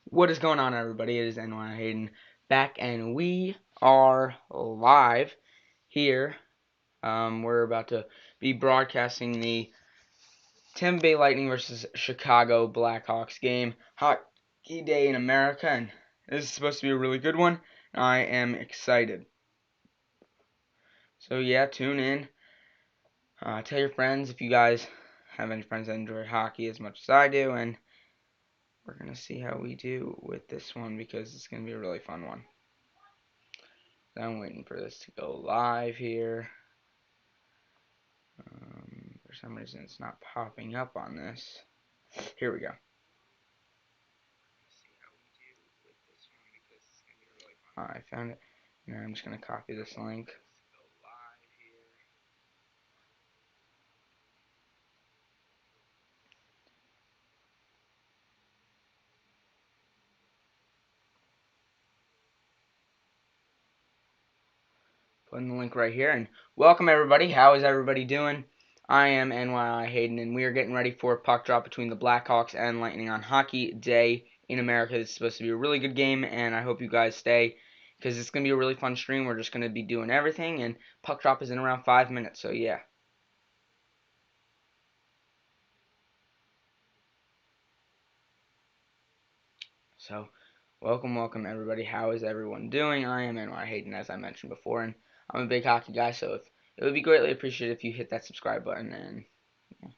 What is going on, everybody? It is NYIhayden back, and we are live here. We're about to be broadcasting the Tampa Bay Lightning versus Chicago Blackhawks game, Hockey Day in America, and this is supposed to be a really good one. I am excited. So yeah, tune in. Tell your friends if you guys have any friends that enjoy hockey as much as I do, and we're gonna see how we do with this one because it's gonna be a really fun one. I'm waiting for this to go live here. For some reason, it's not popping up on this. Here we go. I found it. Now I'm just going to copy this link. Putting the link right here. And welcome, everybody. How is everybody doing? I am NYIhayden, and we are getting ready for a puck drop between the Blackhawks and Lightning on Hockey Day in America. This is supposed to be a really good game, and I hope you guys stay because it's going to be a really fun stream. We're just going to be doing everything, and puck drop is in around 5 minutes, so yeah. So, welcome everybody. How is everyone doing? I am NYIhayden, as I mentioned before, and I'm a big hockey guy, so it would be greatly appreciated if you hit that subscribe button. And yeah.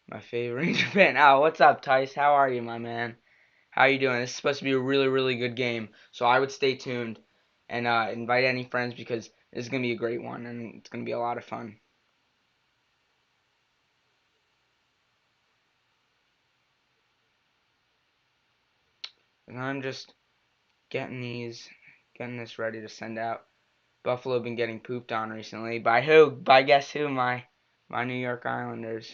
My favorite Ranger fan. Oh, what's up, Tice? How are you, my man? How are you doing? This is supposed to be a really good game, so I would stay tuned and invite any friends because this is gonna be a great one and it's gonna be a lot of fun. And I'm just getting this ready to send out. Buffalo been getting pooped on recently. By who? By guess who? My New York Islanders.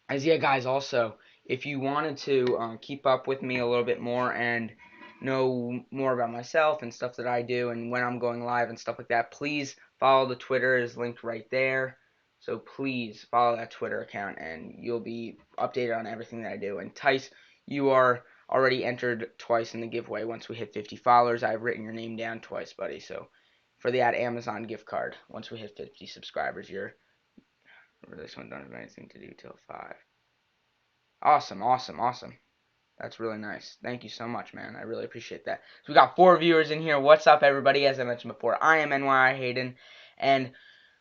As yeah, guys, also, if you wanted to keep up with me a little bit more and know more about myself and stuff that I do and when I'm going live and stuff like that, please follow the Twitter is linked right there. So please follow that Twitter account and you'll be updated on everything that I do. And Tice, you are already entered twice in the giveaway. Once we hit 50 followers, I've written your name down twice, buddy. So for the Amazon gift card, once we hit 50 subscribers, you're this one don't have anything to do till 5. Awesome. That's really nice. Thank you so much, man. I really appreciate that. So we got 4 viewers in here. What's up, everybody? As I mentioned before, I am NYIhayden, and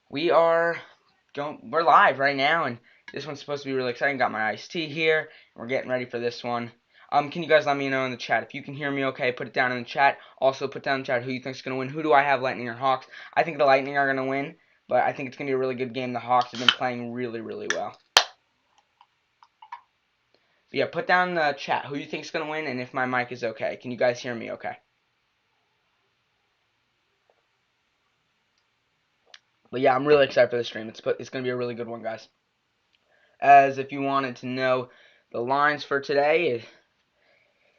we're live right now, and this one's supposed to be really exciting. Got my iced tea here, and we're getting ready for this one. Can you guys let me know in the chat if you can hear me okay? Put it down in the chat. Also, put down in the chat who you think is going to win. Who do I have, Lightning or Hawks? I think the Lightning are going to win, but I think it's going to be a really good game. The Hawks have been playing really well. But yeah, put down in the chat who you think is going to win and if my mic is okay. Can you guys hear me okay? But yeah, I'm really excited for the stream. It's going to be a really good one, guys. As if you wanted to know the lines for today,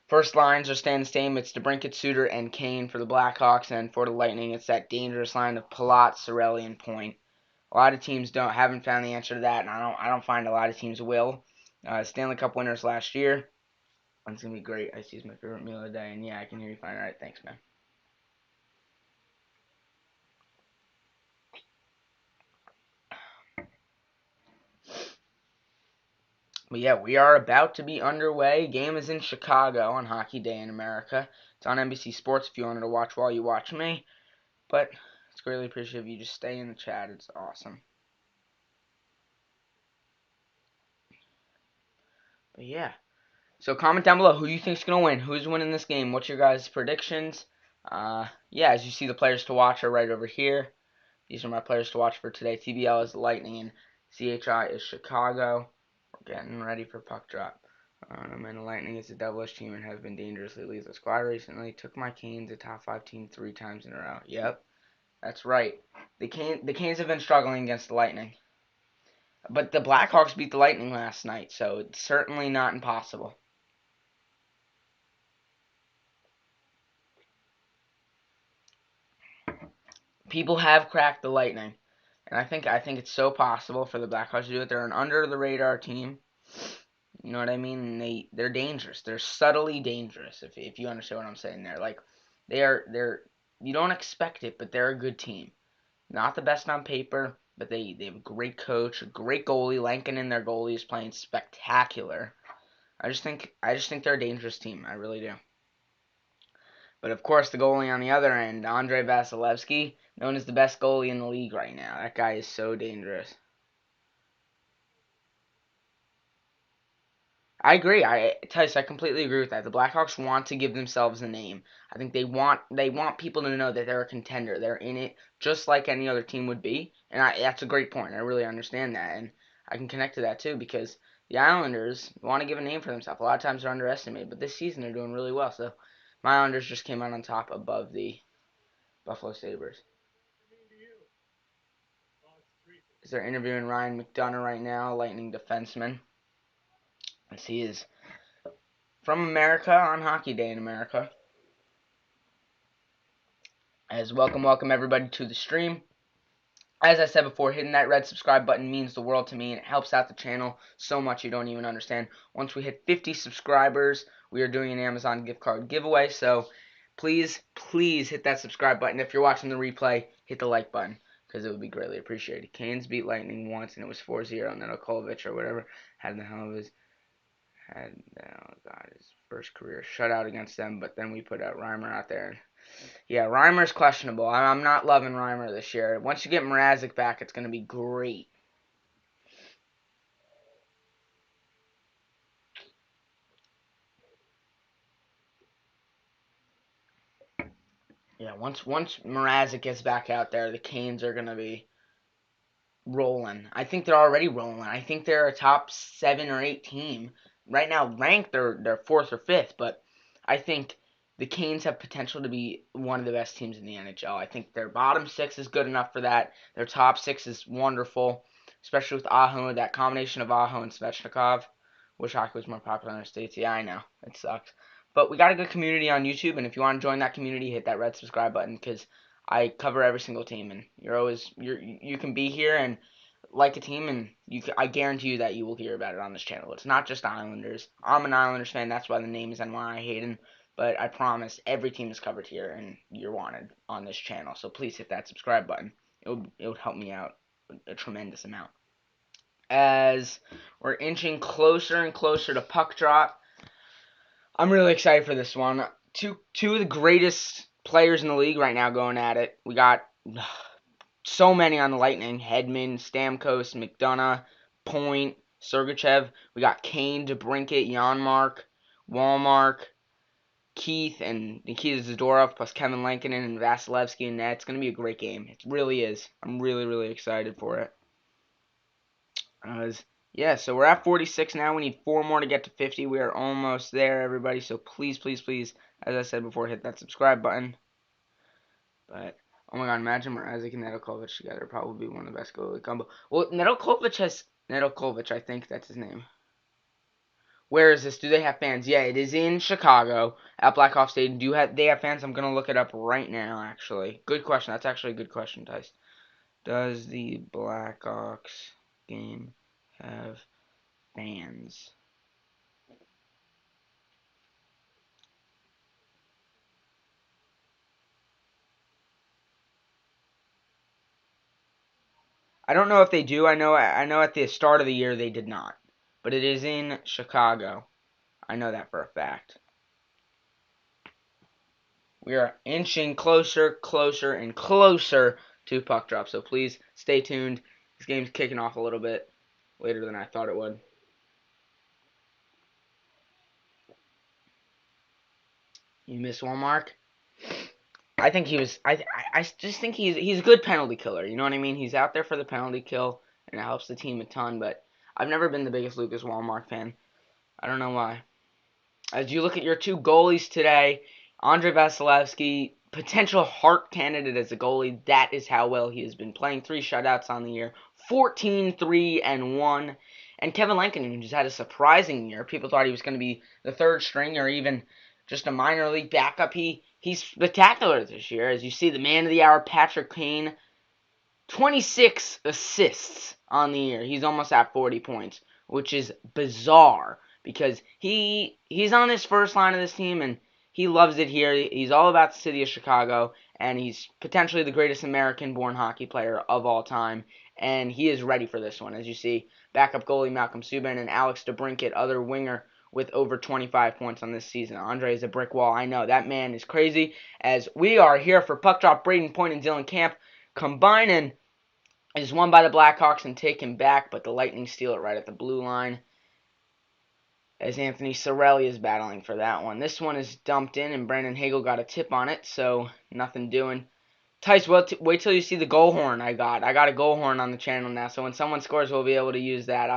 first lines are staying the same. It's DeBrincat, Suter, and Kane for the Blackhawks, and for the Lightning, it's that dangerous line of Palat, Cirelli, and Point. A lot of teams haven't found the answer to that, and I don't find a lot of teams will. Stanley Cup winners last year. It's gonna be great. Ice tea is my favorite meal of the day, and yeah, I can hear you fine. All right, thanks, man. But yeah, we are about to be underway. Game is in Chicago on Hockey Day in America. It's on NBC Sports if you wanted to watch while you watch me. But it's greatly appreciated if you just stay in the chat. It's awesome. But yeah. So comment down below who you think's going to win. Who's winning this game? What's your guys' predictions? Yeah, as you see, the players to watch are right over here. These are my players to watch for today. TBL is Lightning and CHI is Chicago. We're getting ready for puck drop. And the Lightning is a devilish team and have been dangerously lethal squad recently. Took my Canes a top 5 team 3 times in a row. Yep, that's right. The Canes have been struggling against the Lightning. But the Blackhawks beat the Lightning last night, so it's certainly not impossible. people have cracked the Lightning, and I think it's so possible for the Blackhawks to do it. They're an under the radar team. You know what I mean? And they're dangerous. They're subtly dangerous. If you understand what I'm saying there, like they're you don't expect it, but they're a good team. Not the best on paper, but they have a great coach, a great goalie. Lankinen, their goalie, is playing spectacular. I just think they're a dangerous team. I really do. But of course, the goalie on the other end, Andrei Vasilevsky, known as the best goalie in the league right now. That guy is so dangerous. I agree. Tice, I completely agree with that. The Blackhawks want to give themselves a name. I think they want people to know that they're a contender. They're in it just like any other team would be. And that's a great point. I really understand that, and I can connect to that too because the Islanders want to give a name for themselves. A lot of times they're underestimated, but this season they're doing really well. So my Islanders just came out on top above the Buffalo Sabres. Is they're interviewing Ryan McDonough right now, Lightning defenseman, as he is from America on Hockey Day in America. As welcome everybody to the stream. As I said before, hitting that red subscribe button means the world to me, and it helps out the channel so much you don't even understand. Once we hit 50 subscribers, we are doing an Amazon gift card giveaway, so please hit that subscribe button. If you're watching the replay, hit the like button, because it would be greatly appreciated. Canes beat Lightning once, and it was 4-0, and then Okolovich or whatever had his first career shutout against them, but then we put out Reimer out there. Yeah, Reimer's questionable. I'm not loving Reimer this year. Once you get Mrazek back, it's going to be great. Yeah, once Mrazek gets back out there, the Canes are going to be rolling. I think they're already rolling. I think they're a top 7 or 8 team. Right now, ranked, they're 4th or 5th, but I think the Canes have potential to be one of the best teams in the NHL. I think their bottom 6 is good enough for that. Their top 6 is wonderful, especially with Aho, that combination of Aho and Svechnikov. Wish hockey was more popular in the States. Yeah, I know. It sucks. But we got a good community on YouTube, and if you want to join that community, hit that red subscribe button, because I cover every single team, and you can be here and like a team, and I guarantee you that you will hear about it on this channel. It's not just Islanders. I'm an Islanders fan. That's why the name is NYIhayden. But I promise every team is covered here, and you're wanted on this channel. So please hit that subscribe button. It would help me out a tremendous amount. As we're inching closer and closer to puck drop, I'm really excited for this one. Two of the greatest players in the league right now going at it. We got so many on the Lightning: Hedman, Stamkos, McDonough, Point, Sergachev. We got Kane, DeBrincat, Janmark, Walmark, Keith, and Nikita Zadorov, plus Kevin Lankinen and Vasilevsky and net. It's going to be a great game. It really is. I'm really excited for it. Yeah, so we're at 46 now. We need 4 more to get to 50. We are almost there, everybody. So please, as I said before, hit that subscribe button. But oh my God, imagine Mrazek and Nedeljkovic together. Probably one of the best goalie combo. Well, Nedeljkovic, I think that's his name. Where is this? Do they have fans? Yeah, it is in Chicago at Blackhawks Stadium. They have fans? I'm gonna look it up right now. Actually, good question. That's actually a good question, Tice. Does the Blackhawks game have fans? I don't know if they do. I know at the start of the year they did not. But it is in Chicago. I know that for a fact. We are inching closer and closer to puck drop. So please stay tuned. This game's kicking off a little bit later than I thought it would. You miss one mark? I think he was. I just think he's a good penalty killer. You know what I mean? He's out there for the penalty kill, and it helps the team a ton. But I've never been the biggest Lucas Walmark fan. I don't know why. As you look at your 2 goalies today, Andrei Vasilevsky, potential Hart candidate as a goalie. That is how well he has been playing. 3 shutouts on the year, 14-3-1. And Kevin Lankinen just had a surprising year. People thought he was going to be the 3rd string or even just a minor league backup. He he's spectacular this year. As you see, the man of the hour, Patrick Kane, 26 assists on the year. He's almost at 40 points, which is bizarre because he's on his first line of this team and he loves it here. He's all about the city of Chicago, and he's potentially the greatest American-born hockey player of all time, and he is ready for this one. As you see, backup goalie Malcolm Subban and Alex DeBrincat, other winger, with over 25 points on this season. Andre is a brick wall. I know, that man is crazy. As we are here for Puck Drop, Braden Point and Dylan Camp combining is won by the Blackhawks and taken back, but the Lightning steal it right at the blue line as Anthony Cirelli is battling for that one. This one is dumped in, and Brandon Hagel got a tip on it, so nothing doing. Tice, wait till you see the goal horn I got. I got a goal horn on the channel now, so when someone scores, we'll be able to use that.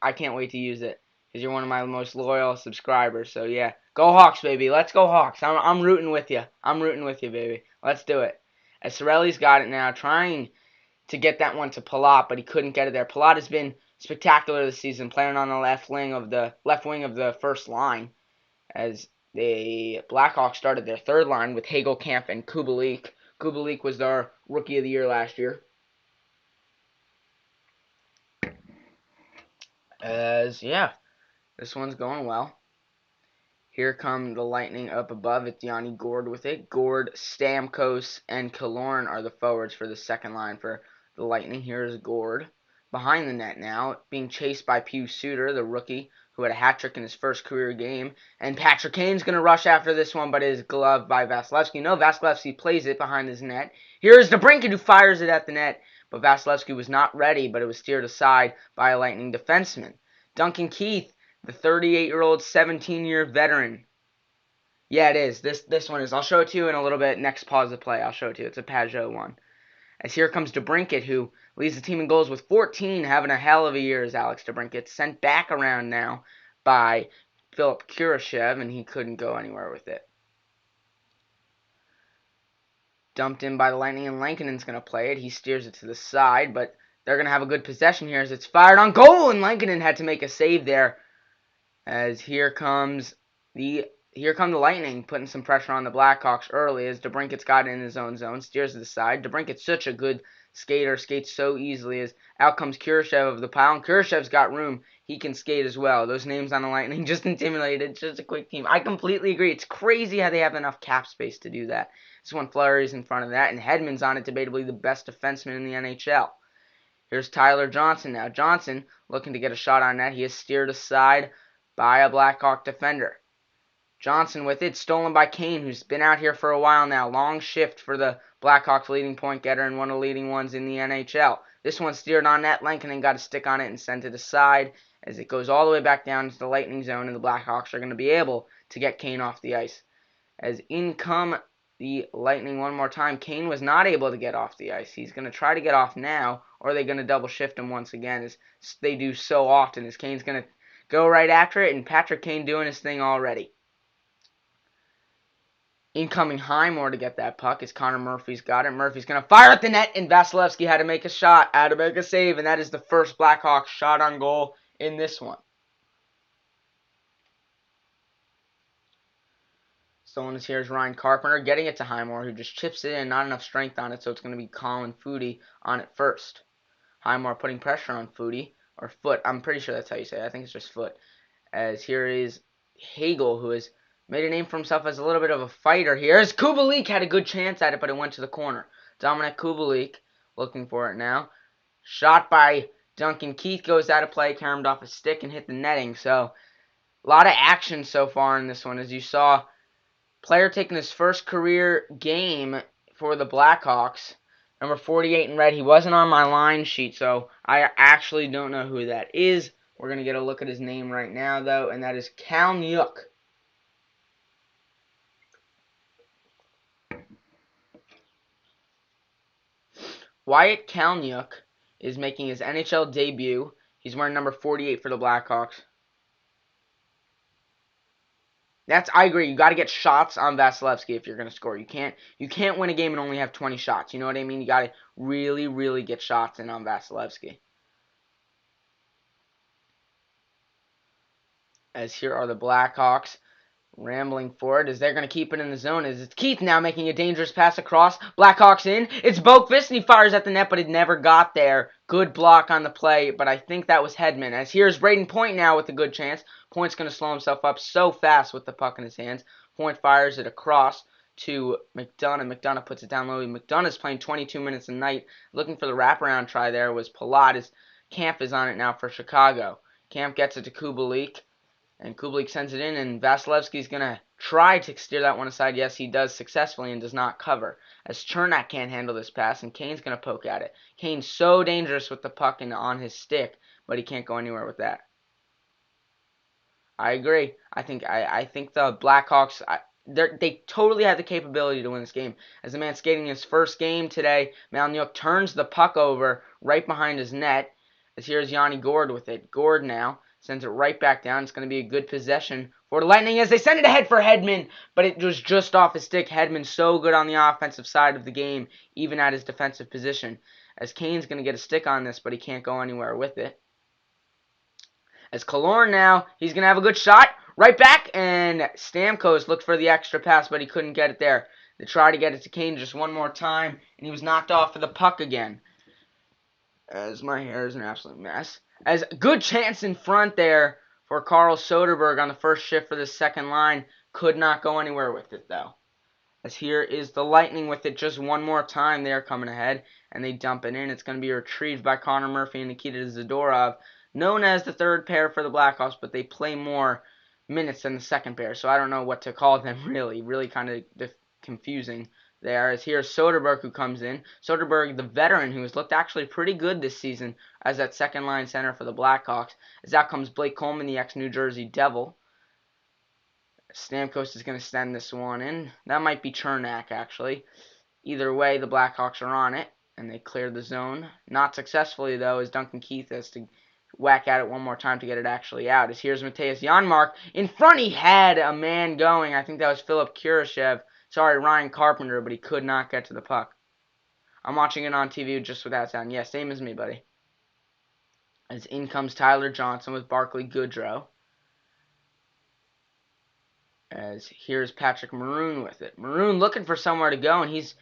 I can't wait to use it because you're one of my most loyal subscribers. So yeah, go Hawks, baby. Let's go Hawks. I'm rooting with you. I'm rooting with you, baby. Let's do it. As Cirelli's got it now, trying to get that one to Palat, but he couldn't get it there. Palat has been spectacular this season, playing on the left wing of the first line, as the Blackhawks started their third line with Hagel, Camp, and Kubalik. Kubalik was their Rookie of the Year last year. Yeah, this one's going well. Here come the Lightning up above. It's Yanni Gourde with it. Gourde, Stamkos, and Killorn are the forwards for the second line for the Lightning. Here's Gourde behind the net now, being chased by Pius Suter, the rookie, who had a hat trick in his first career game. And Patrick Kane's going to rush after this one, but is gloved by Vasilevsky. No, Vasilevsky plays it behind his net. Here's DeBrincat, who fires it at the net, but Vasilevsky was not ready, but it was steered aside by a Lightning defenseman. Duncan Keith, the 38-year-old, 17-year veteran. Yeah, it is. This one is. I'll show it to you in a little bit. Next pause of play, I'll show it to you. It's a Pajot one. As here comes DeBrincat, who leads the team in goals with 14, having a hell of a year as Alex DeBrincat. Sent back around now by Philip Kurashev, and he couldn't go anywhere with it. Dumped in by the Lightning, and Lankinen's going to play it. He steers it to the side, but they're going to have a good possession here as it's fired on goal, and Lankinen had to make a save there. As here come the Lightning, putting some pressure on the Blackhawks early as DeBrincat's got it in his own zone, steers to the side. DeBrincat's such a good skater, skates so easily as out comes Kurashev of the pile, and Kurashev's got room. He can skate as well. Those names on the Lightning just intimidated. It's just a quick team. I completely agree. It's crazy how they have enough cap space to do that. This one Fleury's in front of that, and Hedman's on it, debatably the best defenseman in the NHL. Here's Tyler Johnson now. Johnson looking to get a shot on net. He is steered aside by a Blackhawk defender. Johnson with it, stolen by Kane, who's been out here for a while now. Long shift for the Blackhawks leading point getter and one of the leading ones in the NHL. This one steered on net. Lankinen got a stick on it and sent it aside as it goes all the way back down to the Lightning zone, and the Blackhawks are going to be able to get Kane off the ice. As in come the Lightning one more time. Kane was not able to get off the ice. He's going to try to get off now, or they're going to double shift him once again, as they do so often, as Kane's going to go right after it, and Patrick Kane doing his thing already. Incoming Highmore to get that puck as Connor Murphy's got it. Murphy's going to fire at the net, and Vasilevsky had to make a shot, had to make a save, and that is the first Blackhawks shot on goal in this one. Stolen is here is Ryan Carpenter, getting it to Highmore, who just chips it in, not enough strength on it, so it's going to be Colin Foudy on it first. Highmore putting pressure on Foudy, or Foot, I'm pretty sure that's how you say it, I think it's just Foot. As here is Hagel, who has made a name for himself as a little bit of a fighter here, as Kubalik had a good chance at it, but it went to the corner. Dominic Kubalik looking for it now. Shot by Duncan Keith, goes out of play, caromed off a stick and hit the netting, so a lot of action so far in this one, as you saw. Player taking his first career game for the Blackhawks. Number 48 in red. He wasn't on my line sheet, so I actually don't know who that is. We're going to get a look at his name right now, though, and that is Kalniuk. Wyatt Kalniuk is making his NHL debut. He's wearing number 48 for the Blackhawks. I agree. You got to get shots on Vasilevsky if you're going to score. You can't win a game and only have 20 shots. You know what I mean? You got to really, really get shots in on Vasilevsky. As here are the Blackhawks Rambling forward as they're going to keep it in the zone. As it's Keith now making a dangerous pass across. Blackhawks in. It's Boakfist and he fires at the net, but it never got there. Good block on the play, but I think that was Hedman. As here's Braden Point now with a good chance. Point's going to slow himself up so fast with the puck in his hands. Point fires it across to McDonough. McDonough puts it down low. McDonough's playing 22 minutes a night. Looking for the wraparound try there was Pilates. Camp is on it now for Chicago. Camp gets it to Kubalik. And Kubalik sends it in, and Vasilevsky's going to try to steer that one aside. Yes, he does successfully and does not cover. As Chernak can't handle this pass, and Kane's going to poke at it. Kane's so dangerous with the puck and on his stick, but he can't go anywhere with that. I agree. I think the Blackhawks, they totally have the capability to win this game. As the man skating his first game today, Malnyuk turns the puck over right behind his net. As here's Yanni Gourde with it. Gourde now sends it right back down. It's going to be a good possession for the Lightning as they send it ahead for Hedman, but it was just off his stick. Hedman's so good on the offensive side of the game, even at his defensive position. As Kane's going to get a stick on this, but he can't go anywhere with it. As Killorn now, he's going to have a good shot. Right back, and Stamkos looked for the extra pass, but he couldn't get it there. They tried to get it to Kane just one more time, and he was knocked off for the puck again. As my hair is an absolute mess. As a good chance in front there for Carl Soderberg on the first shift for the second line. Could not go anywhere with it, though. As here is the Lightning with it just one more time. They're coming ahead, and they dump it in. It's going to be retrieved by Connor Murphy and Nikita Zadorov, known as the third pair for the Blackhawks, but they play more minutes than the second pair, so I don't know what to call them, really. Really kind of confusing there. As here's Soderberg who comes in. Soderberg, the veteran, who has looked actually pretty good this season as that second-line center for the Blackhawks. As out comes Blake Coleman, the ex-New Jersey Devil. Stamkos is going to send this one in. That might be Chernak, actually. Either way, the Blackhawks are on it, and they clear the zone. Not successfully, though, as Duncan Keith has to whack at it one more time to get it actually out. As here's Matthias Janmark. In front, he had a man going. I think that was Philip Kurashev. Sorry, Ryan Carpenter, but he could not get to the puck. I'm watching it on TV just without sound. Yeah, same as me, buddy. As in comes Tyler Johnson with Barclay Goodrow. As here's Patrick Maroon with it. Maroon looking for somewhere to go, and he's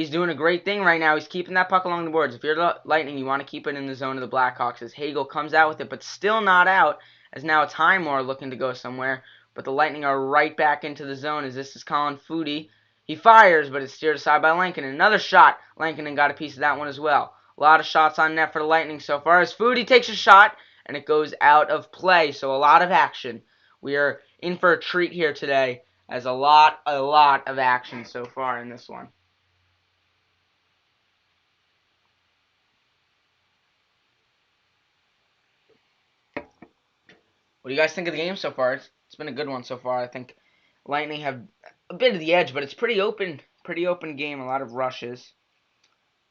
doing a great thing right now. He's keeping that puck along the boards. If you're the Lightning, you want to keep it in the zone of the Blackhawks. As Hagel comes out with it, but still not out. As now it's Highmore looking to go somewhere. But the Lightning are right back into the zone as this is Colin Foudy. He fires, but it's steered aside by Lankinen. Another shot. Lankinen got a piece of that one as well. A lot of shots on net for the Lightning so far. As Foudy takes a shot, and it goes out of play. So a lot of action. We are in for a treat here today, as a lot of action so far in this one. What do you guys think of the game so far? It's been a good one so far. I think Lightning have a bit of the edge, but it's pretty open game. A lot of rushes,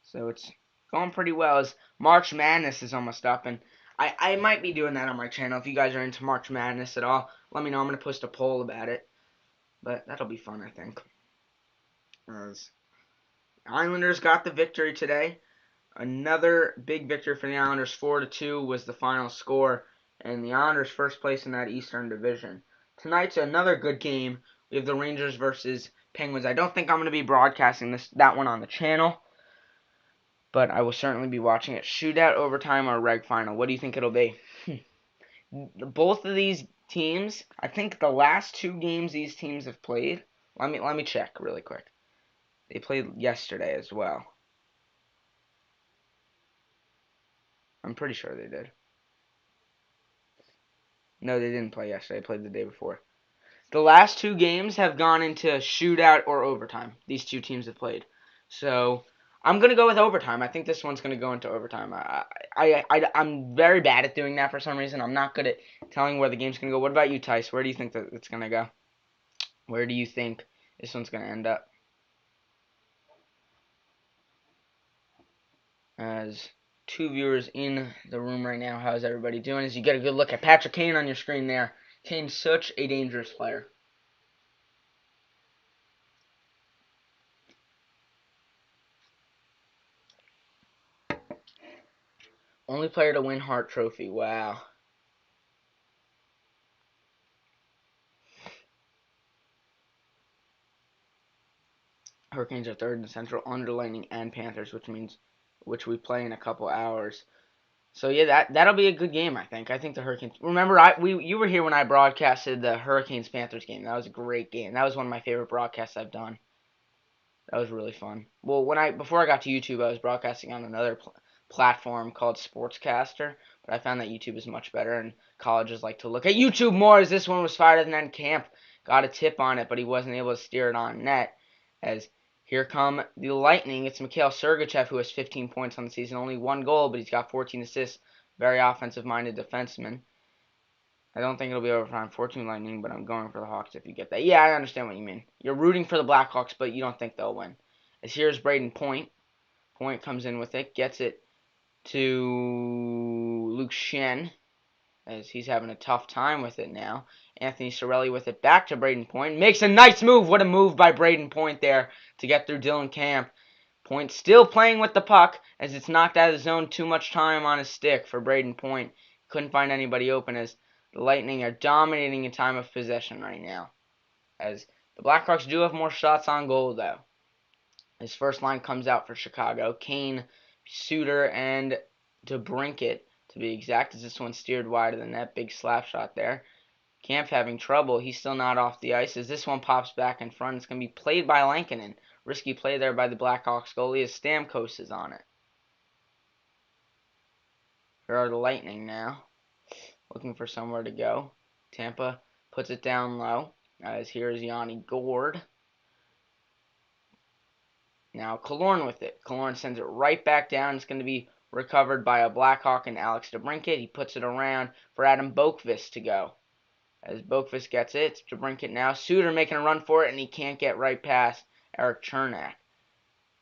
so it's going pretty well. As March Madness is almost up, and I might be doing that on my channel. If you guys are into March Madness at all, let me know. I'm going to post a poll about it. But that'll be fun, I think. As Islanders got the victory today. Another big victory for the Islanders. 4-2 was the final score. And the Islanders first place in that Eastern Division. Tonight's another good game. We have the Rangers versus Penguins. I don't think I'm going to be broadcasting that one on the channel, but I will certainly be watching it. Shootout, overtime, or reg final. What do you think it'll be? Both of these teams, I think the last two games these teams have played, let me check really quick. They played yesterday as well. I'm pretty sure they did. No, they didn't play yesterday. They played the day before. The last two games have gone into shootout or overtime. These two teams have played. So I'm going to go with overtime. I think this one's going to go into overtime. I'm very bad at doing that for some reason. I'm not good at telling where the game's going to go. What about you, Tice? Where do you think that it's going to go? Where do you think this one's going to end up? As two viewers in the room right now, how's everybody doing? As you get a good look at Patrick Kane on your screen there. Kane's such a dangerous player. Only player to win Hart Trophy. Wow. Hurricanes are third in the Central under Lightning and Panthers, which we play in a couple hours. So yeah, that'll be a good game, I think. I think the Hurricanes. Remember, you were here when I broadcasted the Hurricanes Panthers game. That was a great game. That was one of my favorite broadcasts I've done. That was really fun. Well, before I got to YouTube, I was broadcasting on another platform called Sportscaster, but I found that YouTube is much better, and colleges like to look at YouTube more. As this one was fired, and then Camp got a tip on it, but he wasn't able to steer it on net. As here come the Lightning. It's Mikhail Sergachev, who has 15 points on the season, only one goal, but he's got 14 assists. Very offensive-minded defenseman. I don't think it'll be overtime. 14 Lightning, but I'm going for the Hawks if you get that. Yeah, I understand what you mean. You're rooting for the Blackhawks, but you don't think they'll win. As here's Braden Point. Point comes in with it, gets it to Luke Shen, as he's having a tough time with it now. Anthony Cirelli with it back to Braden Point. Makes a nice move. What a move by Braden Point there to get through Dylan Camp. Point still playing with the puck as it's knocked out of the zone. Too much time on his stick for Braden Point. Couldn't find anybody open as the Lightning are dominating in time of possession right now. As the Blackhawks do have more shots on goal, though. His first line comes out for Chicago. Kane, Suter, and DeBrincat, to be exact, as this one steered wide of the net. Big slap shot there. Camp having trouble. He's still not off the ice as this one pops back in front. It's going to be played by Lankinen. Risky play there by the Blackhawks goalie as Stamkos is on it. Here are the Lightning now, looking for somewhere to go. Tampa puts it down low, as here's Yanni Gourde. Now Killorn with it. Killorn sends it right back down. It's going to be recovered by a Blackhawk and Alex DeBrincat. He puts it around for Adam Boqvist to go. As Boqvist gets it, it's DeBrincat now. Suter making a run for it, and he can't get right past Eric Chernak.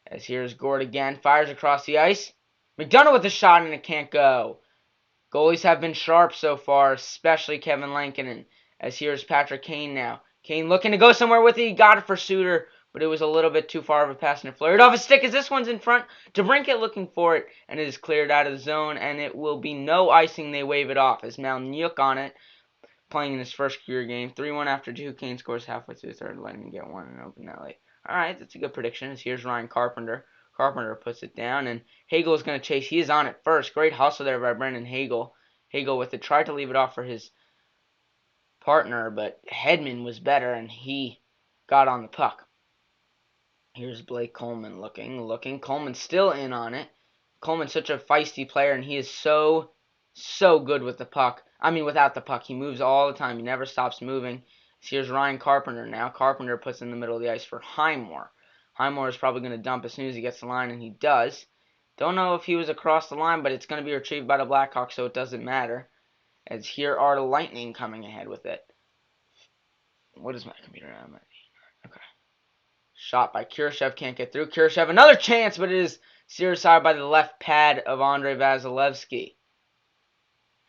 As here's Gourde again. Fires across the ice. McDonough with a shot, and it can't go. Goalies have been sharp so far, especially Kevin Lankinen. As here's Patrick Kane now. Kane looking to go somewhere with it. He got it for Suter, but it was a little bit too far of a pass, and it flurried off his stick as this one's in front. DeBrincat looking for it, and it is cleared out of the zone, and it will be no icing. They wave it off as Malniuk on it, playing in his first career game. 3-1 after 2. Kane scores halfway through the third, letting him get one and open that late. Alright, that's a good prediction. As here's Ryan Carpenter. Carpenter puts it down, and Hagel is going to chase. He is on it first. Great hustle there by Brendan Hagel. Hagel with it. Tried to leave it off for his partner, but Hedman was better, and he got on the puck. Here's Blake Coleman looking. Coleman's still in on it. Coleman's such a feisty player, and he is so good with the puck. I mean, without the puck. He moves all the time. He never stops moving. So here's Ryan Carpenter now. Carpenter puts in the middle of the ice for Highmore. Highmore is probably going to dump as soon as he gets the line, and he does. Don't know if he was across the line, but it's going to be retrieved by the Blackhawks, so it doesn't matter. As here are the Lightning coming ahead with it. What is my computer now? Okay. Shot by Kurashev, can't get through. Kurashev, another chance, but it is steered aside by the left pad of Andrei Vasilevsky.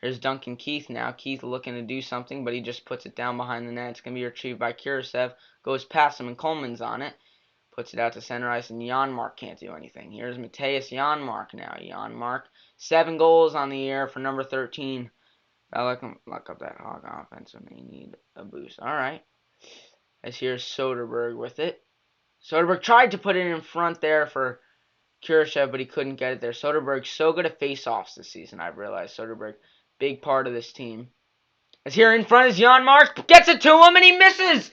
Here's Duncan Keith now. Keith looking to do something, but he just puts it down behind the net. It's going to be retrieved by Kurashev. Goes past him, and Coleman's on it. Puts it out to center ice, and Janmark can't do anything. Here's Matthias Janmark now. Janmark, 7 goals on the year for number 13. I look up that Hawk offense when they need a boost. All right. As here's Soderberg with it. Soderberg tried to put it in front there for Kurashev, but he couldn't get it there. Soderberg's so good at face-offs this season, I've realized. Soderberg, big part of this team. As here in front is Janmark. Gets it to him, and he misses.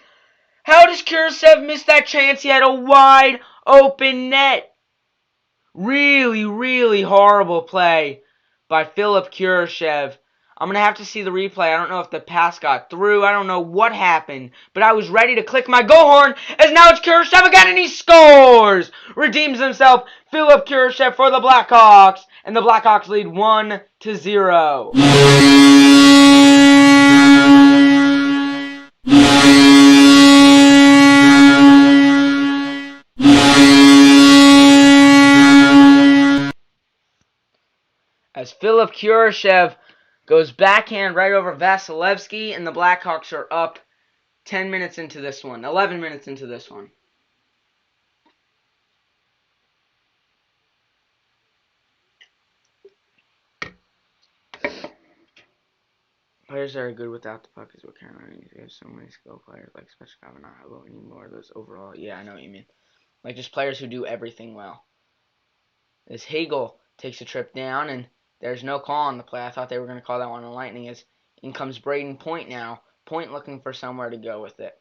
How does Kurashev miss that chance? He had a wide open net. Really horrible play by Philip Kurashev. I'm going to have to see the replay. I don't know if the pass got through. I don't know what happened. But I was ready to click my go horn as now it's Kurashev again, and he scores! Redeems himself. Philip Kurashev for the Blackhawks. And the Blackhawks lead 1-0. As Philip Kurashev goes backhand right over Vasilevsky, and the Blackhawks are up 10 minutes into this one. 11 minutes into this one. Players that are good without the puck is what Carolina needs. We have so many skilled players like Special Kavanaugh, but we need more of those overall. Yeah, I know what you mean. Like just players who do everything well. As Hagel takes a trip down, and there's no call on the play. I thought they were going to call that one on Lightning. As in comes Braden Point now. Point looking for somewhere to go with it.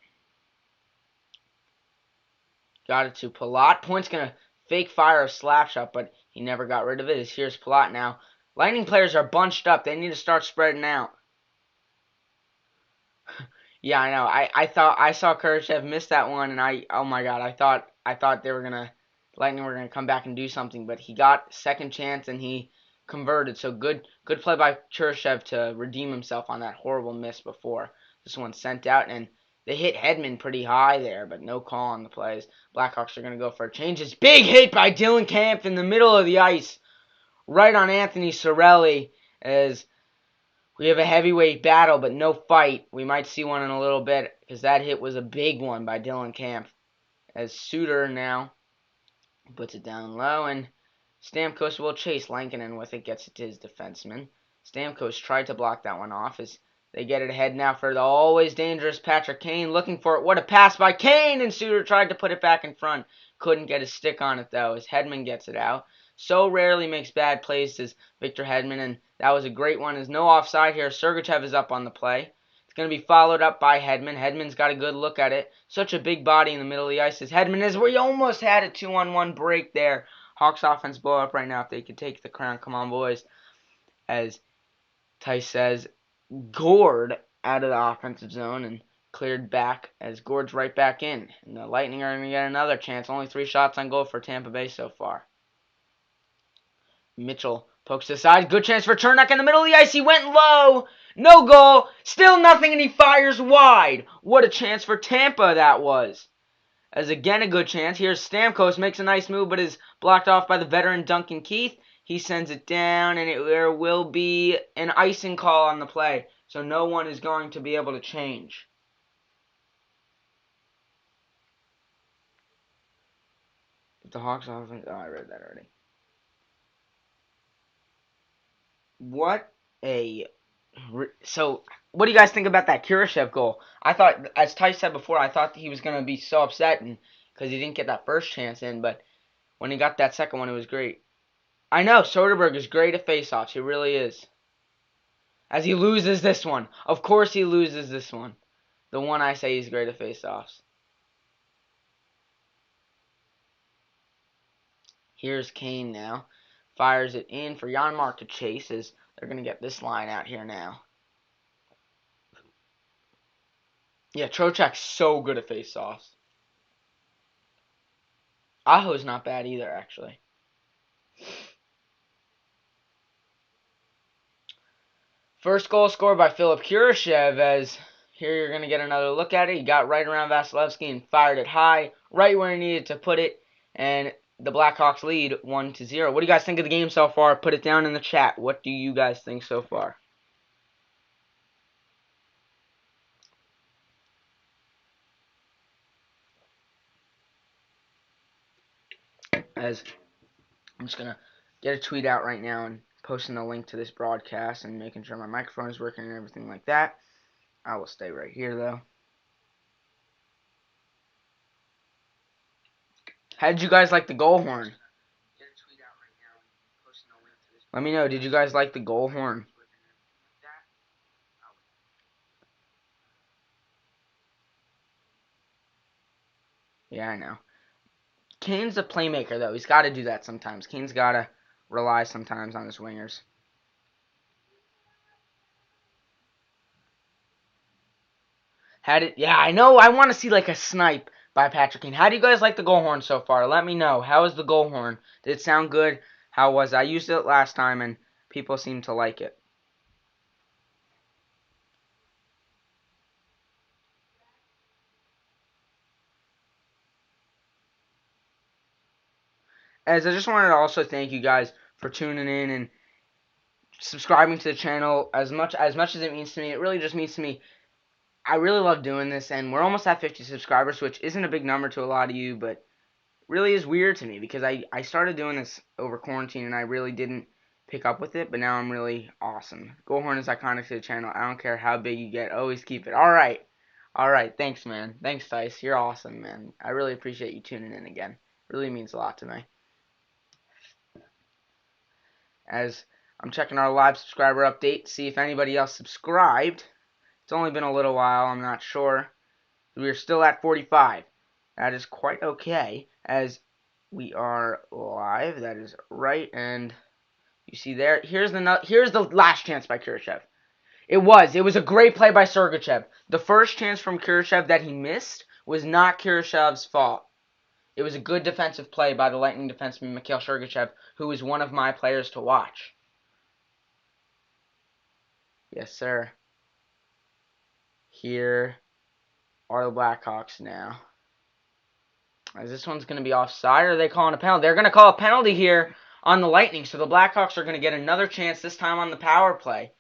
Got it to Palat. Point's going to fake fire a slap shot, but he never got rid of it. As here's Palat now. Lightning players are bunched up. They need to start spreading out. Yeah, I know. I saw Khrushchev miss that one, and oh my god, I thought they were gonna Lightning were gonna come back and do something, but he got second chance and he converted. So good play by Khrushchev to redeem himself on that horrible miss before. This one sent out, and they hit Hedman pretty high there, but no call on the plays. Blackhawks are gonna go for a change. This big hit by Dylan Kampf in the middle of the ice, right on Anthony Cirelli, as we have a heavyweight battle, but no fight. We might see one in a little bit, because that hit was a big one by Dylan Kampf. As Suter now puts it down low, and Stamkos will chase Lankinen with it, gets it to his defenseman. Stamkos tried to block that one off as they get it ahead now for the always dangerous Patrick Kane, looking for it. What a pass by Kane, and Suter tried to put it back in front. Couldn't get his stick on it, though, as Hedman gets it out. So rarely makes bad plays as Victor Hedman, and that was a great one. There's no offside here. Sergachev is up on the play. It's going to be followed up by Hedman. Hedman's got a good look at it. Such a big body in the middle of the ice as Hedman is. We almost had a 2-on-1 break there. Hawks offense blow up right now if they could take the crown. Come on, boys. As Tice says, gored out of the offensive zone and cleared back as Gord's right back in. And the Lightning are going to get another chance. Only 3 shots on goal for Tampa Bay so far. Mitchell pokes aside. Good chance for Chernak in the middle of the ice. He went low. No goal. Still nothing, and he fires wide. What a chance for Tampa that was. As again a good chance. Here's Stamkos. Makes a nice move, but is blocked off by the veteran Duncan Keith. He sends it down, and there will be an icing call on the play. So no one is going to be able to change. If the Hawks offense... Oh, I read that already. So, what do you guys think about that Khrushchev goal? I thought, as Ty said before, I thought he was going to be so upset because he didn't get that first chance in, but when he got that second one, it was great. I know, Soderberg is great at faceoffs. He really is. As he loses this one. Of course he loses this one. The one I say he's great at faceoffs. Here's Kane now. Fires it in for Janmark to chase as they're going to get this line out here now. Yeah, Trocheck's so good at faceoffs. Aho's not bad either, actually. First goal scored by Philip Khrushchev, as here you're going to get another look at it. He got right around Vasilevsky and fired it high, right where he needed to put it, and the Blackhawks lead 1-0. What do you guys think of the game so far? Put it down in the chat. What do you guys think so far? As I'm just going to get a tweet out right now and posting a link to this broadcast and making sure my microphone is working and everything like that. I will stay right here, though. How did you guys like the goal horn? Let me know. Did you guys like the goal horn? Yeah, I know. Kane's a playmaker, though. He's got to do that sometimes. Kane's got to rely sometimes on his wingers. Yeah, I know. I want to see like a snipe by Patrick Kane. How do you guys like the goal horn so far? Let me know. How is the goal horn? Did it sound good? How was it? I used it last time, and people seem to like it. As I just wanted to also thank you guys for tuning in and subscribing to the channel. As much as it means to me, it really just means to me. I really love doing this, and we're almost at 50 subscribers, which isn't a big number to a lot of you, but really is weird to me because I started doing this over quarantine and I really didn't pick up with it, but now I'm really awesome. Goal horn is iconic to the channel. I don't care how big you get. Always keep it. Alright. Alright. Thanks, man. Thanks, Tice. You're awesome, man. I really appreciate you tuning in again. Really means a lot to me. As I'm checking our live subscriber update to see if anybody else subscribed. It's only been a little while, I'm not sure. We are still at 45. That is quite okay, as we are live. That is right, and you see there. Here's the last chance by Kurashev. It was a great play by Sergachev. The first chance from Kurashev that he missed was not Kurashev's fault. It was a good defensive play by the Lightning defenseman Mikhail Sergachev, who is one of my players to watch. Yes, sir. Here are the Blackhawks now. As this one's going to be offside, or are they calling a penalty? They're going to call a penalty here on the Lightning, so the Blackhawks are going to get another chance, this time on the power play.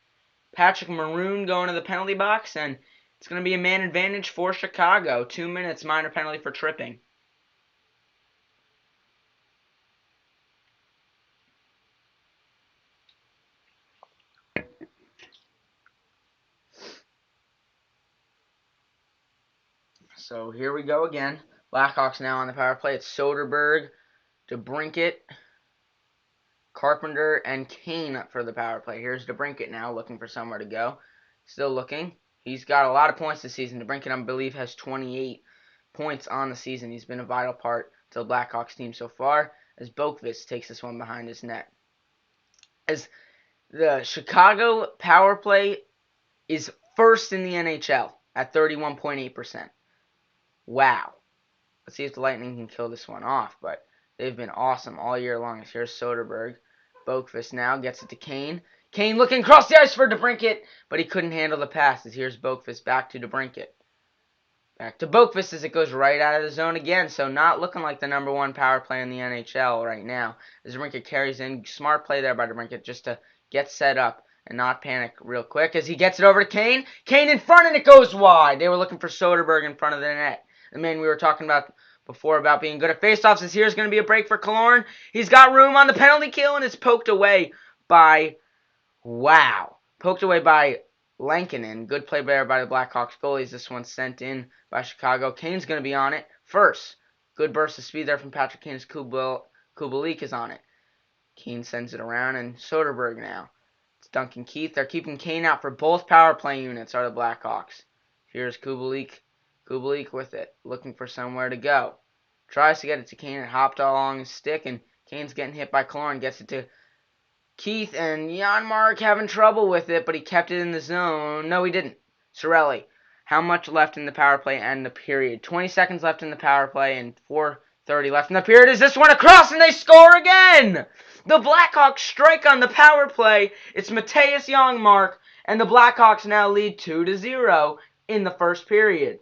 Patrick Maroon going to the penalty box, and it's going to be a man advantage for Chicago. 2 minutes, minor penalty for tripping. So here we go again. Blackhawks now on the power play. It's Soderberg, DeBrincat, Carpenter, and Kane up for the power play. Here's DeBrincat now looking for somewhere to go. Still looking. He's got a lot of points this season. DeBrincat, I believe, has 28 points on the season. He's been a vital part to the Blackhawks team so far, as Boqvist takes this one behind his net. As the Chicago power play is first in the NHL at 31.8%. Wow. Let's see if the Lightning can kill this one off, but they've been awesome all year long. Here's Soderberg. Boqvist now gets it to Kane. Kane looking across the ice for DeBrincat, but he couldn't handle the passes. Here's Boqvist back to DeBrincat. Back to Boqvist as it goes right out of the zone again, so not looking like the number one power play in the NHL right now. As DeBrincat carries in, smart play there by DeBrincat just to get set up and not panic real quick as he gets it over to Kane. Kane in front, and it goes wide. They were looking for Soderberg in front of the net. The man we were talking about before about being good at faceoffs is here's going to be a break for Killorn. He's got room on the penalty kill, and it's poked away by, poked away by Lankinen. Good play there by the Blackhawks goalies. This one's sent in by Chicago. Kane's going to be on it first. Good burst of speed there from Patrick Kane as Kubalik is on it. Kane sends it around, and Soderberg now. It's Duncan Keith. They're keeping Kane out for both power play units are the Blackhawks. Here's Kubalik. Kubalik with it, looking for somewhere to go. Tries to get it to Kane. It hopped all along his stick, and Kane's getting hit by Killorn. Gets it to Keith, and Janmark having trouble with it, but he kept it in the zone. No, he didn't. Cirelli. How much left in the power play and the period? 20 seconds left in the power play and 4:30 left in the period. Is this one across, and they score again? The Blackhawks strike on the power play. It's Mattias Janmark, and the Blackhawks now lead 2-0 in the first period.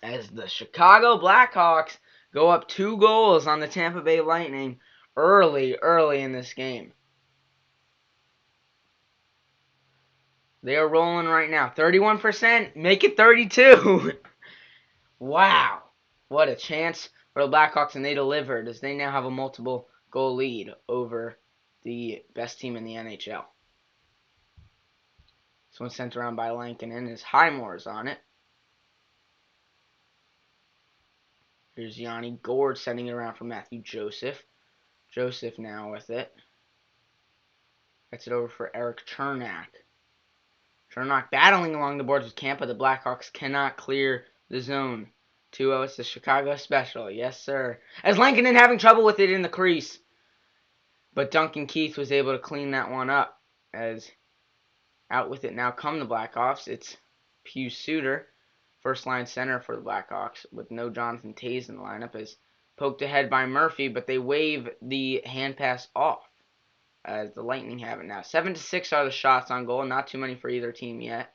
As the Chicago Blackhawks go up 2 goals on the Tampa Bay Lightning early in this game. They are rolling right now. 31%. Make it 32. Wow. What a chance for the Blackhawks, and they delivered as they now have a multiple goal lead over the best team in the NHL. This one's sent around by Lankinen as Highmore's on it. Here's Yanni Gourde sending it around for Matthew Joseph. Joseph now with it. Gets it over for Eric Chernak. Chernak battling along the boards with Campa. The Blackhawks cannot clear the zone. 2-0. It's the Chicago special. Yes, sir. As Lankinen having trouble with it in the crease. But Duncan Keith was able to clean that one up. As out with it now come the Blackhawks. It's Pius Suter, first line center for the Blackhawks, with no Jonathan Toews in the lineup, as poked ahead by Murphy, but they wave the hand pass off. As the Lightning have it now. 7-6 are the shots on goal. Not too many for either team yet.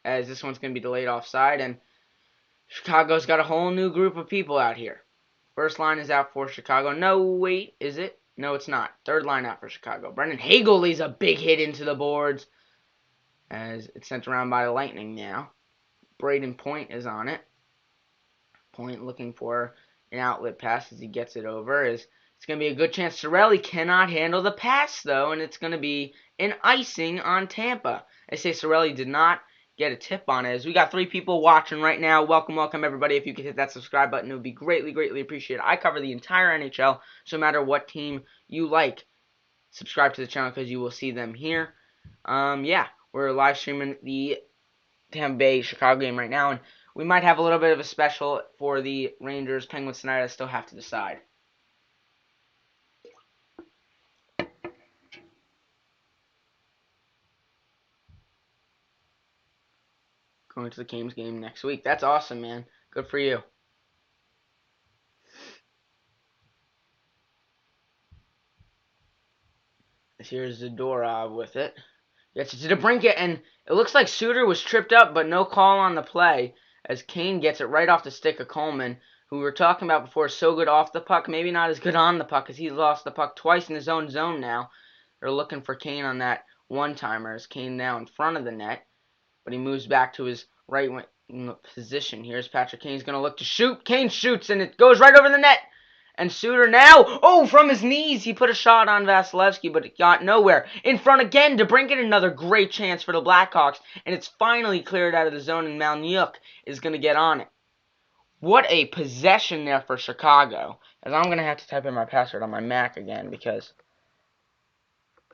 As this one's going to be delayed offside. And Chicago's got a whole new group of people out here. First line is out for Chicago. No, wait, is it? No, it's not. Third line out for Chicago. Brendan Hagel leaves a big hit into the boards. As it's sent around by the Lightning now. Braden Point is on it. point, looking for an outlet pass as he gets it over. It's going to be a good chance. Sorelli cannot handle the pass, though, and it's going to be an icing on Tampa. I say Sorelli did not get a tip on it. As we got 3 people watching right now. Welcome, welcome, everybody. If you could hit that subscribe button, it would be greatly, greatly appreciated. I cover the entire NHL, so no matter what team you like, subscribe to the channel because you will see them here. Yeah, we're live streaming the Tampa Bay Chicago game right now, and we might have a little bit of a special for the Rangers Penguins tonight. I still have to decide. Going to the Canes game next week. That's awesome, man. Good for you. Here's Zadorov with it. Gets it to DeBrincat, and it looks like Suter was tripped up, but no call on the play, as Kane gets it right off the stick of Coleman, who we were talking about before is so good off the puck, maybe not as good on the puck, as he's lost the puck twice in his own zone now. They're looking for Kane on that one-timer, as Kane now in front of the net, but he moves back to his right wing position. Here's Patrick Kane's going to look to shoot. Kane shoots, and it goes right over the net. And Suter now, from his knees, he put a shot on Vasilevsky, but it got nowhere. In front again, DeBrincat, another great chance for the Blackhawks, and it's finally cleared out of the zone, and Malnyuk is going to get on it. What a possession there for Chicago, as I'm going to have to type in my password on my Mac again, because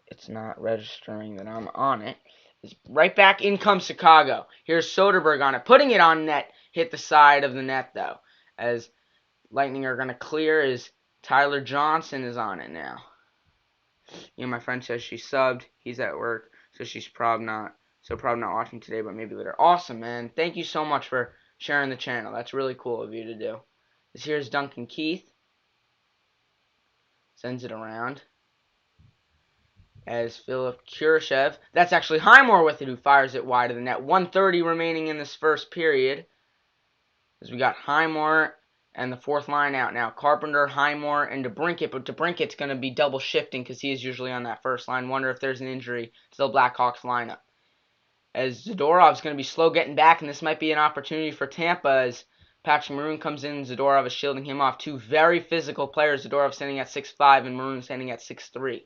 it's not registering that I'm on it. It's right back, in comes Chicago. Here's Soderberg on it, putting it on net, hit the side of the net, though, as Lightning are going to clear as Tyler Johnson is on it now. My friend says she subbed. He's at work, so she's probably not watching today, but maybe later. Awesome, man. Thank you so much for sharing the channel. That's really cool of you to do. Here's Duncan Keith. Sends it around. As Philip Kurashev. That's actually Highmore with it, who fires it wide of the net. 1:30 remaining in this first period. As we got Highmore and the fourth line out now. Carpenter, Highmore, and DeBrincat. But DeBrincat's going to be double shifting because he is usually on that first line. Wonder if there's an injury to the Blackhawks lineup. As Zadorov's going to be slow getting back, and this might be an opportunity for Tampa as Patrick Maroon comes in. Zadorov is shielding him off. 2 very physical players. Zadorov standing at 6'5", and Maroon standing at 6'3".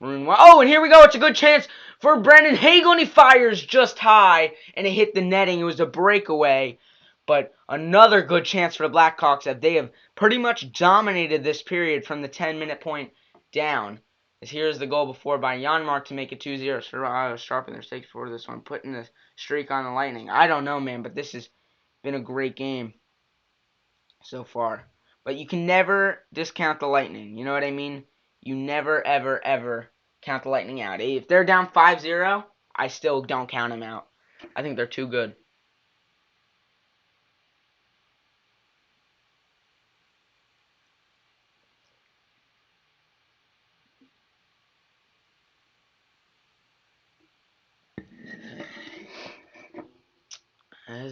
Maroon, and here we go. It's a good chance for Brandon Hagel, and he fires just high, and it hit the netting. It was a breakaway. But another good chance for the Blackhawks, that they have pretty much dominated this period from the 10-minute point down. As here's the goal before by Janmark to make it 2-0. Sharpen their stakes for this one, putting the streak on the Lightning. I don't know, man, but this has been a great game so far. But you can never discount the Lightning. You know what I mean? You never, ever, ever count the Lightning out. If they're down 5-0, I still don't count them out. I think they're too good.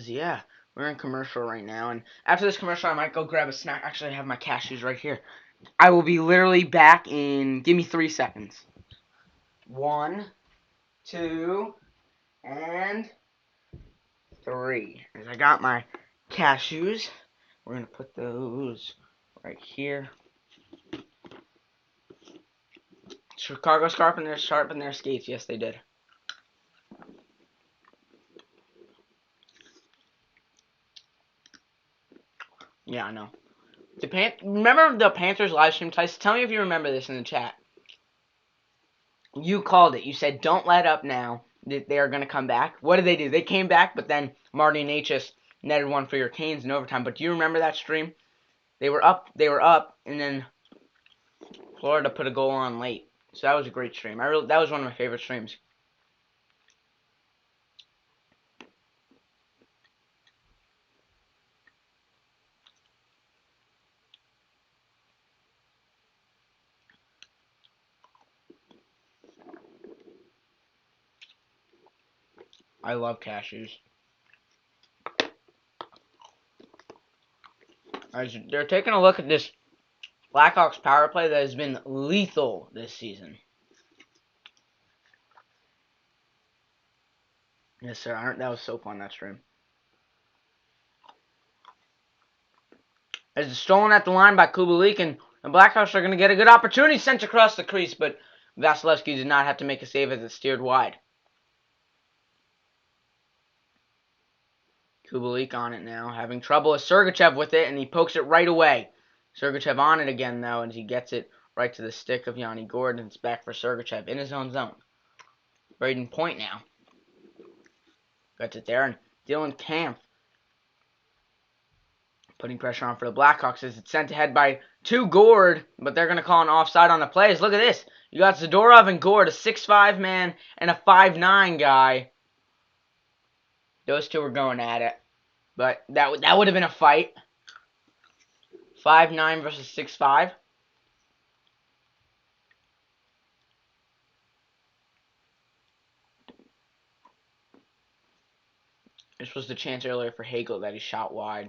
Yeah, we're in commercial right now, and after this commercial, I might go grab a snack. Actually, I have my cashews right here. I will be literally back in, give me 3 seconds. 1, 2, and 3. As I got my cashews, we're going to put those right here. Chicago sharpened their skates. Yes, they did. Yeah, I know. Remember the Panthers live stream, Tyson? Tell me if you remember this in the chat. You called it. You said, don't let up now. They are going to come back. What did they do? They came back, but then Marty and H.S. netted one for your Canes in overtime. But do you remember that stream? They were up, and then Florida put a goal on late. So that was a great stream. That was one of my favorite streams. I love cashews. They're taking a look at this Blackhawks power play that has been lethal this season. Yes, sir. That was so fun, that stream. As it's stolen at the line by Kubalik, and the Blackhawks are going to get a good opportunity sent across the crease, but Vasilevsky did not have to make a save as it steered wide. Kubalik on it now, having trouble with Sergachev with it, and he pokes it right away. Sergachev on it again, though, and he gets it right to the stick of Yanni Gordon. It's back for Sergachev in his own zone. Braden Point now. Gets it there, and Dylan Kampf putting pressure on for the Blackhawks as it's sent ahead by Gord, but they're going to call an offside on the plays. Look at this. You got Zadorov and Gord, a 6'5 man and a 5'9 guy. Those two were going at it. But that would have been a fight. 5'9 versus 6'5. This was the chance earlier for Hagel that he shot wide.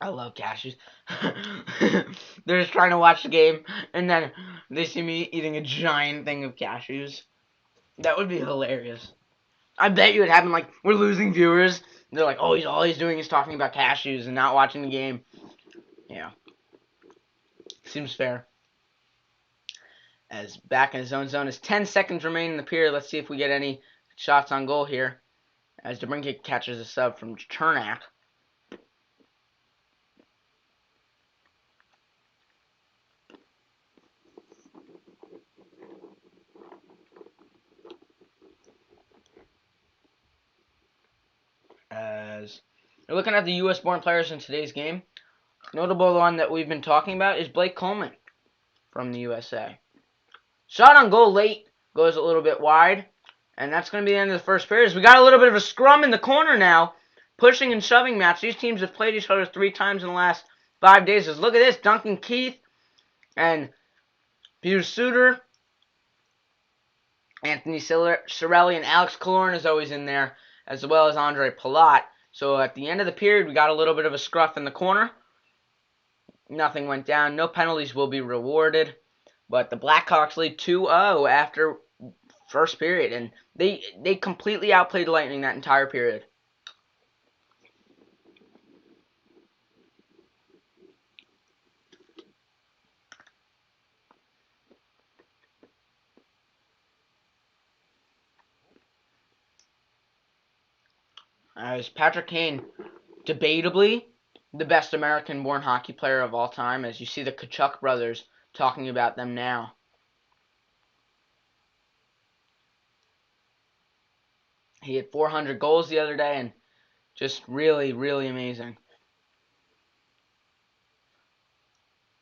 I love cashews. They're just trying to watch the game, and then they see me eating a giant thing of cashews. That would be hilarious. I bet you it happened, like, we're losing viewers. They're like, oh, all he's doing is talking about cashews and not watching the game. Yeah. Seems fair. As back in his own zone, as 10 seconds remain in the period. Let's see if we get any shots on goal here. As DeBrincat catches a sub from Chernak. As you're looking at the U.S.-born players in today's game, notable one that we've been talking about is Blake Coleman from the USA. Shot on goal late, goes a little bit wide, and that's going to be the end of the first period. We got a little bit of a scrum in the corner now, pushing and shoving match. These teams have played each other 3 times in the last 5 days. Just look at this, Duncan Keith and Peter Suter, Anthony Cirelli, and Alex Killorn is always in there, as well as Andre Palat. So at the end of the period, we got a little bit of a scruff in the corner. Nothing went down. No penalties will be rewarded. But the Blackhawks lead 2-0 after first period. And they completely outplayed the Lightning that entire period. As Patrick Kane, debatably the best American-born hockey player of all time, as you see the Tkachuk brothers talking about them now. He had 400 goals the other day, and just really, really amazing.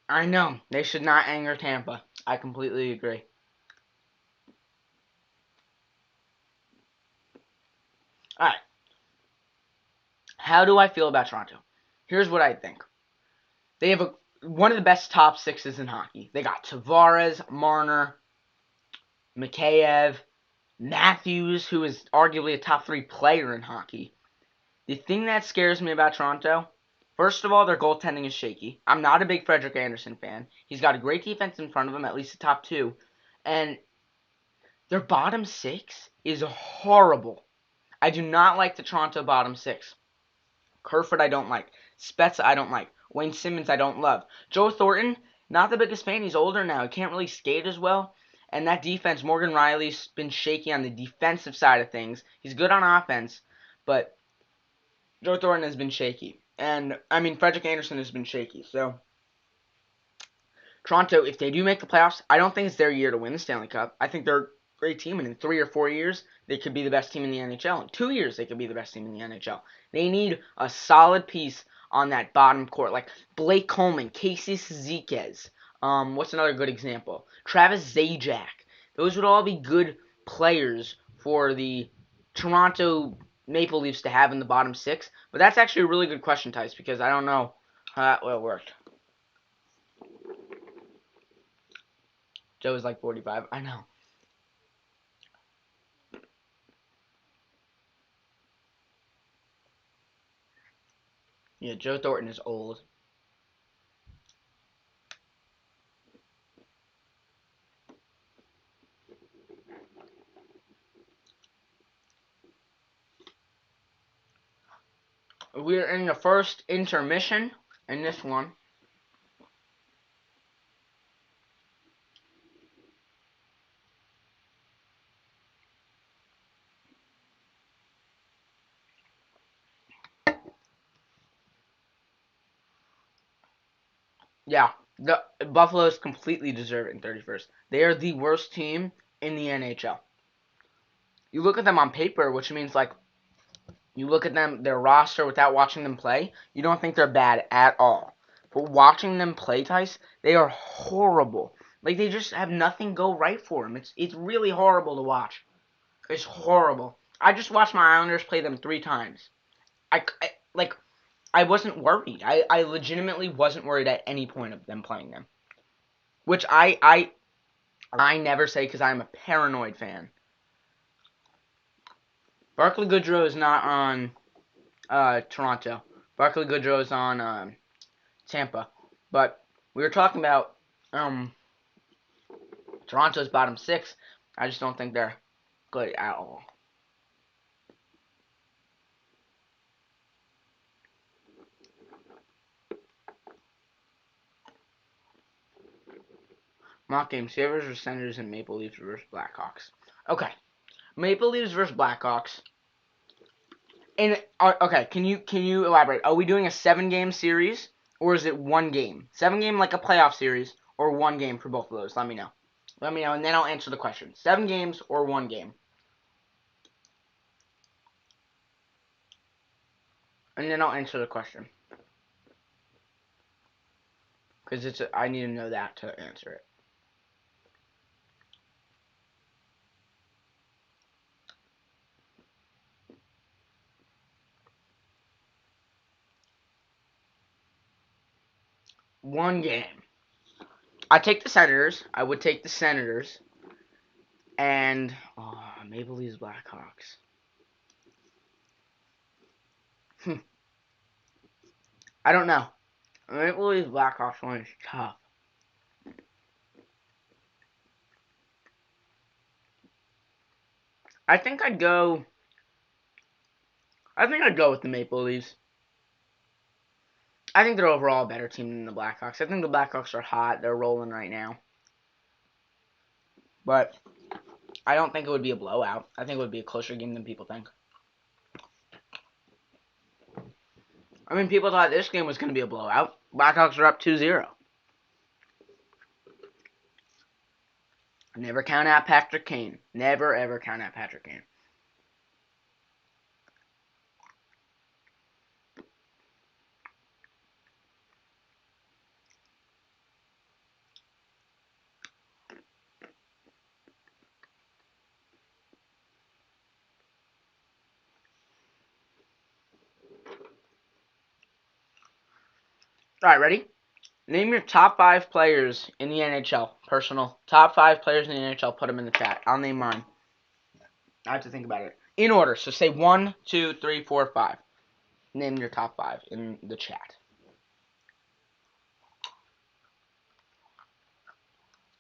I know, they should not anger Tampa. I completely agree. Alright. How do I feel about Toronto? Here's what I think. They have one of the best top 6s in hockey. They got Tavares, Marner, Mikheyev, Matthews, who is arguably a top 3 player in hockey. The thing that scares me about Toronto, first of all, their goaltending is shaky. I'm not a big Frederik Andersen fan. He's got a great defense in front of him, at least the top 2. And their bottom 6 is horrible. I do not like the Toronto bottom 6. Kerfoot I don't like. Spezza I don't like. Wayne Simmons I don't love. Joe Thornton, not the biggest fan. He's older now. He can't really skate as well. And that defense, Morgan Riley's been shaky on the defensive side of things. He's good on offense, but Joe Thornton has been shaky. And, Frederik Andersen has been shaky. So, Toronto, if they do make the playoffs, I don't think it's their year to win the Stanley Cup. I think they're a great team, and in 3 or 4 years, they could be the best team in the NHL. In 2 years, they could be the best team in the NHL. They need a solid piece on that bottom court, like Blake Coleman, Casey Ciziquez. What's another good example? Travis Zajac. Those would all be good players for the Toronto Maple Leafs to have in the bottom 6. But that's actually a really good question, Tice, because I don't know how that will work. Joe is like 45. I know. Yeah, Joe Thornton is old. We're in the first intermission in this one. Yeah, the Buffalo is completely deserving 31st. They are the worst team in the NHL. You look at them on paper, which means like you look at them their roster without watching them play, you don't think they're bad at all. But watching them play, Tice, they are horrible. Like they just have nothing go right for them. It's really horrible to watch. It's horrible. I just watched my Islanders play them 3 times. Like I wasn't worried. I legitimately wasn't worried at any point of them playing them. Which I never say because I'm a paranoid fan. Barclay Goodrow is not on Toronto. Barclay Goodrow is on Tampa. But we were talking about Toronto's bottom 6. I just don't think they're good at all. Mock game: Sabres versus Senators and Maple Leafs versus Blackhawks. Okay, Maple Leafs versus Blackhawks. And okay, can you elaborate? Are we doing a 7-game series or is it 1 game? 7-game like a playoff series or 1 game for both of those? Let me know. Let me know, and then I'll answer the question. 7 games or 1 game, and then I'll answer the question because I need to know that to answer it. One game. I take the Senators. I would take the Senators. And Maple Leafs Blackhawks. I don't know. Maple Leafs Blackhawks one is tough. I think I'd go. I think I'd go with the Maple Leafs. I think they're overall a better team than the Blackhawks. I think the Blackhawks are hot. They're rolling right now. But I don't think it would be a blowout. I think it would be a closer game than people think. I mean, people thought this game was going to be a blowout. Blackhawks are up 2-0. Never count out Patrick Kane. Never, ever count out Patrick Kane. All right, ready? Name your top 5 players in the NHL. Personal. Top 5 players in the NHL. Put them in the chat. I'll name mine. I have to think about it. In order. So say 1, 2, 3, 4, 5. Name your top 5 in the chat.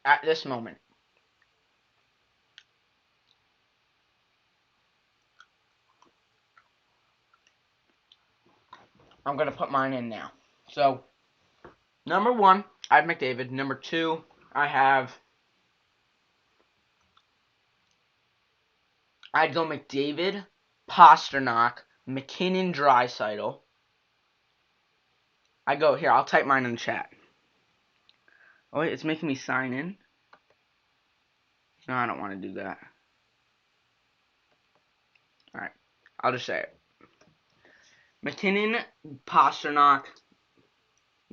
At this moment. I'm going to put mine in now. So, number 1, I have McDavid. Number 2, I'd go McDavid, Pasternak, McKinnon, Draisaitl. Here, I'll type mine in the chat. Oh, wait, it's making me sign in? No, I don't want to do that. Alright, I'll just say it. McKinnon, Pasternak.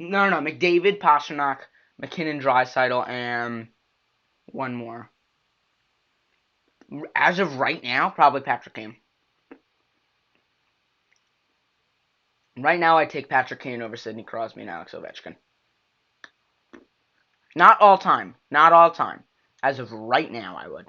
No, McDavid, Pasternak, McKinnon, Draisaitl, and one more. As of right now, probably Patrick Kane. Right now, I take Patrick Kane over Sidney Crosby and Alex Ovechkin. Not all time. Not all time. As of right now, I would.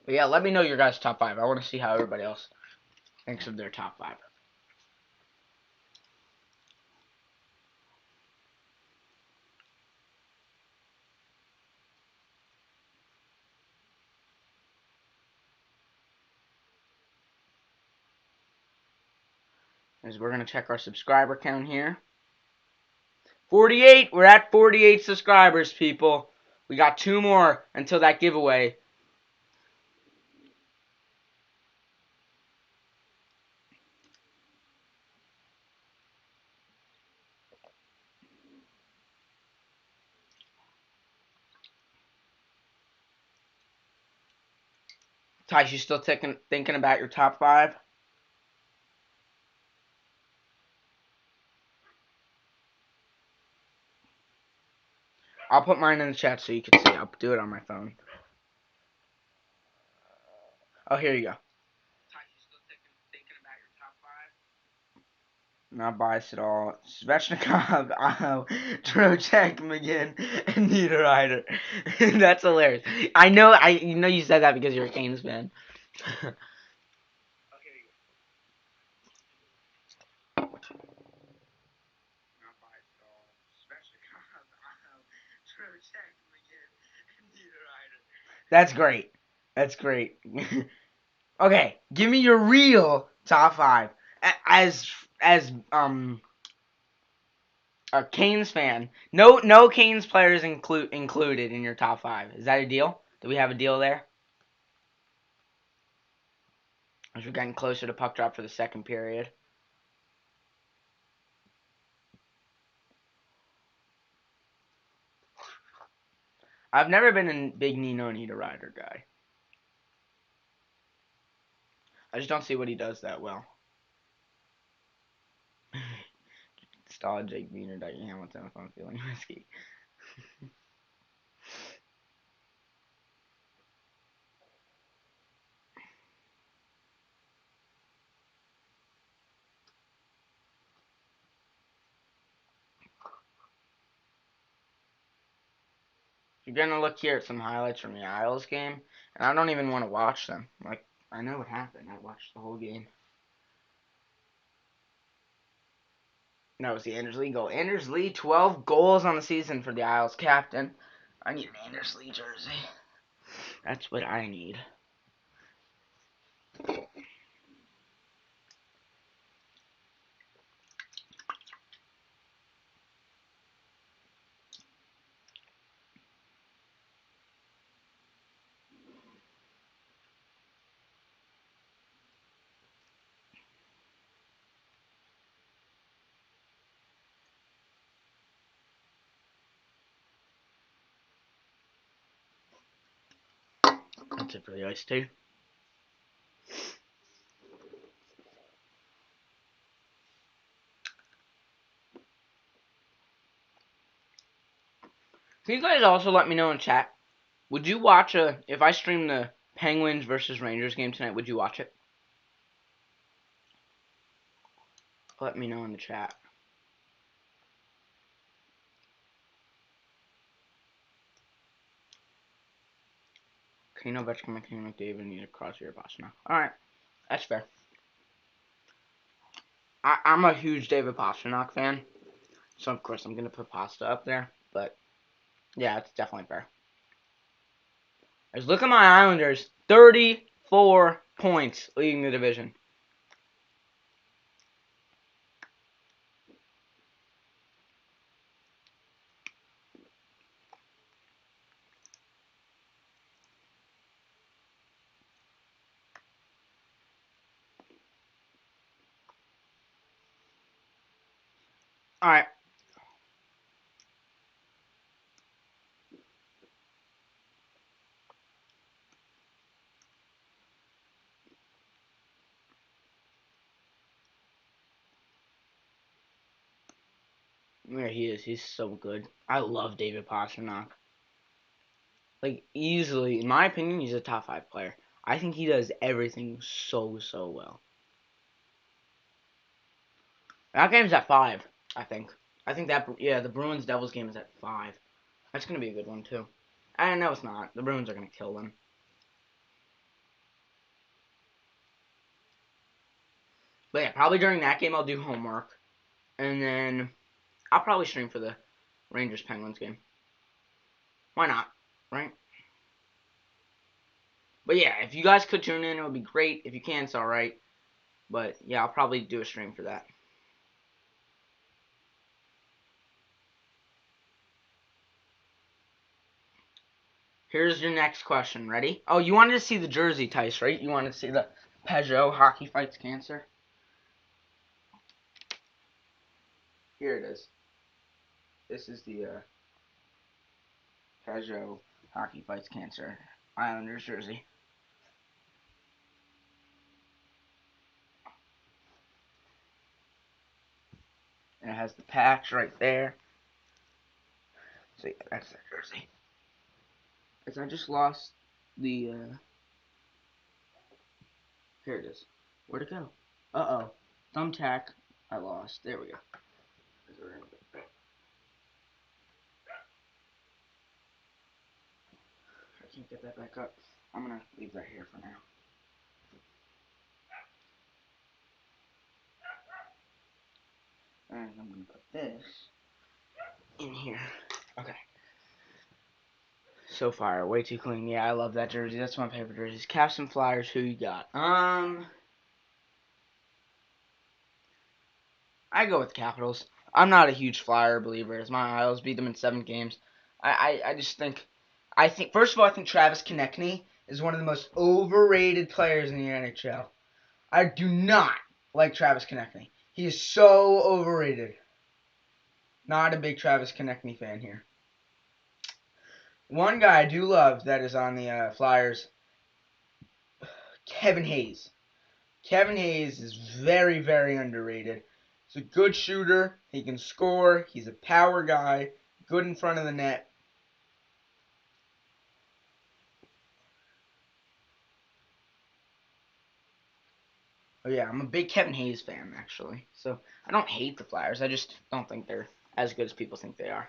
But yeah, let me know your guys' top 5. I want to see how everybody else thinks of their top 5. As we're going to check our subscriber count here. 48! We're at 48 subscribers, people. We got 2 more until that giveaway. Tice, you still thinking about your top 5? I'll put mine in the chat so you can see. I'll do it on my phone. Oh, here you go. Not biased at all. Svechnikov, Trocheck, McGinn, and Niederreiter. That's hilarious. I know you said that because you're a Canes fan. That's great. That's great. Okay, give me your real top 5. As a Canes fan. No Canes players included in your top 5. Is that a deal? Do we have a deal there? As we're getting closer to puck drop for the second period. I've never been a big Nino Niederreiter guy. I just don't see what he does that well. Stall Jake Wiener, Dyke Hamilton if I'm feeling risky. You're gonna look here at some highlights from the Isles game, and I don't even want to watch them. Like, I know what happened. I watched the whole game. That was the Anders Lee goal. Anders Lee, 12 goals on the season for the Isles captain. I need an Anders Lee jersey. That's what I need. That's it for the iced tea. Can you guys also let me know in chat? Would you watch if I stream the Penguins versus Rangers game tonight, would you watch it? Let me know in the chat. Kano, Vetchkin, McKinnon, McDavid, need a Crosby or Pastrnak. Alright, that's fair. I'm a huge David Pastrnak fan, so of course I'm going to put Pasta up there, but yeah, it's definitely fair. Let's look at my Islanders, 34 points leading the division. Alright. There he is. He's so good. I love David Pastrnak. Like, easily, in my opinion, he's a top 5 player. I think he does everything so well. That game's at 5, I think. I think that, yeah, the Bruins-Devils game is at 5. That's going to be a good one, too. I know it's not. The Bruins are going to kill them. But yeah, probably during that game I'll do homework, and then I'll probably stream for the Rangers Penguins game. Why not, right? But yeah, if you guys could tune in, it would be great. If you can, it's alright. But yeah, I'll probably do a stream for that. Here's your next question. Ready? Oh, you wanted to see the jersey, Tice, right? You wanted to see the Peugeot Hockey Fights Cancer? Here it is. This is the Peugeot Hockey Fights Cancer Islanders jersey. And it has the patch right there. So yeah, that's that jersey. As I just lost the, here it is. Where'd it go? Uh-oh. Thumbtack. I lost. There we go. I can't get that back up. I'm gonna leave that here for now. And I'm gonna put this in here. Okay. So far, way too clean. Yeah, I love that jersey. That's my favorite jerseys. Caps and Flyers, who you got? I go with Capitals. I'm not a huge Flyer believer. As my Isles beat them in 7 games. I just think, first of all, I think Travis Konechny is one of the most overrated players in the NHL. I do not like Travis Konechny. He is so overrated. Not a big Travis Konechny fan here. One guy I do love that is on the Flyers, Kevin Hayes. Kevin Hayes is very, very underrated. He's a good shooter. He can score. He's a power guy. Good in front of the net. Oh yeah, I'm a big Kevin Hayes fan, actually. So I don't hate the Flyers. I just don't think they're as good as people think they are.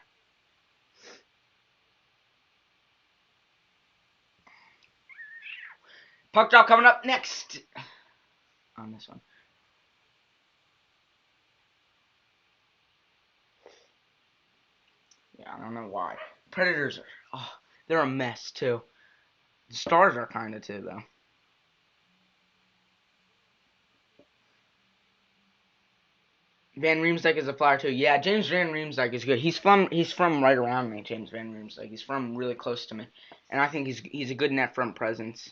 Puck drop coming up next on this one. Yeah, I don't know why. Predators are, they're a mess too. The Stars are kind of too, though. Van Riemsdyk is a Flyer too. Yeah, James Van Riemsdyk is good. He's from right around me, James Van Riemsdyk. He's from really close to me, and I think he's a good net front presence.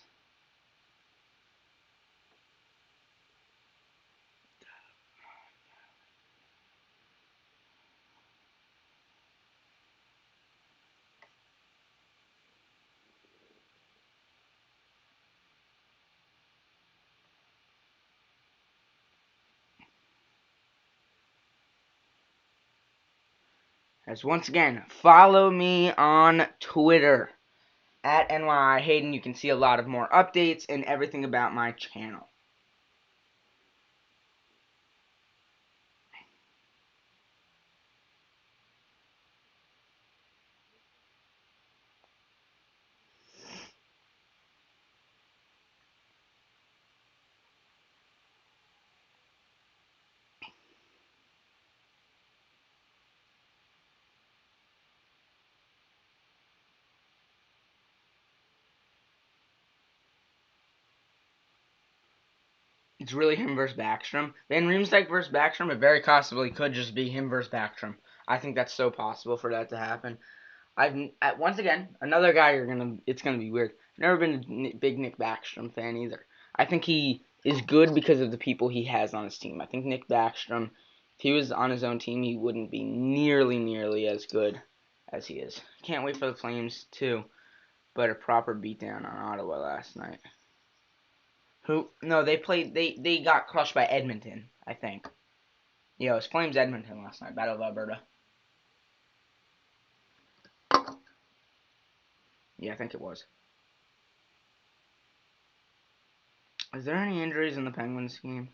As once again, follow me on Twitter at NYIhayden. You can see a lot of more updates and everything about my channel. It's really him versus Backstrom. Van Riemsdyk versus Backstrom, it very possibly could just be him versus Backstrom. I think that's so possible for that to happen. Once again, another guy it's gonna be weird. I've never been a big Nick Backstrom fan either. I think he is good because of the people he has on his team. I think Nick Backstrom, if he was on his own team, he wouldn't be nearly as good as he is. Can't wait for the Flames too, but a proper beatdown on Ottawa last night. Who? No, they got crushed by Edmonton, I think. Yeah, it was Flames Edmonton last night, Battle of Alberta. Yeah, I think it was. Is there any injuries in the Penguins game?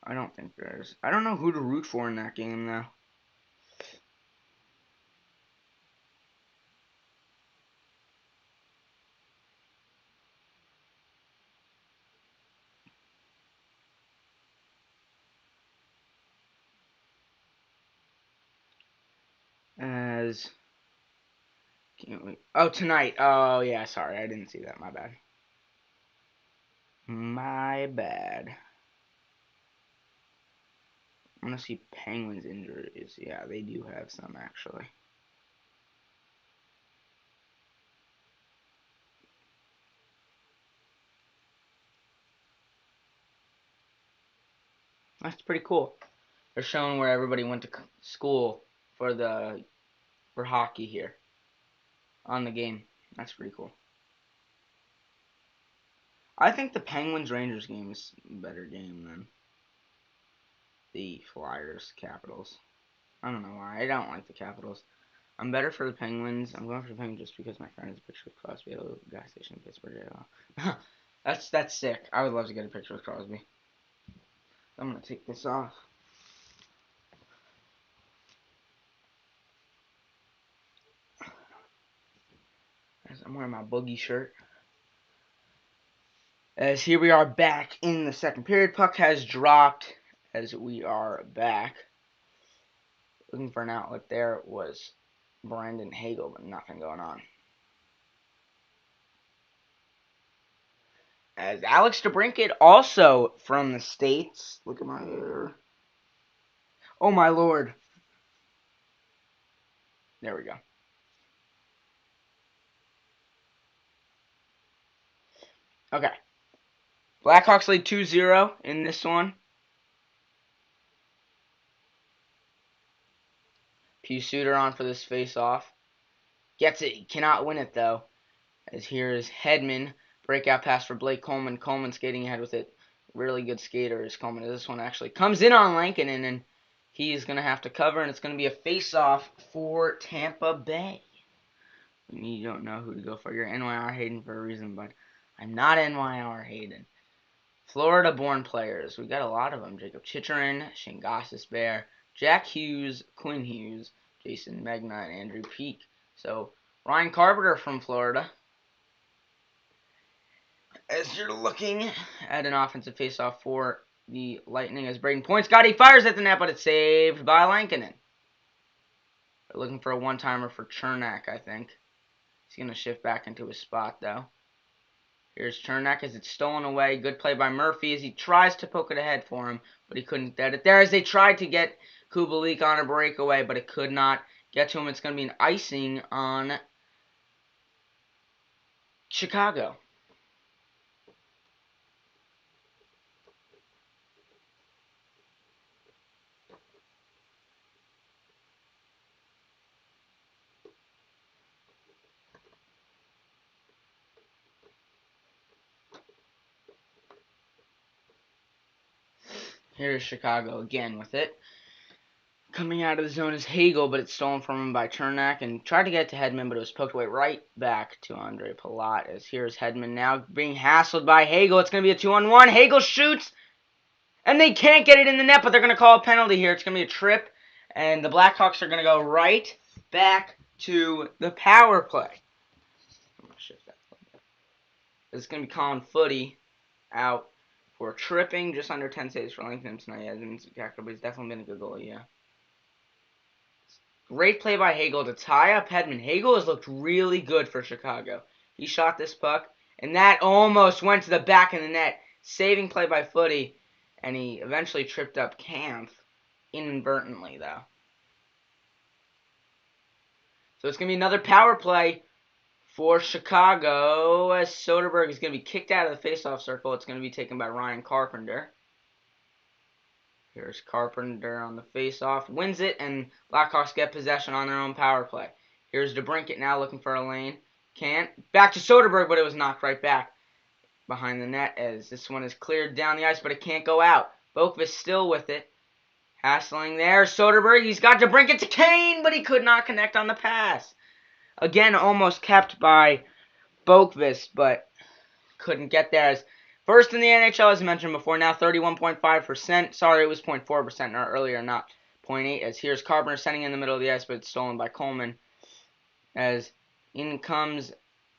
I don't think there is. I don't know who to root for in that game, though. as... Oh, tonight. Oh, yeah, sorry. I didn't see that. My bad. My bad. I want to see Penguins injuries. Yeah, they do have some, actually. That's pretty cool. They're showing where everybody went to school for hockey here on the game. That's pretty cool. I think the Penguins Rangers game is a better game than the Flyers Capitals. I don't know why. I don't like the Capitals. I'm better for the Penguins. I'm going for the Penguins just because my friend has a picture with Crosby at a gas station in Pittsburgh. That's sick. I would love to get a picture with Crosby. I'm gonna take this off. As I'm wearing my boogie shirt. As here we are back in the second period. Puck has dropped as we are back. Looking for an outlet there was Brandon Hagel, but nothing going on. As Alex DeBrincat, also from the States. Look at my hair. Oh my lord. There we go. Okay. Blackhawks lead 2-0 in this one. Pew Suter on for this face-off. Gets it. He cannot win it, though. As here is Hedman. Breakout pass for Blake Coleman. Coleman skating ahead with it. Really good skater is Coleman. This one actually comes in on Lankinen, and he's going to have to cover, and it's going to be a face-off for Tampa Bay. You don't know who to go for. You're NYIhayden for a reason, but I'm not NYIhayden. Florida-born players. We got a lot of them. Jacob Chicherin, Shingassis Bear, Jack Hughes, Quinn Hughes, Jason Megna, and Andrew Peak. So, Ryan Carpenter from Florida. As you're looking at an offensive faceoff for the Lightning as Braden Point. Scotty fires at the net, but it's saved by Lankinen. They're looking for a one-timer for Chernak, I think. He's going to shift back into his spot, though. Here's Chernak as it's stolen away. Good play by Murphy as he tries to poke it ahead for him, but he couldn't get it there as they tried to get Kubalik on a breakaway, but it could not get to him. It's going to be an icing on Chicago. Here's Chicago again with it. Coming out of the zone is Hagel, but it's stolen from him by Chernak and tried to get to Hedman, but it was poked away right back to Andre Palat. As here's Hedman now being hassled by Hagel. It's going to be a 2-on-1. Hagel shoots, and they can't get it in the net, but they're going to call a penalty here. It's going to be a trip, and the Blackhawks are going to go right back to the power play. I'm going to shift that a little bit. It's going to be Colin Footy out for tripping, just under 10 saves for Lincoln tonight. Yeah, but he's definitely been a good goalie, yeah. Great play by Hagel to tie up Hedman. Hagel has looked really good for Chicago. He shot this puck, and that almost went to the back of the net. Saving play by Footy, and he eventually tripped up Kampf inadvertently, though. So it's going to be another power play for Chicago as Soderberg is going to be kicked out of the faceoff circle. It's going to be taken by Ryan Carpenter. Here's Carpenter on the face-off. Wins it, and Blackhawks get possession on their own power play. Here's DeBrincat now looking for a lane. Can't. Back to Soderberg, but it was knocked right back behind the net as this one is cleared down the ice, but it can't go out. Boqvist still with it. Hassling there. Soderberg, he's got DeBrincat to Kane, but he could not connect on the pass. Again, almost kept by Boqvist, but couldn't get there. As first in the NHL, as I mentioned before, now 31.5%. Sorry, it was 0.4% earlier, not 0.8. As here's Carpenter sending in the middle of the ice, but it's stolen by Coleman. As in comes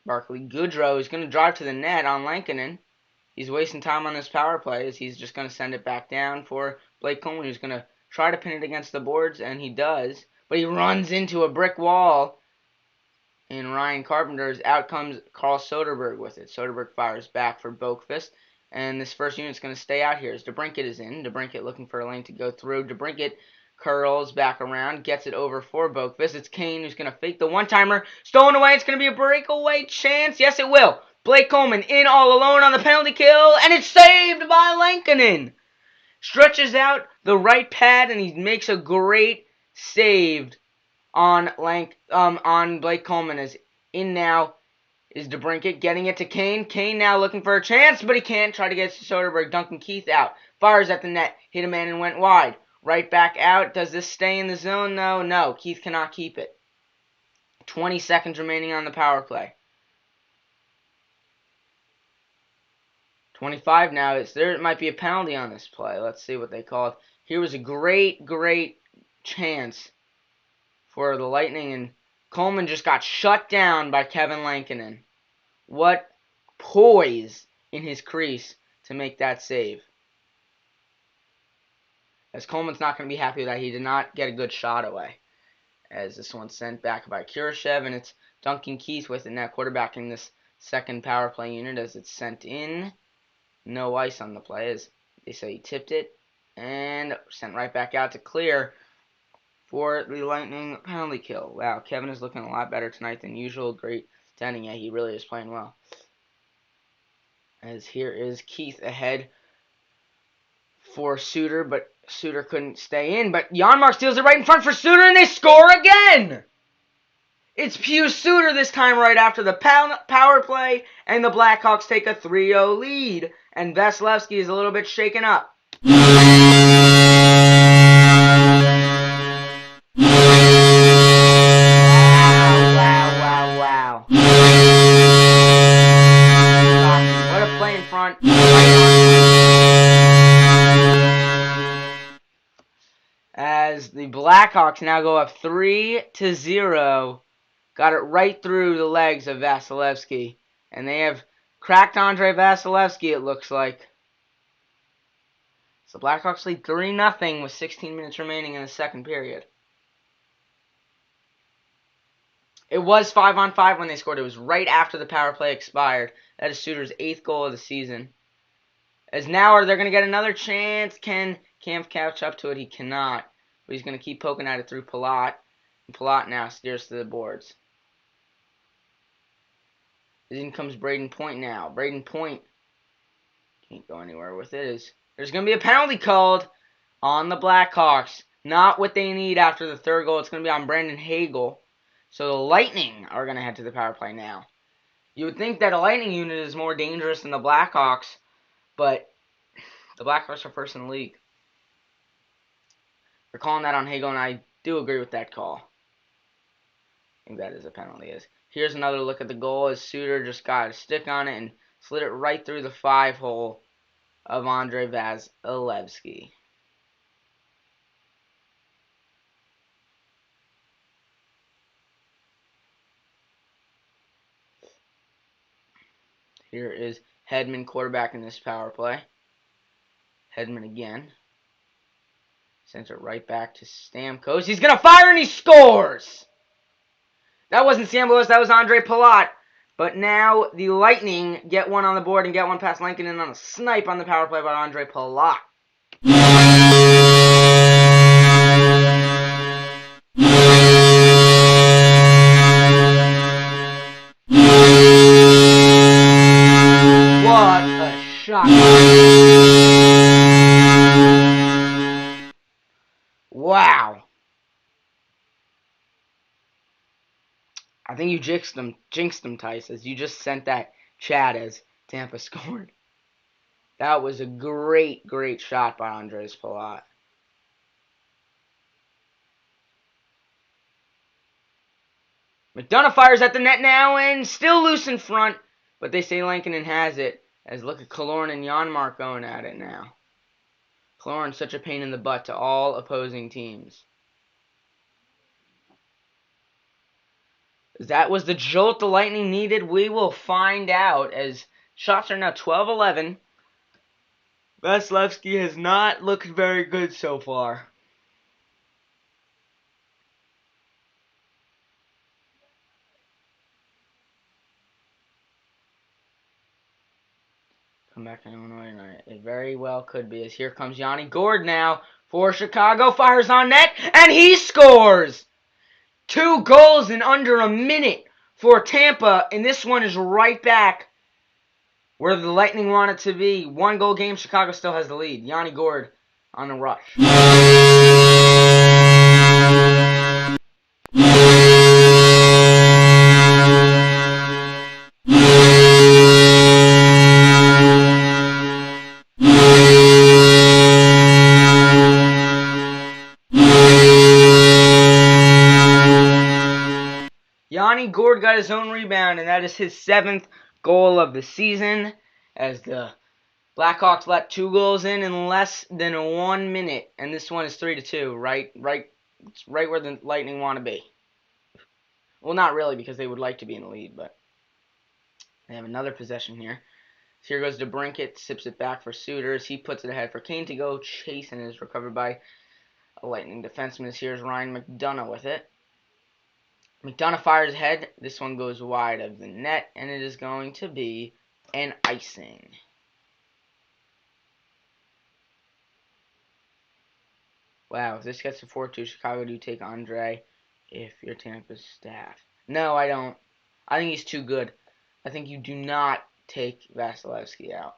Barclay Goodrow. He's going to drive to the net on Lankinen. He's wasting time on this power play as he's just going to send it back down for Blake Coleman, who's going to try to pin it against the boards, and he does. but he runs into a brick wall. And Ryan Carpenter's out comes Carl Soderberg with it. Soderberg fires back for Boqvist. And this first unit's going to stay out here as DeBrincat is in. DeBrincat looking for a lane to go through. DeBrincat curls back around, gets it over for Boqvist. It's Kane who's going to fake the one-timer. Stolen away. It's going to be a breakaway chance. Yes, it will. Blake Coleman in all alone on the penalty kill. And it's saved by Lankinen. Stretches out the right pad and he makes a great save on Blake Coleman. Is in now is DeBrincat getting it to Kane. Kane now looking for a chance, but he can't. Try to get to Soderberg. Duncan Keith out. Fires at the net. Hit a man and went wide. Right back out. Does this stay in the zone? No. Keith cannot keep it. 20 seconds remaining on the power play. 25 now. There might be a penalty on this play. Let's see what they call it. Here was a great chance for the Lightning, and Coleman just got shut down by Kevin Lankinen. What poise in his crease to make that save. As Coleman's not going to be happy that he did not get a good shot away. As this one's sent back by Kurashev, and it's Duncan Keith with it now quarterbacking this second power play unit as it's sent in. No ice on the play as they say he tipped it. And sent right back out to clear for the Lightning penalty kill. Wow, Kevin is looking a lot better tonight than usual. Great standing. Yeah, he really is playing well. As here is Keith ahead for Suter, but Suter couldn't stay in. But Janmark steals it right in front for Suter, and they score again! It's Pius Suter this time right after the power play, and the Blackhawks take a 3-0 lead. And Vasilevsky is a little bit shaken up. Wow. What a play in front. As the Blackhawks now go up 3-0. Got it right through the legs of Vasilevsky. And they have cracked Andrei Vasilevsky, it looks like. So the Blackhawks lead 3-0 with 16 minutes remaining in the second period. It was 5-on-5 when they scored. It was right after the power play expired. That is Suter's 8th goal of the season. As now are they going to get another chance? Can Kampf catch up to it? He cannot. But he's going to keep poking at it through Palat. And Palat now steers to the boards. In comes Braden Point now. Braden Point can't go anywhere with it. There's going to be a penalty called on the Blackhawks. Not what they need after the third goal. It's going to be on Brandon Hagel. So the Lightning are going to head to the power play now. You would think that a Lightning unit is more dangerous than the Blackhawks, but the Blackhawks are first in the league. They're calling that on Hagel, and I do agree with that call. I think that is a penalty. Here's another look at the goal as Suter just got a stick on it and slid it right through the 5-hole of Andrei Vasilevsky. Here is Hedman quarterbacking this power play. Hedman again. Sends it right back to Stamkos. He's going to fire and he scores! That wasn't Stamkos, that was Andrei Palat. But now the Lightning get one on the board and get one past Lankinen on a snipe on the power play by Andrei Palat. What a shot. Wow. I think you jinxed them, Tice, as you just sent that chat as Tampa scored. That was a great shot by Andres Palat. McDonough fires at the net now and still loose in front, but they say Lankinen has it. As look at Killorn and Janmark going at it now. Killorn such a pain in the butt to all opposing teams. That was the jolt the Lightning needed. We will find out as shots are now 12-11. Vasilevsky has not looked very good so far. It very well could be, as here comes Yanni Gourde now for Chicago. Fires on net, and he scores! 2 goals in under a minute for Tampa, and this one is right back where the Lightning want it to be. 1-goal game, Chicago still has the lead. Yanni Gourde on the rush. Yanni Gourde got his own rebound, and that is his 7th goal of the season, as the Blackhawks let 2 goals in less than 1 minute, and this one is 3-2, right where the Lightning want to be. Well, not really, because they would like to be in the lead, but they have another possession here. So here goes DeBrincat, sips it back for Suitors. He puts it ahead for Kane to go chase, and is recovered by a Lightning defenseman. Here's Ryan McDonough with it. McDonough fires ahead. This one goes wide of the net, and it is going to be an icing. Wow, if this gets to 4-2, Chicago, do you take Andre if you're Tampa's staff? No, I don't. I think he's too good. I think you do not take Vasilevsky out.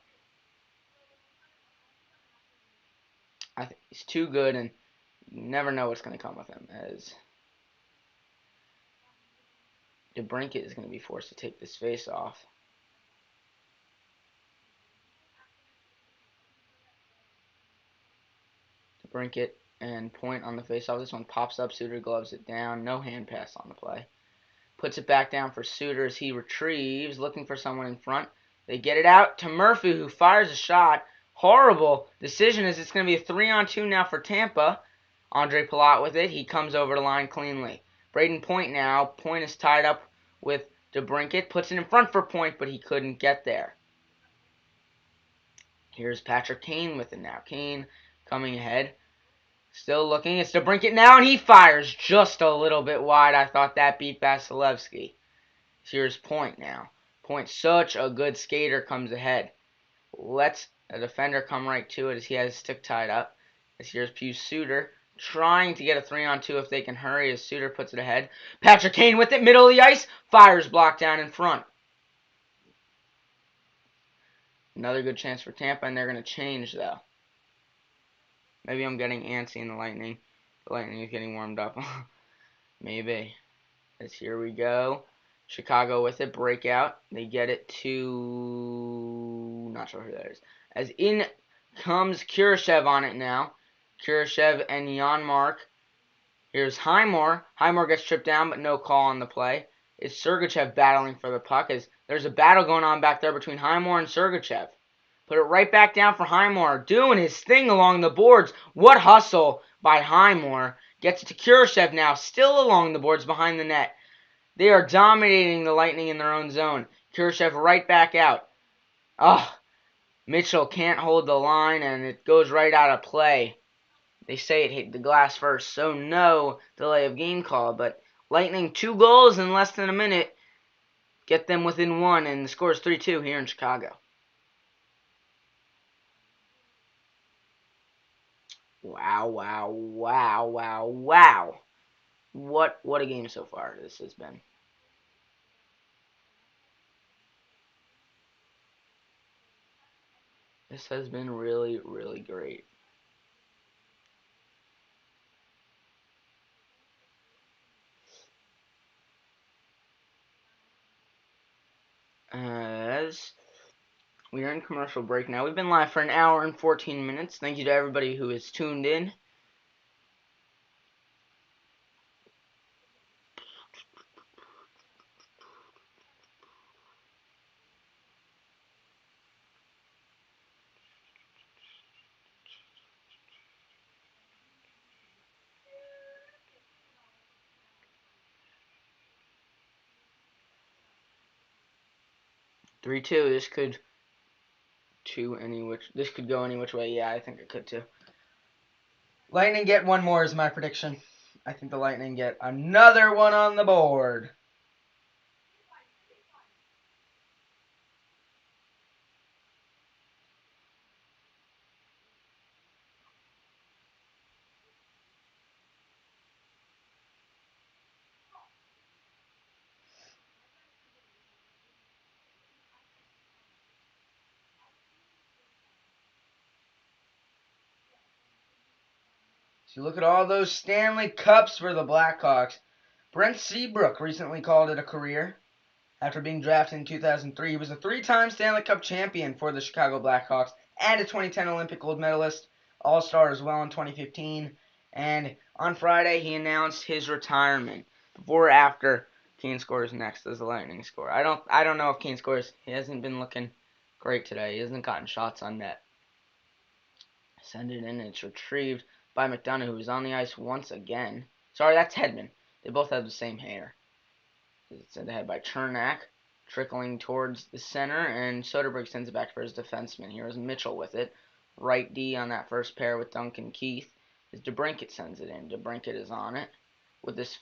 I think he's too good, and you never know what's going to come with him, as DeBrincat is going to be forced to take this face off. DeBrincat and Point on the face-off. This one pops up. Suter gloves it down. No hand pass on the play. Puts it back down for Suter as he retrieves, looking for someone in front. They get it out to Murphy, who fires a shot. Horrible decision, as it's going to be a 3-on-2 now for Tampa. Andre Palat with it. He comes over the line cleanly. Braden Point now. Point is tied up with DeBrincat. Puts it in front for Point, but he couldn't get there. Here's Patrick Kane with it now. Kane coming ahead. Still looking. It's DeBrincat now, and he fires just a little bit wide. I thought that beat Vasilevsky. Here's Point now. Point, such a good skater, comes ahead. Lets a defender come right to it as he has his stick tied up. As here's Pius Suter trying to get a 3-on-2 if they can hurry, as Suter puts it ahead. Patrick Kane with it, middle of the ice. Fires blocked down in front. Another good chance for Tampa, and they're going to change, though. Maybe I'm getting antsy in the Lightning. The Lightning is getting warmed up. Maybe. As here we go. Chicago with it. Breakout. They get it to... not sure who that is. As in comes Kurashev on it now. Kurashev and Janmark. Here's Highmore. Highmore gets tripped down, but no call on the play. It's Sergachev battling for the puck, as there's a battle going on back there between Highmore and Sergachev. Put it right back down for Highmore, doing his thing along the boards. What hustle by Highmore. Gets it to Kurashev now, still along the boards behind the net. They are dominating the Lightning in their own zone. Kurashev right back out. Mitchell can't hold the line, and it goes right out of play. They say it hit the glass first, so no delay of game call. But Lightning 2 goals in less than a minute. Get them within 1, and the score is 3-2 here in Chicago. Wow, wow, wow, wow, wow. What a game so far this has been. This has been really, really great. As we are in commercial break now. We've been live for an hour and 14 minutes. Thank you to everybody who has tuned in. Three two. This could go any which way. Yeah, I think it could too. Lightning get one more is my prediction. I think the Lightning get another one on the board. So you look at all those Stanley Cups for the Blackhawks. Brent Seabrook recently called it a career. After being drafted in 2003, he was a three-time Stanley Cup champion for the Chicago Blackhawks and a 2010 Olympic gold medalist, All-Star as well in 2015. And on Friday, he announced his retirement. Before or after Kane scores next as the Lightning score. I don't know if Kane scores. He hasn't been looking great today. He hasn't gotten shots on net. Send it in, and it's retrieved by McDonough, who is on the ice once again. Sorry, that's Hedman. They both have the same hair. It's sent ahead by Chernak, trickling towards the center, and Soderberg sends it back for his defenseman. Here's Mitchell with it. Right D on that first pair with Duncan Keith. As DeBrincat sends it in. DeBrincat is on it with this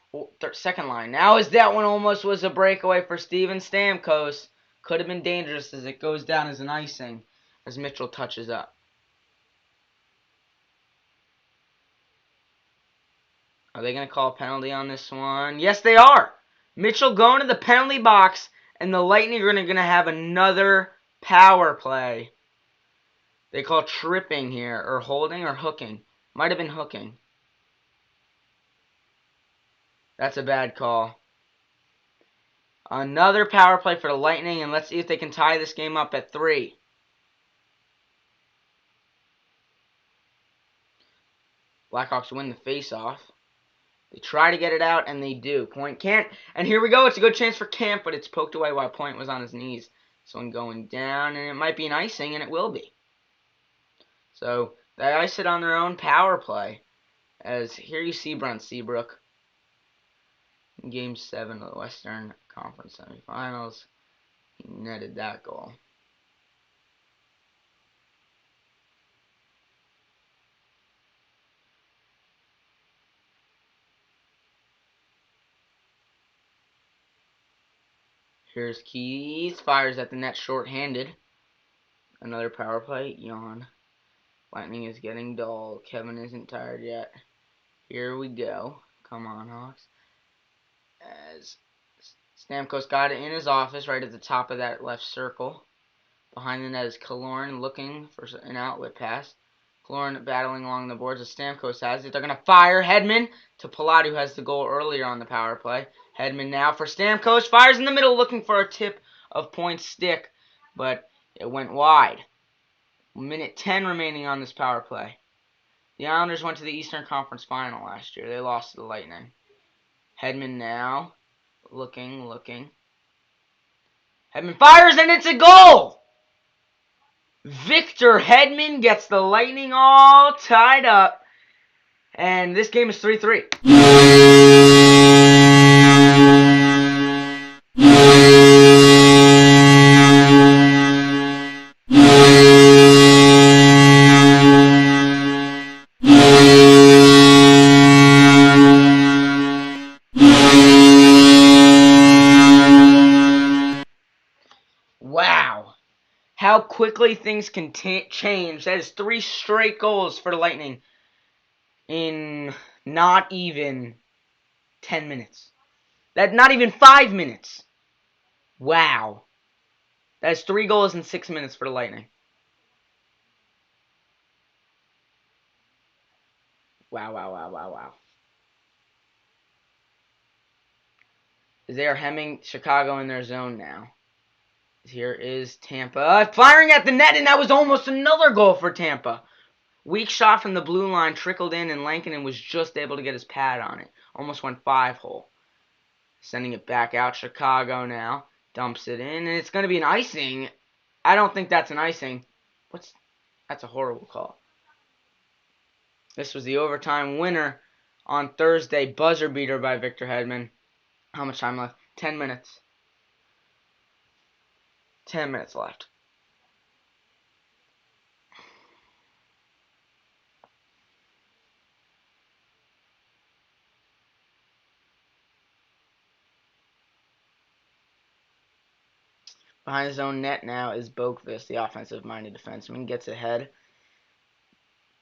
second line. Now as that one almost was a breakaway for Steven Stamkos. Could have been dangerous as it goes down as an icing as Mitchell touches up. Are they going to call a penalty on this one? Yes, they are. Mitchell going to the penalty box, and the Lightning are going to have another power play. They call tripping here, or holding, or hooking. Might have been hooking. That's a bad call. Another power play for the Lightning, and let's see if they can tie this game up at 3. Blackhawks win the face-off. They try to get it out, and they do. Point can't. And here we go. It's a good chance for Camp, but it's poked away while Point was on his knees. This one going down, and it might be an icing, and it will be. So they ice it on their own power play. As here you see Brent Seabrook in Game 7 of the Western Conference Semifinals. He netted that goal. Here's Keys, fires at the net short-handed. Another power play, yawn. Lightning is getting dull. Kevin isn't tired yet. Here we go. Come on, Hawks. As Stamkos got it in his office right at the top of that left circle. Behind the net is Killorn looking for an outlet pass. Killorn battling along the boards as Stamkos has it. They're going to fire Hedman to Palat, who has the goal earlier on the power play. Hedman now for Stamkos. Fires in the middle looking for a tip of Point's stick, but it went wide. Minute 10 remaining on this power play. The Islanders went to the Eastern Conference Final last year. They lost to the Lightning. Hedman now looking. Hedman fires, and it's a goal! Victor Hedman gets the Lightning all tied up. And this game is 3-3. Wow. How quickly things can change. That is 3 straight goals for the Lightning in not even 10 minutes. Not even 5 minutes. Wow. That is 3 goals in 6 minutes for the Lightning. Wow. They are hemming Chicago in their zone now. Here is Tampa firing at the net, and that was almost another goal for Tampa. Weak shot from the blue line trickled in, and Lankinen was just able to get his pad on it. Almost went 5-hole. Sending it back out. Chicago now dumps it in, and it's going to be an icing. I don't think that's an icing. That's a horrible call. This was the overtime winner on Thursday. Buzzer beater by Victor Hedman. How much time left? 10 minutes. 10 minutes left. Behind his own net now is Boqvist, the offensive-minded defenseman. Gets ahead.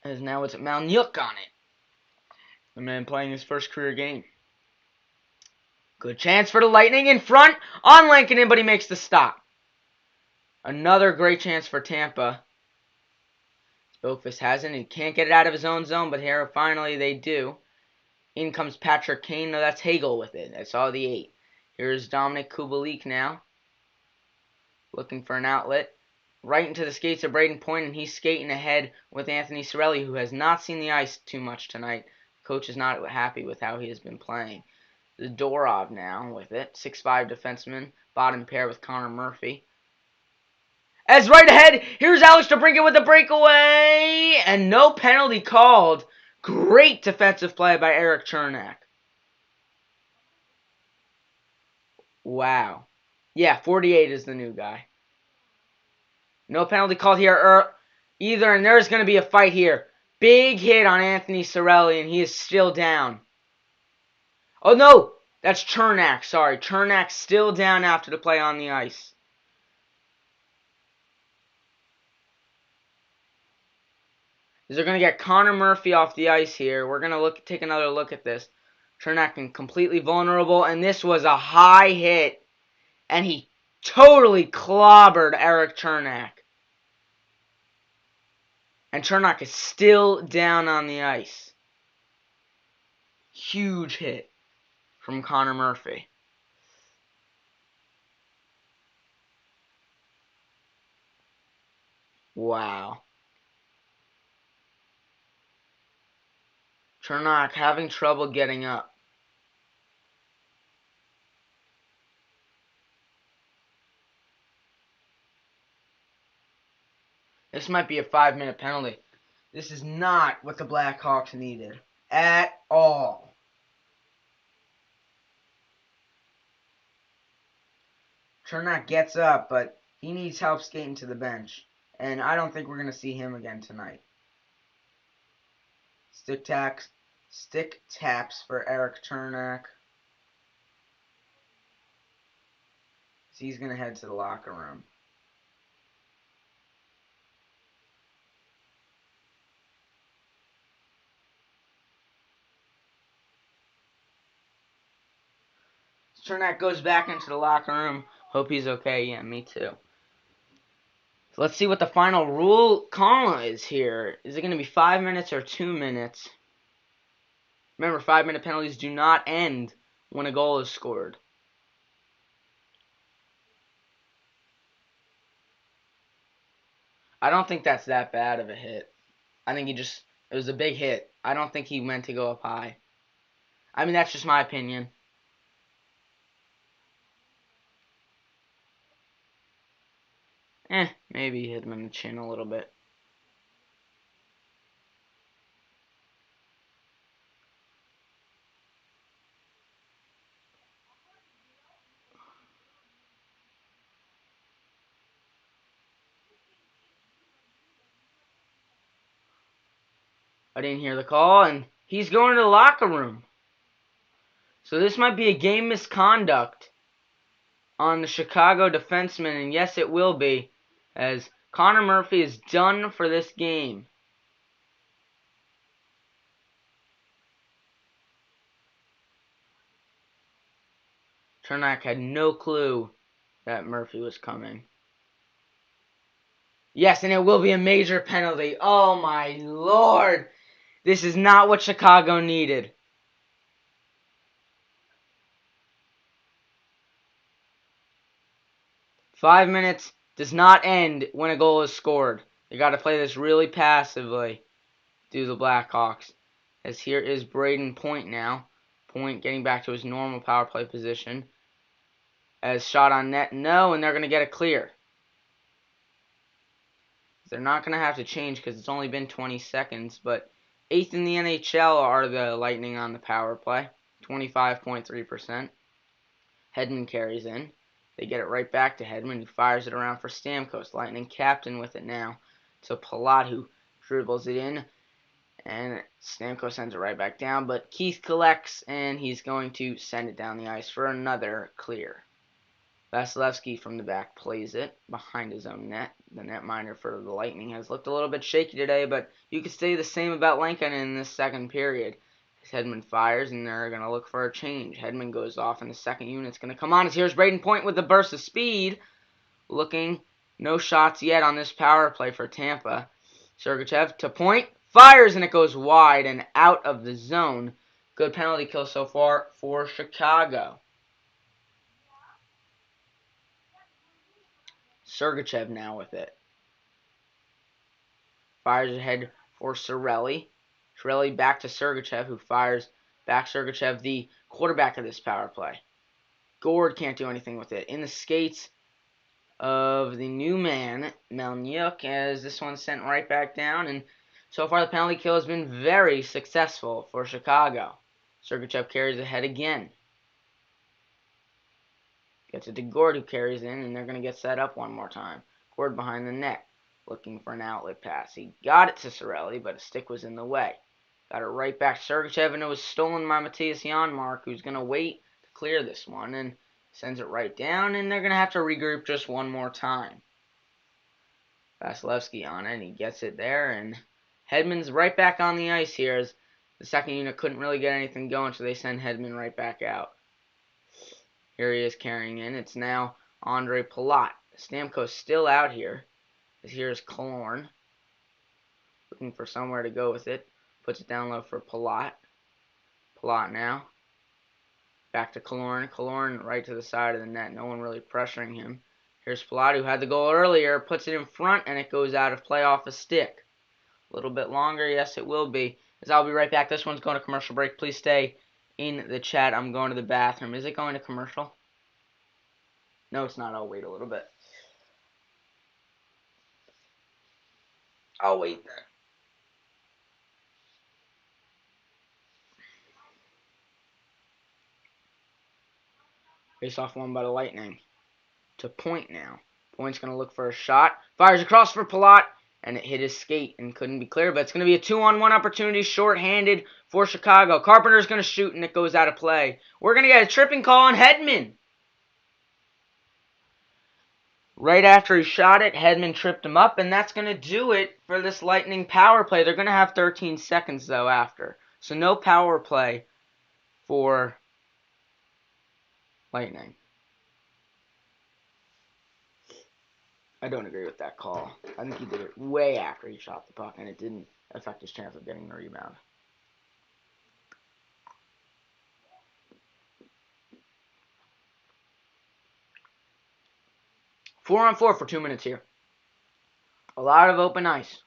As now it's Malnyuk on it. The man playing his first career game. Good chance for the Lightning in front on Lankinen, but he makes the stop. Another great chance for Tampa. Oakfist hasn't. He can't get it out of his own zone, but here finally they do. In comes Patrick Kane. No, that's Hagel with it. I saw the 8. Here's Dominic Kubalik now. Looking for an outlet. Right into the skates of Braden Point, and he's skating ahead with Anthony Cirelli, who has not seen the ice too much tonight. Coach is not happy with how he has been playing. Zadorov now with it. 6'5" defenseman. Bottom pair with Connor Murphy. As right ahead, here's Alex DeBrincat with the breakaway, and no penalty called. Great defensive play by Erik Cernak. Wow. Yeah, 48 is the new guy. No penalty called here either, and there's going to be a fight here. Big hit on Anthony Cirelli, and he is still down. Oh, no! That's Cernak, sorry. Cernak's still down after the play on the ice. They're going to get Connor Murphy off the ice here. We're going to take another look at this. Cernak completely vulnerable, and this was a high hit, and he totally clobbered Erik Cernak. And Cernak is still down on the ice. Huge hit from Connor Murphy. Wow. Cernak having trouble getting up. This might be a 5-minute penalty. This is not what the Blackhawks needed at all. Cernak gets up, but he needs help skating to the bench. And I don't think we're going to see him again tonight. Stick taps for Erik Cernak. So he's going to head to the locker room. Cernak goes back into the locker room. Hope he's okay. Yeah, me too. So let's see what the final rule call is here. Is it going to be 5 minutes or 2 minutes? Remember, 5-minute penalties do not end when a goal is scored. I don't think that's that bad of a hit. I think it was a big hit. I don't think he meant to go up high. I mean, that's just my opinion. Maybe he hit him in the chin a little bit. I didn't hear the call, and he's going to the locker room. So this might be a game misconduct on the Chicago defenseman, and yes, it will be, as Connor Murphy is done for this game. Cernak had no clue that Murphy was coming. Yes, and it will be a major penalty. Oh my lord! This is not what Chicago needed. Five minutes does not end when a goal is scored. They got to play this really passively, do the Blackhawks. As here is Braden Point now. Point getting back to his normal power play position. As shot on net, no, and they're going to get a clear. They're not going to have to change because it's only been 20 seconds, but 8th in the NHL are the Lightning on the power play, 25.3%. Hedman carries in. They get it right back to Hedman, who fires it around for Stamkos. Lightning captain with it now to Palat, who dribbles it in, and Stamkos sends it right back down, but Keith collects, and he's going to send it down the ice for another clear. Vasilevsky from the back plays it behind his own net. The netminder for the Lightning has looked a little bit shaky today, but you could say the same about Lincoln in this second period. Hedman fires, and they're going to look for a change. Hedman goes off, and the second unit's going to come on. As here's Braden Point with the burst of speed. No shots yet on this power play for Tampa. Sergachev to point, fires, and it goes wide and out of the zone. Good penalty kill so far for Chicago. Sergachev now with it. Fires ahead for Cirelli. Cirelli back to Sergachev, who fires back Sergachev, the quarterback of this power play. Gord can't do anything with it. In the skates of the new man, Melnyuk, as this one's sent right back down. And so far, the penalty kill has been very successful for Chicago. Sergachev carries ahead again. Gets it to Gord, who carries in, and they're going to get set up one more time. Gord behind the net, looking for an outlet pass. He got it to Cirelli, but a stick was in the way. Got it right back to Sergachev, and it was stolen by Matthias Janmark, who's going to wait to clear this one, and sends it right down, and they're going to have to regroup just one more time. Vasilevsky on it, and he gets it there, and Hedman's right back on the ice here, as the second unit couldn't really get anything going, so they send Hedman right back out. Here he is carrying in. It's now Andre Palat. Stamkos still out here. Here's Killorn, looking for somewhere to go with it. Puts it down low for Palat. Palat now. Back to Killorn. Killorn right to the side of the net. No one really pressuring him. Here's Palat, who had the goal earlier. Puts it in front, and it goes out of play off a stick. A little bit longer. Yes, it will be. As I'll be right back. This one's going to commercial break. Please stay in the chat. I'm going to the bathroom. Is it going to commercial? No, it's not. I'll wait a little bit. I'll wait then. Face-off won by the Lightning. To Point now. Point's going to look for a shot. Fires across for Palat, and it hit his skate and couldn't be clear. But it's going to be a 2-on-1 opportunity, short-handed for Chicago. Carpenter's going to shoot, and it goes out of play. We're going to get a tripping call on Hedman. Right after he shot it, Hedman tripped him up, and that's going to do it for this Lightning power play. They're going to have 13 seconds, though, after. So no power play for Lightning. I don't agree with that call. I think he did it way after he shot the puck, and it didn't affect his chance of getting the rebound. Four on four for 2 minutes here. A lot of open ice.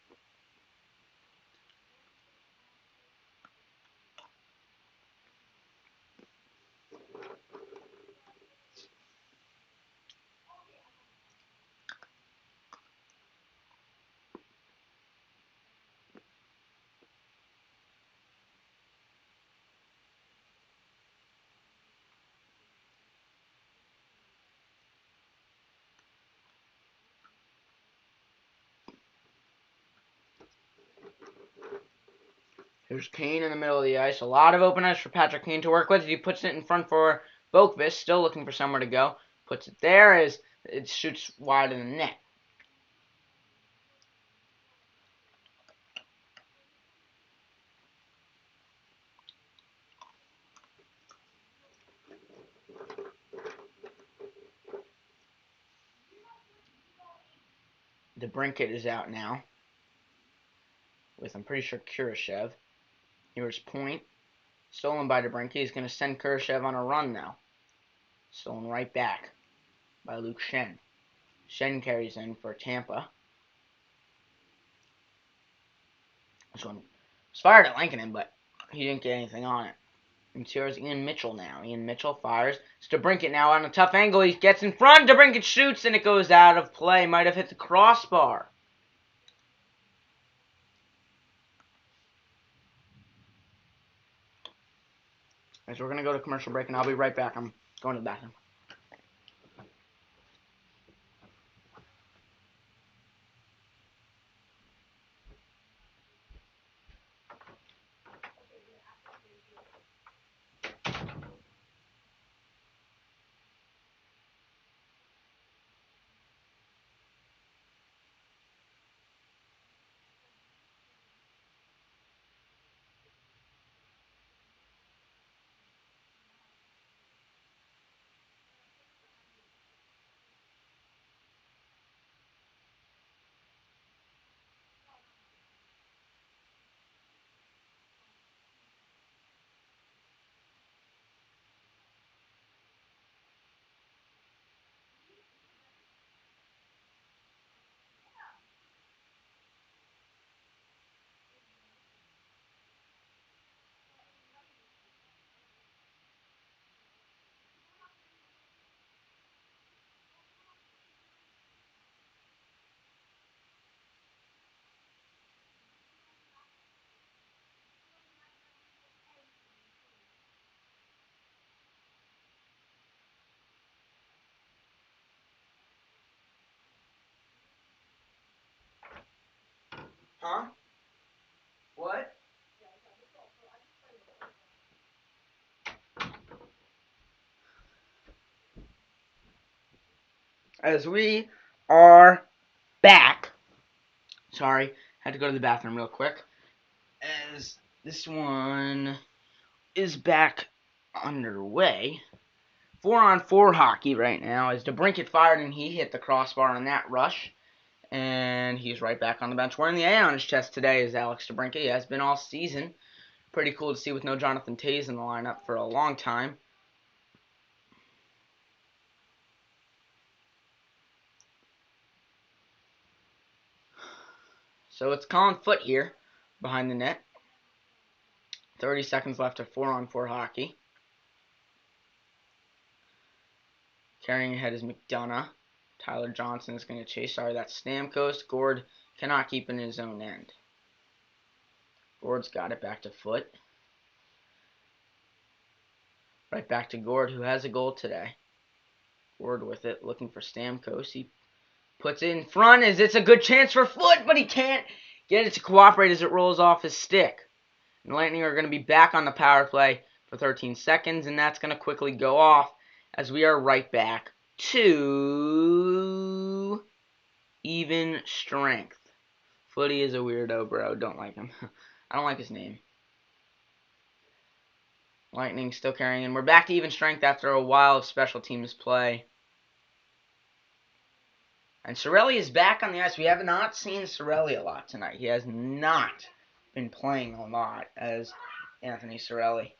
Here's Kane in the middle of the ice. A lot of open ice for Patrick Kane to work with. He puts it in front for Boqvist, still looking for somewhere to go. Puts it there as it shoots wide in the net. DeBrincat is out now, with, I'm pretty sure, Kurashev. Here's Point. Stolen by DeBrincat. He's going to send Kurashev on a run now. Stolen right back by Luke Schenn. Schenn carries in for Tampa. This one was fired at Lankinen, but he didn't get anything on it. And here's Ian Mitchell now. Ian Mitchell fires. It's DeBrincat now on a tough angle. He gets in front. DeBrincat shoots, and it goes out of play. Might have hit the crossbar. As we're going to go to commercial break, and I'll be right back. I'm going to the bathroom. Huh? What? As we are back. Sorry, had to go to the bathroom real quick. As this one is back underway. 4-on-4 hockey right now as DeBrincat fired and he hit the crossbar on that rush. And he's right back on the bench wearing the A on his chest today is Alex DeBrincat. He has been all season. Pretty cool to see with no Jonathan Toews in the lineup for a long time. So it's Colin Foote here behind the net. 30 seconds left of 4-on-4 hockey. Carrying ahead is McDonough. Tyler Johnson is going to chase. Sorry, that's Stamkos. Gord cannot keep in his own end. Gord's got it back to Foote. Right back to Gord, who has a goal today. Gord with it, looking for Stamkos. He puts it in front as it's a good chance for Foote, but he can't get it to cooperate as it rolls off his stick. And the Lightning are going to be back on the power play for 13 seconds, and that's going to quickly go off as we are right back to even strength. Footy is a weirdo, bro. Don't like him. I don't like his name. Lightning still carrying, and we're back to even strength after a while of special teams play. And Cirelli is back on the ice. We have not seen Cirelli a lot tonight. He has not been playing a lot as Anthony Cirelli.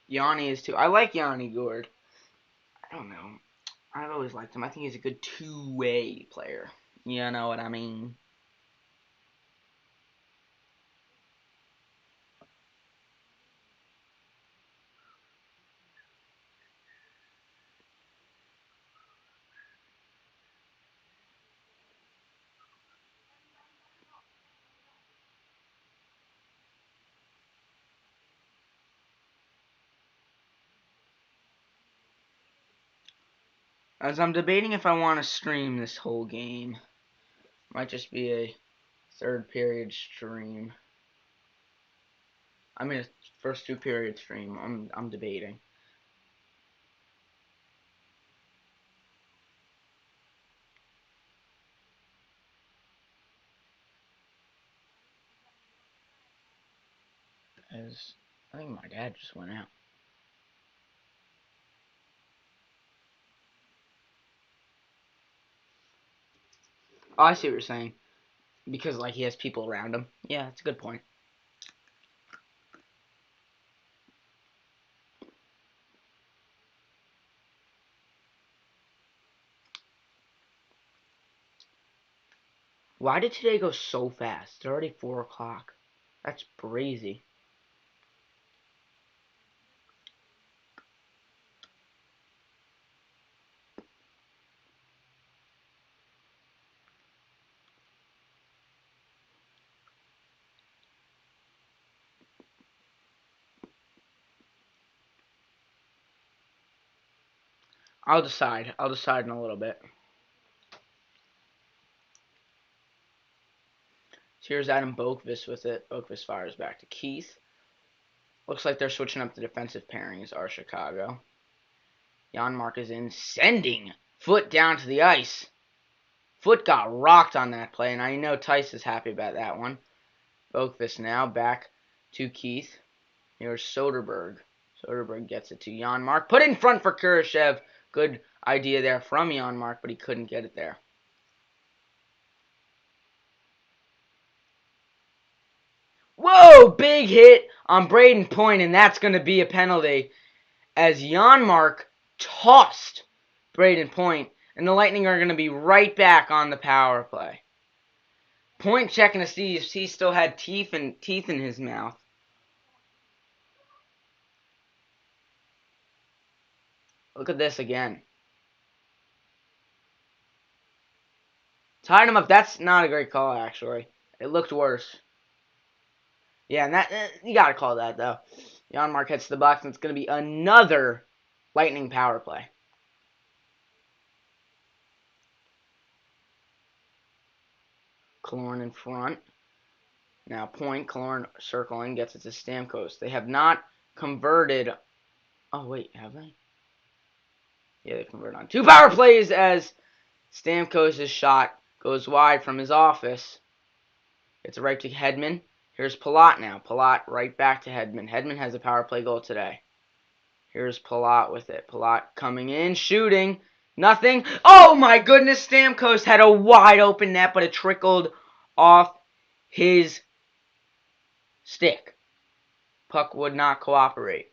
Yanni is too. I like Yanni Gord. I don't know. I've always liked him. I think he's a good two-way player. You know what I mean? As I'm debating if I want to stream this whole game. Might just be a third period stream. I mean, a first two period stream. I'm debating. As I think my dad just went out. Oh, I see what you're saying. Because, like, he has people around him. Yeah, that's a good point. Why did today go so fast? It's already 4 o'clock. That's crazy. I'll decide. I'll decide in a little bit. So here's Adam Boqvist with it. Boqvist fires back to Keith. Looks like they're switching up the defensive pairings, are Chicago. Janmark is in, sending Foote down to the ice. Foote got rocked on that play, and I know Tice is happy about that one. Boqvist now back to Keith. Here's Soderberg. Soderberg gets it to Janmark. Put in front for Kurashev. Good idea there from Janmark, but he couldn't get it there. Whoa! Big hit on Braden Point, and that's going to be a penalty as Janmark tossed Braden Point, and the Lightning are going to be right back on the power play. Point checking to see if he still had teeth in his mouth. Look at this again. Tied him up. That's not a great call, actually. It looked worse. Yeah, and that you gotta call that though. Janmark hits the box, and it's gonna be another Lightning power play. Killorn in front. Now point, Killorn circling, gets it to Stamkos. They have not converted. Oh wait, have they? Yeah, they converted on 2 power plays as Stamkos' shot goes wide from his office. It's right to Hedman. Here's Palat now. Palat right back to Hedman. Hedman has a power play goal today. Here's Palat with it. Palat coming in, shooting. Nothing. Oh my goodness, Stamkos had a wide open net, but it trickled off his stick. Puck would not cooperate.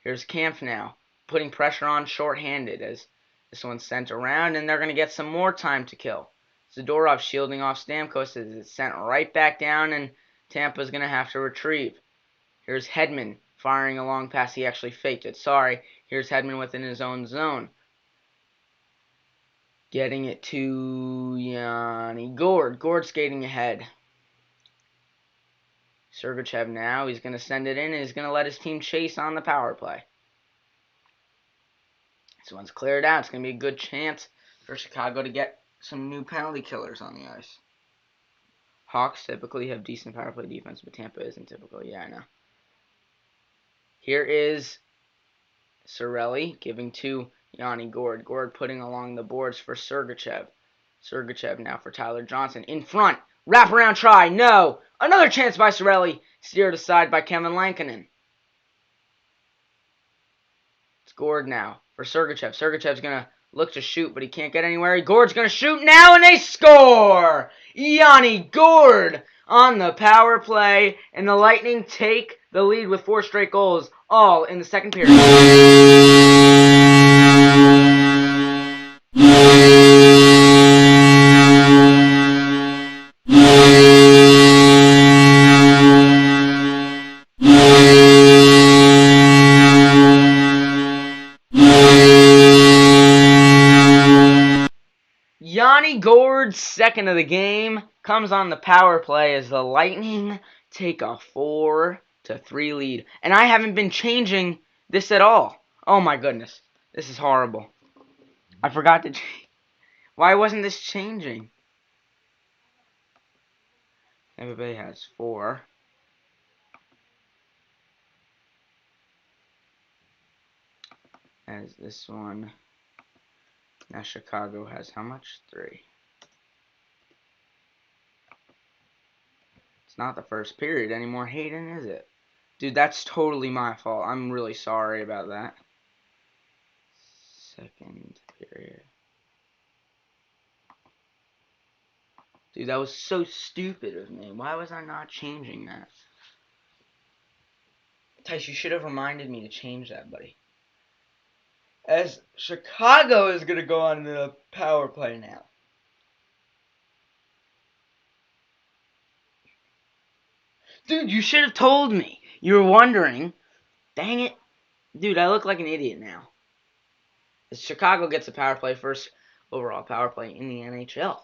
Here's Kampf now, putting pressure on shorthanded as this one's sent around, and they're going to get some more time to kill. Zadorov shielding off Stamkos as it's sent right back down, and Tampa's going to have to retrieve. Here's Hedman firing a long pass. He actually faked it. Sorry. Here's Hedman within his own zone. Getting it to Yanni Gord. Gord skating ahead. Sergachev now. He's going to send it in, and he's going to let his team chase on the power play. This one's cleared out. It's going to be a good chance for Chicago to get some new penalty killers on the ice. Hawks typically have decent power play defense, but Tampa isn't typical. Yeah, I know. Here is Cirelli giving to Yanni Gord. Gord putting along the boards for Sergachev. Sergachev now for Tyler Johnson. In front. Wraparound try. No. Another chance by Cirelli. Steered aside by Kevin Lankinen. It's Gord now for Sergachev. Sergachev's going to look to shoot, but he can't get anywhere. Gord's going to shoot now, and they score! Yanni Gord on the power play, and the Lightning take the lead with 4 straight goals, all in the second period. Yanni Gord's second of the game comes on the power play as the Lightning take a 4-3 lead. And I haven't been changing this at all. Oh my goodness. This is horrible. I forgot to change. Why wasn't this changing? Everybody has 4. As this one. Now Chicago has how much? 3. It's not the first period anymore, Hayden, is it? Dude, that's totally my fault. I'm really sorry about that. Second period. Dude, that was so stupid of me. Why was I not changing that? Tice, you should have reminded me to change that, buddy. As Chicago is going to go on the power play now. Dude, you should have told me. You were wondering. Dang it. Dude, I look like an idiot now. As Chicago gets a power play, first overall power play in the NHL.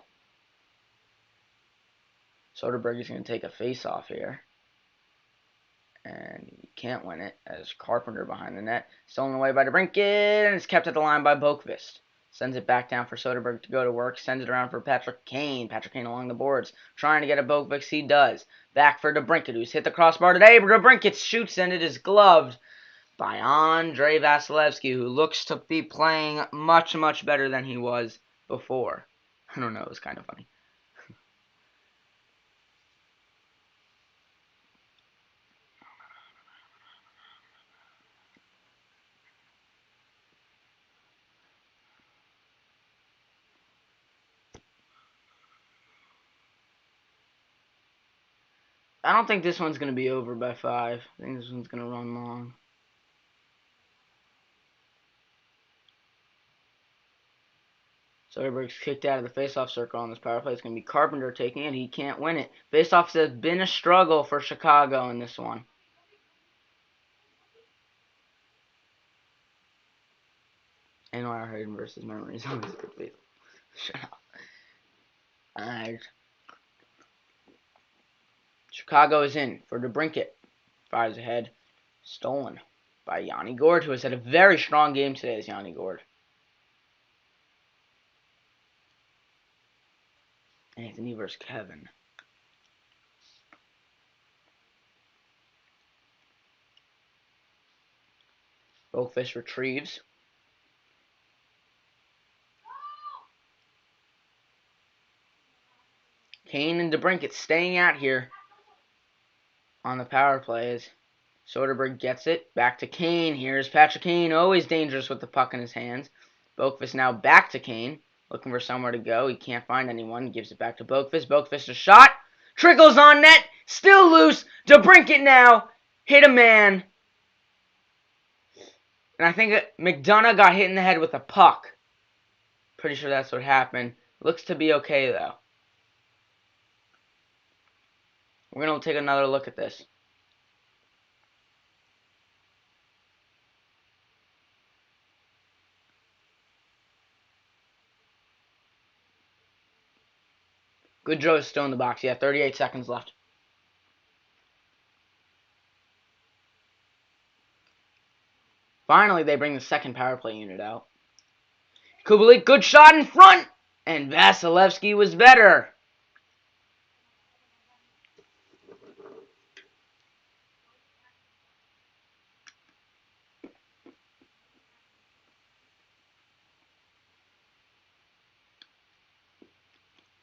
Soderberg is going to take a face-off here. And he can't win it as Carpenter behind the net. Stolen away by DeBrincat, and it's kept at the line by Boqvist. Sends it back down for Soderberg to go to work. Sends it around for Patrick Kane. Patrick Kane along the boards. Trying to get a Boqvist. He does. Back for DeBrincat, who's hit the crossbar today. DeBrincat shoots, and it is gloved by Andrei Vasilevsky, who looks to be playing much, much better than he was before. I don't know. It was kind of funny. I don't think this one's going to be over by 5. I think this one's going to run long. Soderberg's kicked out of the face-off circle on this power play. It's going to be Carpenter taking it. He can't win it. Face-offs have been a struggle for Chicago in this one. NYIhayden versus Memories. Shut up. Alright. Chicago is in for DeBrincat. Fires ahead. Stolen by Yanni Gourde, who has had a very strong game today as Yanni Gourde. Anthony versus Kevin. Boakfish retrieves. Kane and DeBrincat staying out here on the power plays. Soderberg gets it. Back to Kane. Here's Patrick Kane. Always dangerous with the puck in his hands. Boakfish now back to Kane. Looking for somewhere to go. He can't find anyone. Gives it back to Boakfish. Boakfish a shot. Trickles on net. Still loose. DeBrincat now. Hit a man. And I think McDonough got hit in the head with a puck. Pretty sure that's what happened. Looks to be okay, though. We're going to take another look at this. Goodrow is still in the box. Yeah, 38 seconds left. Finally, they bring the second power play unit out. Kubalik, good shot in front! And Vasilevsky was better.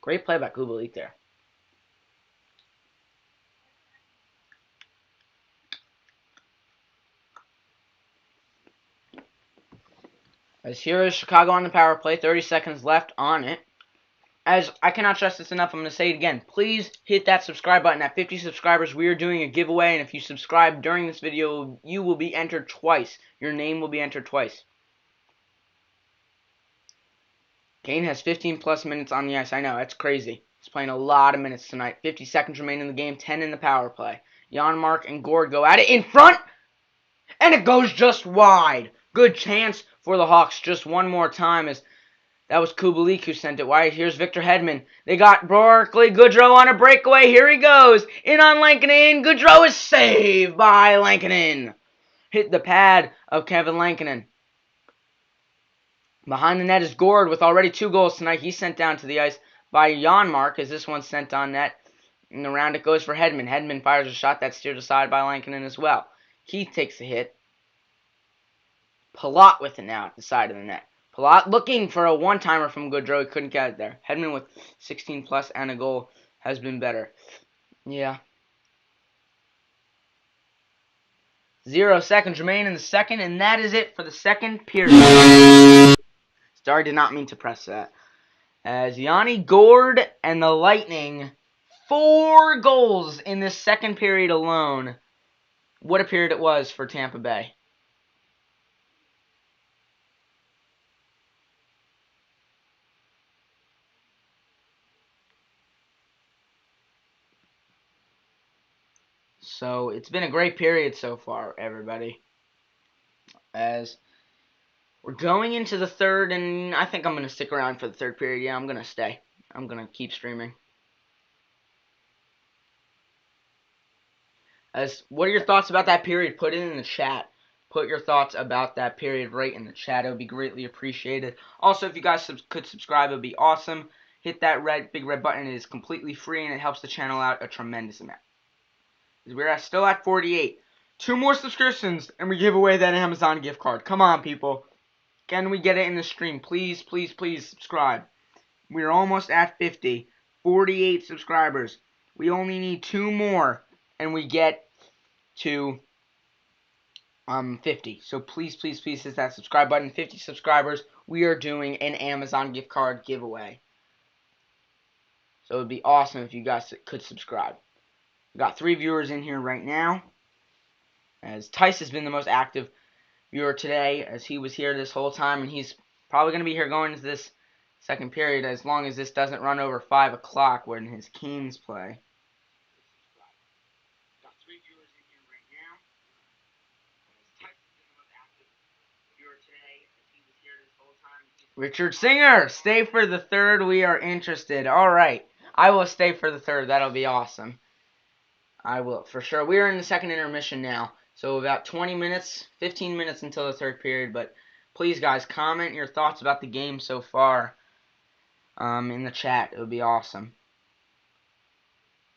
Great play by Kubalik there. As here is Chicago on the power play, 30 seconds left on it. As I cannot stress this enough, I'm going to say it again. Please hit that subscribe button. At 50 subscribers, we are doing a giveaway, and if you subscribe during this video, you will be entered twice. Your name will be entered twice. Kane has 15 plus minutes on the ice. I know, that's crazy. He's playing a lot of minutes tonight. 50 seconds remain in the game, 10 in the power play. Janmark and Gourde go at it in front, and it goes just wide. Good chance for the Hawks just one more time, as that was Kubalik who sent it wide. Here's Victor Hedman. They got Barclay Goodrow on a breakaway. Here he goes. In on Lankinen. Goodrow is saved by Lankinen. Hit the pad of Kevin Lankinen. Behind the net is Gourde with already 2 goals tonight. He's sent down to the ice by Janmark as this one's sent on net. And around it goes for Hedman. Hedman fires a shot that's steered aside by Lankinen as well. Keith takes a hit. Palat with it now at the side of the net. Palat looking for a one-timer from Goodrow. He couldn't get it there. Hedman with 16 plus and a goal has been better. Yeah. 0 seconds remain in the second, and that is it for the second period. Sorry, did not mean to press that. As Yanni Gourde and the Lightning, 4 goals in this second period alone. What a period it was for Tampa Bay. So, it's been a great period so far, everybody. As we're going into the third, and I think I'm going to stick around for the third period. Yeah, I'm going to stay. I'm going to keep streaming. As what are your thoughts about that period? Put it in the chat. Put your thoughts about that period right in the chat. It would be greatly appreciated. Also, if you guys could subscribe, it would be awesome. Hit that big red button. It is completely free, and it helps the channel out a tremendous amount. We're still at 48. 2 more subscriptions, and we give away that Amazon gift card. Come on, people. Can we get it in the stream? Please, please, please subscribe. We're almost at 50. 48 subscribers. We only need 2 more, and we get to 50. So please, please, please hit that subscribe button. 50 subscribers. We are doing an Amazon gift card giveaway. So it would be awesome if you guys could subscribe. We've got 3 viewers in here right now. As Tice has been the most active viewer today, as he was here this whole time, and he's probably going to be here going into this second period as long as this doesn't run over 5 o'clock when his Canes play. Got 3 viewers in here right now. As Tice has been the most active viewer today, as he was here this whole time. Richard Singer, stay for the third. We are interested. All right, I will stay for the third. That'll be awesome. I will, for sure. We are in the second intermission now. So about 20 minutes, 15 minutes until the third period. But please, guys, comment your thoughts about the game so far in the chat. It would be awesome.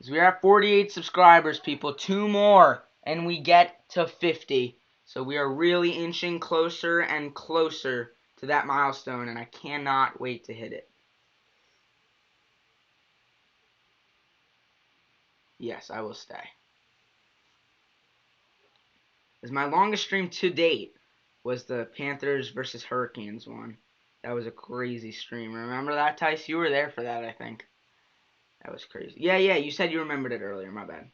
So we are at 48 subscribers, people. 2 more, and we get to 50. So we are really inching closer and closer to that milestone, and I cannot wait to hit it. Yes, I will stay. As my longest stream to date was the Panthers versus Hurricanes one. That was a crazy stream. Remember that, Tice? You were there for that, I think. That was crazy. Yeah, you said you remembered it earlier. My bad.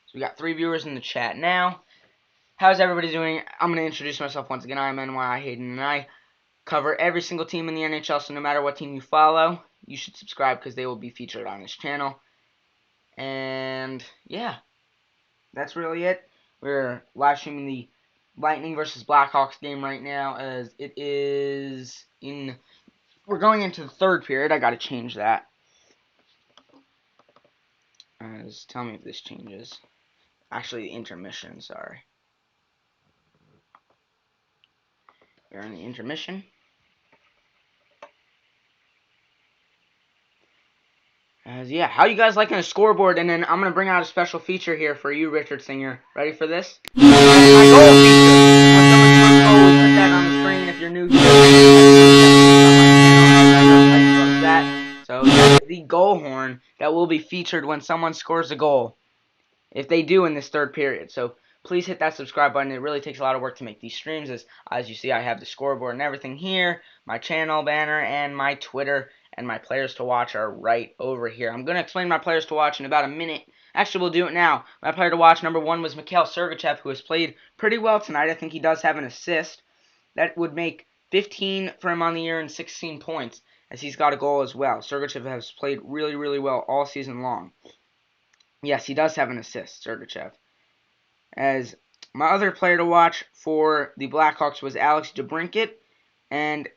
So we got 3 viewers in the chat now. How's everybody doing? I'm going to introduce myself once again. I'm NYIhayden, and I cover every single team in the NHL, so no matter what team you follow, you should subscribe because they will be featured on this channel. And, yeah, that's really it. We're live streaming the Lightning versus Blackhawks game right now, as it is in... We're going into the third period. I got to change that. Tell me if this changes. Actually, the intermission, sorry. We're in the intermission. Yeah, how you guys liking the scoreboard? And then I'm going to bring out a special feature here for you, Richard Singer. Ready for this? My goal feature. Once someone scores a goal, we put that on the screen. If you're new here, so that's the goal horn that will be featured when someone scores a goal. If they do in this third period. So please hit that subscribe button. It really takes a lot of work to make these streams. As you see, I have the scoreboard and everything here, my channel banner, and my Twitter, and my players to watch are right over here. I'm going to explain my players to watch in about a minute. Actually, we'll do it now. My player to watch, number 1, was Mikhail Sergachev, who has played pretty well tonight. I think he does have an assist. That would make 15 for him on the year and 16 points, as he's got a goal as well. Sergachev has played really, really well all season long. Yes, he does have an assist, Sergachev. As my other player to watch for the Blackhawks was Alex DeBrincat, and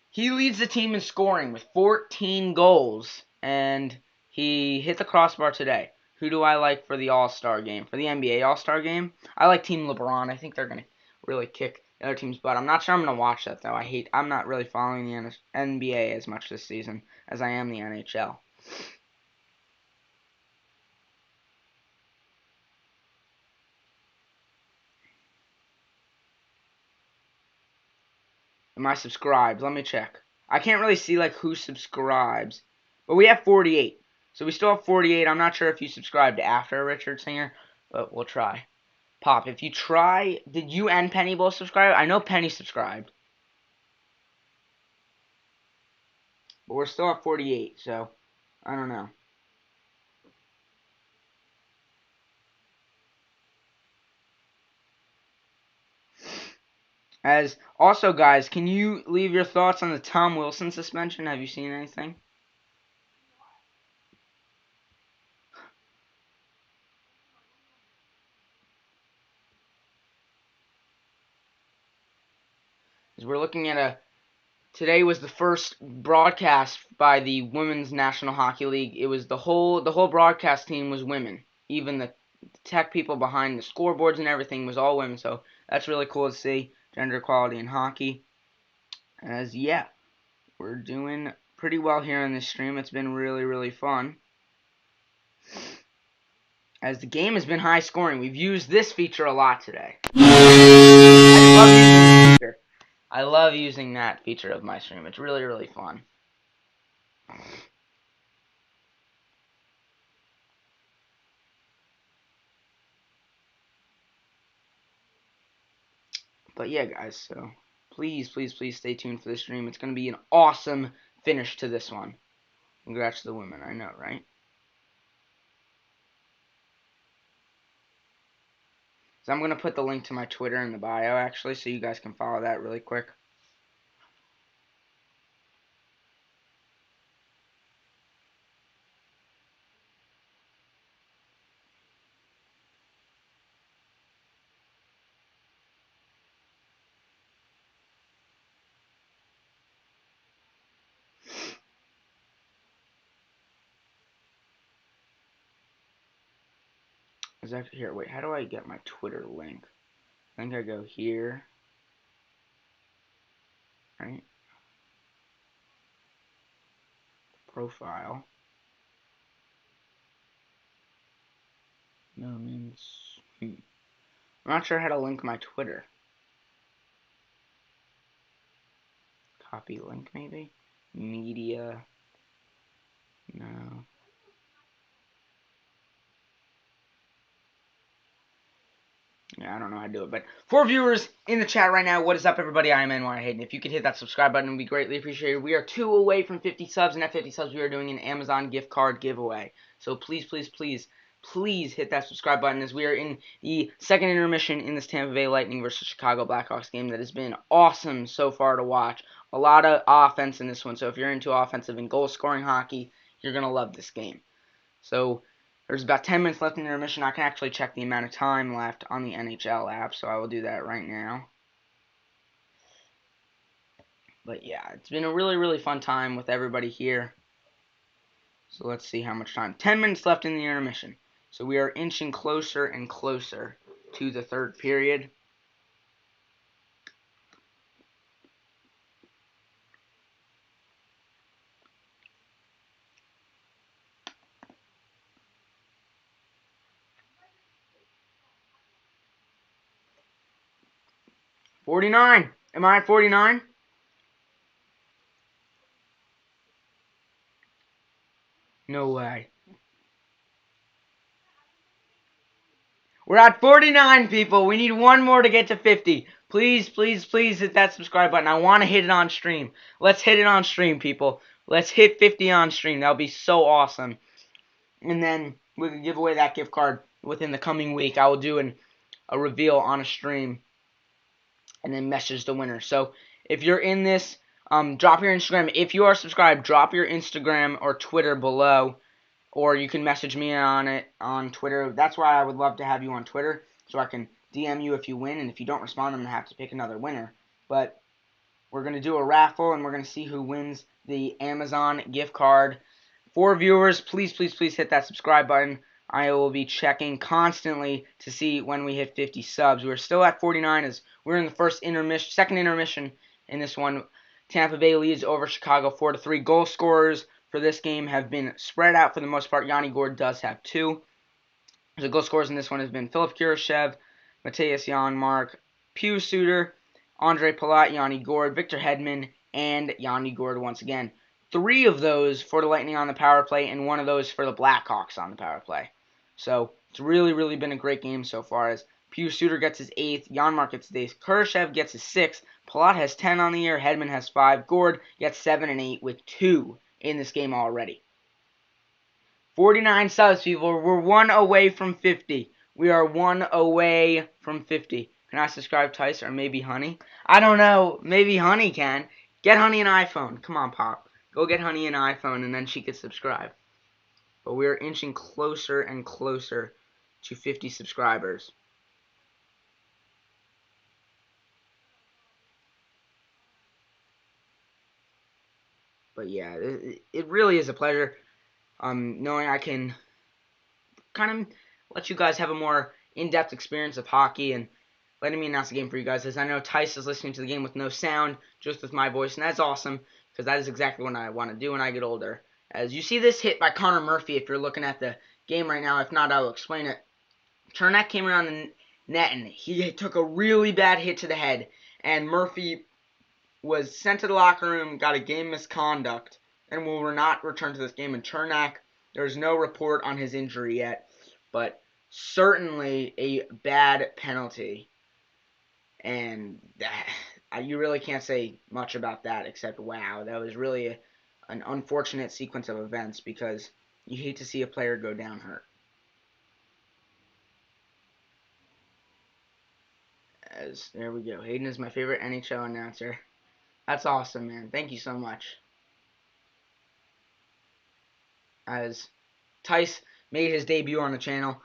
he leads the team in scoring with 14 goals, and he hit the crossbar today. Who do I like for the All-Star game? For the NBA All-Star game, I like Team LeBron. I think they're going to really kick the other team's butt. I'm not sure I'm going to watch that, though. I'm not really following the NBA as much this season as I am the NHL. Am I subscribed? Let me check. I can't really see like who subscribes. But we have 48. So we still have 48. I'm not sure if you subscribed after Richard Singer, but we'll try. Pop, if you try, did you and Penny both subscribe? I know Penny subscribed. But we're still at 48, so I don't know. As also, guys, can you leave your thoughts on the Tom Wilson suspension? Have you seen anything? As we're looking at today was the first broadcast by the Women's National Hockey League. It was the whole broadcast team was women. Even the tech people behind the scoreboards and everything was all women. So that's really cool to see gender equality in hockey. As yeah, we're doing pretty well here in this stream. It's been really, really fun. As the game has been high scoring, we've used this feature a lot today. I love using that feature of my stream. It's really, really fun. But yeah, guys, so please, please, please stay tuned for the stream. It's going to be an awesome finish to this one. Congrats to the women, I know, right? So I'm going to put the link to my Twitter in the bio, actually, so you guys can follow that really quick. Is that here? Wait, how do I get my Twitter link? I think I go here. Right? Profile. No means. I'm not sure how to link my Twitter. Copy link maybe? Media. No. Yeah, I don't know how to do it, but for viewers in the chat right now, what is up, everybody? I am NYIhayden. If you could hit that subscribe button, it would be greatly appreciated. We are 2 away from 50 subs, and at 50 subs, we are doing an Amazon gift card giveaway. So please, please, please, please hit that subscribe button as we are in the second intermission in this Tampa Bay Lightning versus Chicago Blackhawks game that has been awesome so far to watch. A lot of offense in this one, so if you're into offensive and goal-scoring hockey, you're going to love this game. So there's about 10 minutes left in the intermission. I can actually check the amount of time left on the NHL app, so I will do that right now. But yeah, it's been a really, really fun time with everybody here. So let's see how much time. 10 minutes left in the intermission. So we are inching closer and closer to the third period. $49. Am I at 49? No way. We're at 49, people. We need one more to get to 50. Please, please, please hit that subscribe button. I want to hit it on stream. Let's hit it on stream, people. Let's hit 50 on stream. That would be so awesome. And then we can give away that gift card within the coming week. I will do a reveal on a stream and then message the winner. So if you're in this, drop your Instagram. If you are subscribed, drop your Instagram or Twitter below. Or you can message me on it on Twitter. That's why I would love to have you on Twitter, so I can DM you if you win. And if you don't respond, I'm going to have to pick another winner. But we're going to do a raffle, and we're going to see who wins the Amazon gift card. For viewers, please, please, please hit that subscribe button. I will be checking constantly to see when we hit 50 subs. We're still at 49 as we're in the second intermission in this one. Tampa Bay leads over Chicago 4-3. Goal scorers for this game have been spread out for the most part. Yanni Gourde does have 2. The goal scorers in this one has been Philip Kurashev, Matthias Janmark, Pius Suter, Andre Palat, Yanni Gourde, Victor Hedman, and Yanni Gourde once again. 3 of those for the Lightning on the power play, and 1 of those for the Blackhawks on the power play. So it's really, really been a great game so far as Pius Suter gets his 8th, Janmark gets his 8th, Kurashev gets his 6th, Palat has 10 on the year, Hedman has 5, Gourde gets 7 and 8 with 2 in this game already. 49 subs, people. We're 1 away from 50. We are 1 away from 50. Can I subscribe Tice or maybe Honey? I don't know. Maybe Honey can. Get Honey an iPhone. Come on, Pop. Go get Honey an iPhone and then she can subscribe. But we're inching closer and closer to 50 subscribers. But yeah, it really is a pleasure knowing I can kind of let you guys have a more in-depth experience of hockey and letting me announce the game for you guys. As I know Tice is listening to the game with no sound, just with my voice, and that's awesome because that is exactly what I want to do when I get older. As you see this hit by Connor Murphy, if you're looking at the game right now, if not, I will explain it. Chernak came around the net and he took a really bad hit to the head, and Murphy was sent to the locker room, got a game misconduct, and will not return to this game. And Chernak, there's no report on his injury yet, but certainly a bad penalty. And you really can't say much about that except, wow, that was really an unfortunate sequence of events because you hate to see a player go down hurt. There we go. Hayden is my favorite NHL announcer. That's awesome, man. Thank you so much. As Tice made his debut on the channel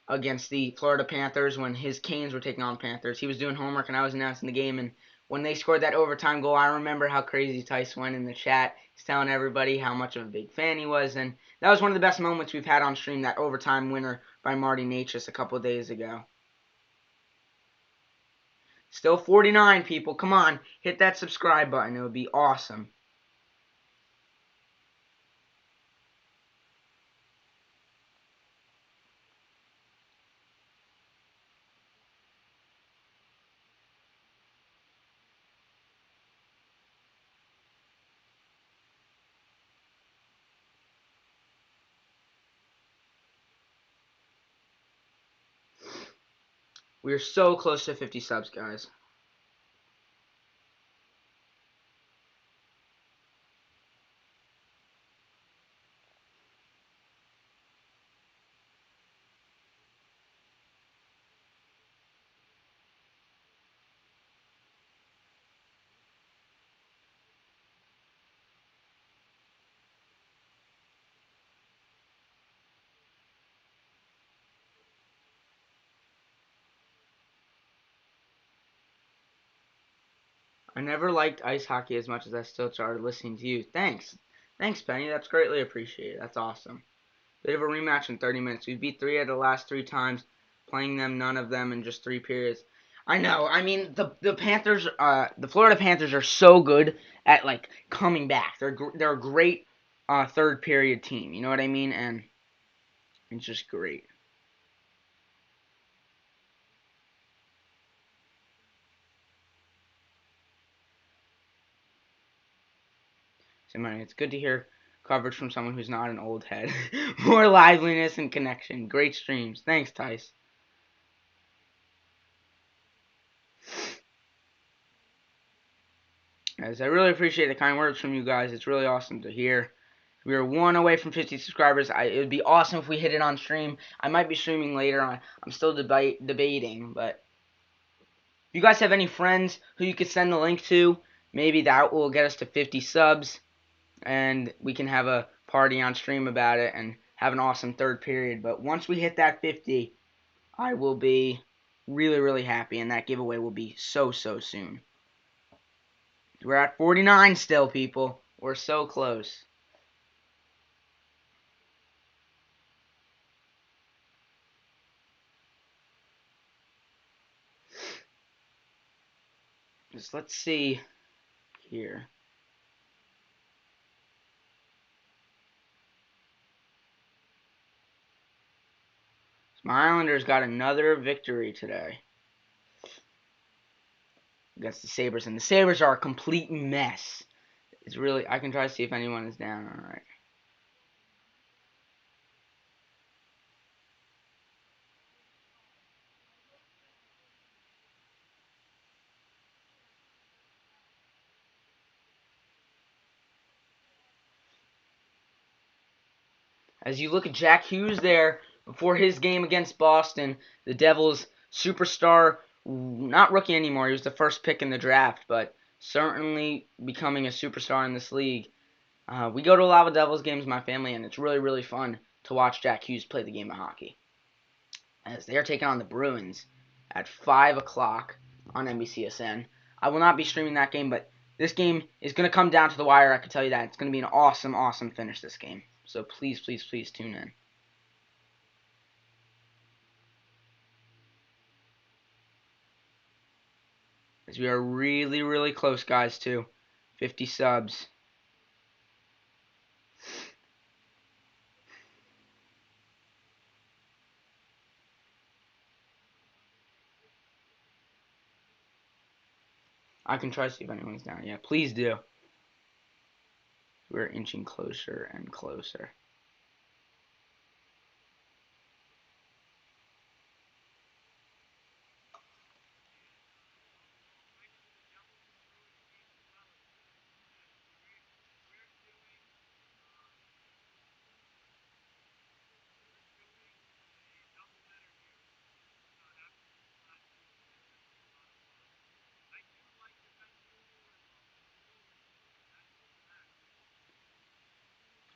against the Florida Panthers when his Canes were taking on Panthers. He was doing homework and I was announcing the game, and when they scored that overtime goal, I remember how crazy Tice went in the chat. He's telling everybody how much of a big fan he was, and that was one of the best moments we've had on stream, that overtime winner by Marty Natchez a couple of days ago. Still 49 people. Come on, hit that subscribe button. It would be awesome. We are so close to 50 subs, guys. I never liked ice hockey as much as I still started listening to you. Thanks. Thanks, Penny. That's greatly appreciated. That's awesome. Bit of a rematch in 30 minutes. We beat 3 out of the last 3 times, playing them, none of them in just 3 periods. I know. I mean, the Panthers, the Florida Panthers are so good at, like, coming back. They're a great third period team. You know what I mean? And it's just great. So, it's good to hear coverage from someone who's not an old head. More liveliness and connection. Great streams. Thanks, Tice. As I really appreciate the kind words from you guys. It's really awesome to hear. We are 1 away from 50 subscribers. It would be awesome if we hit it on stream. I might be streaming later on. I'm still debating, but if you guys have any friends who you could send the link to, maybe that will get us to 50 subs, and we can have a party on stream about it and have an awesome third period. But once we hit that 50, I will be really, really happy, and that giveaway will be so soon. We're at 49 still, people. We're so close. Just let's see here. My Islanders got another victory today against the Sabres, and the Sabres are a complete mess. It's really, I can try to see if anyone is down. All right. As you look at Jack Hughes there, before his game against Boston, the Devils superstar, not rookie anymore, he was the first pick in the draft, but certainly becoming a superstar in this league. We go to a lot of Devils games, my family, and it's really, really fun to watch Jack Hughes play the game of hockey. As they are taking on the Bruins at 5 o'clock on NBCSN. I will not be streaming that game, but this game is going to come down to the wire, I can tell you that. It's going to be an awesome, awesome finish, this game. So please, please, please tune in. As we are really, really close, guys, to 50 subs. I can try to see if anyone's down. Yeah, please do. We're inching closer and closer.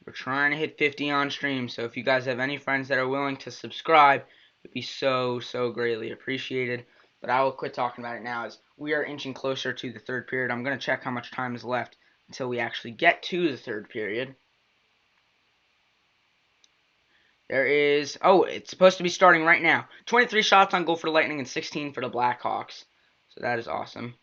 We're trying to hit 50 on stream, so if you guys have any friends that are willing to subscribe, it would be so greatly appreciated. but I will quit talking about it now as we are inching closer to the third period. I'm going to check how much time is left until we actually get to the third period. There is, oh, it's supposed to be starting right now. 23 shots on goal for the Lightning and 16 for the Blackhawks. So that is awesome.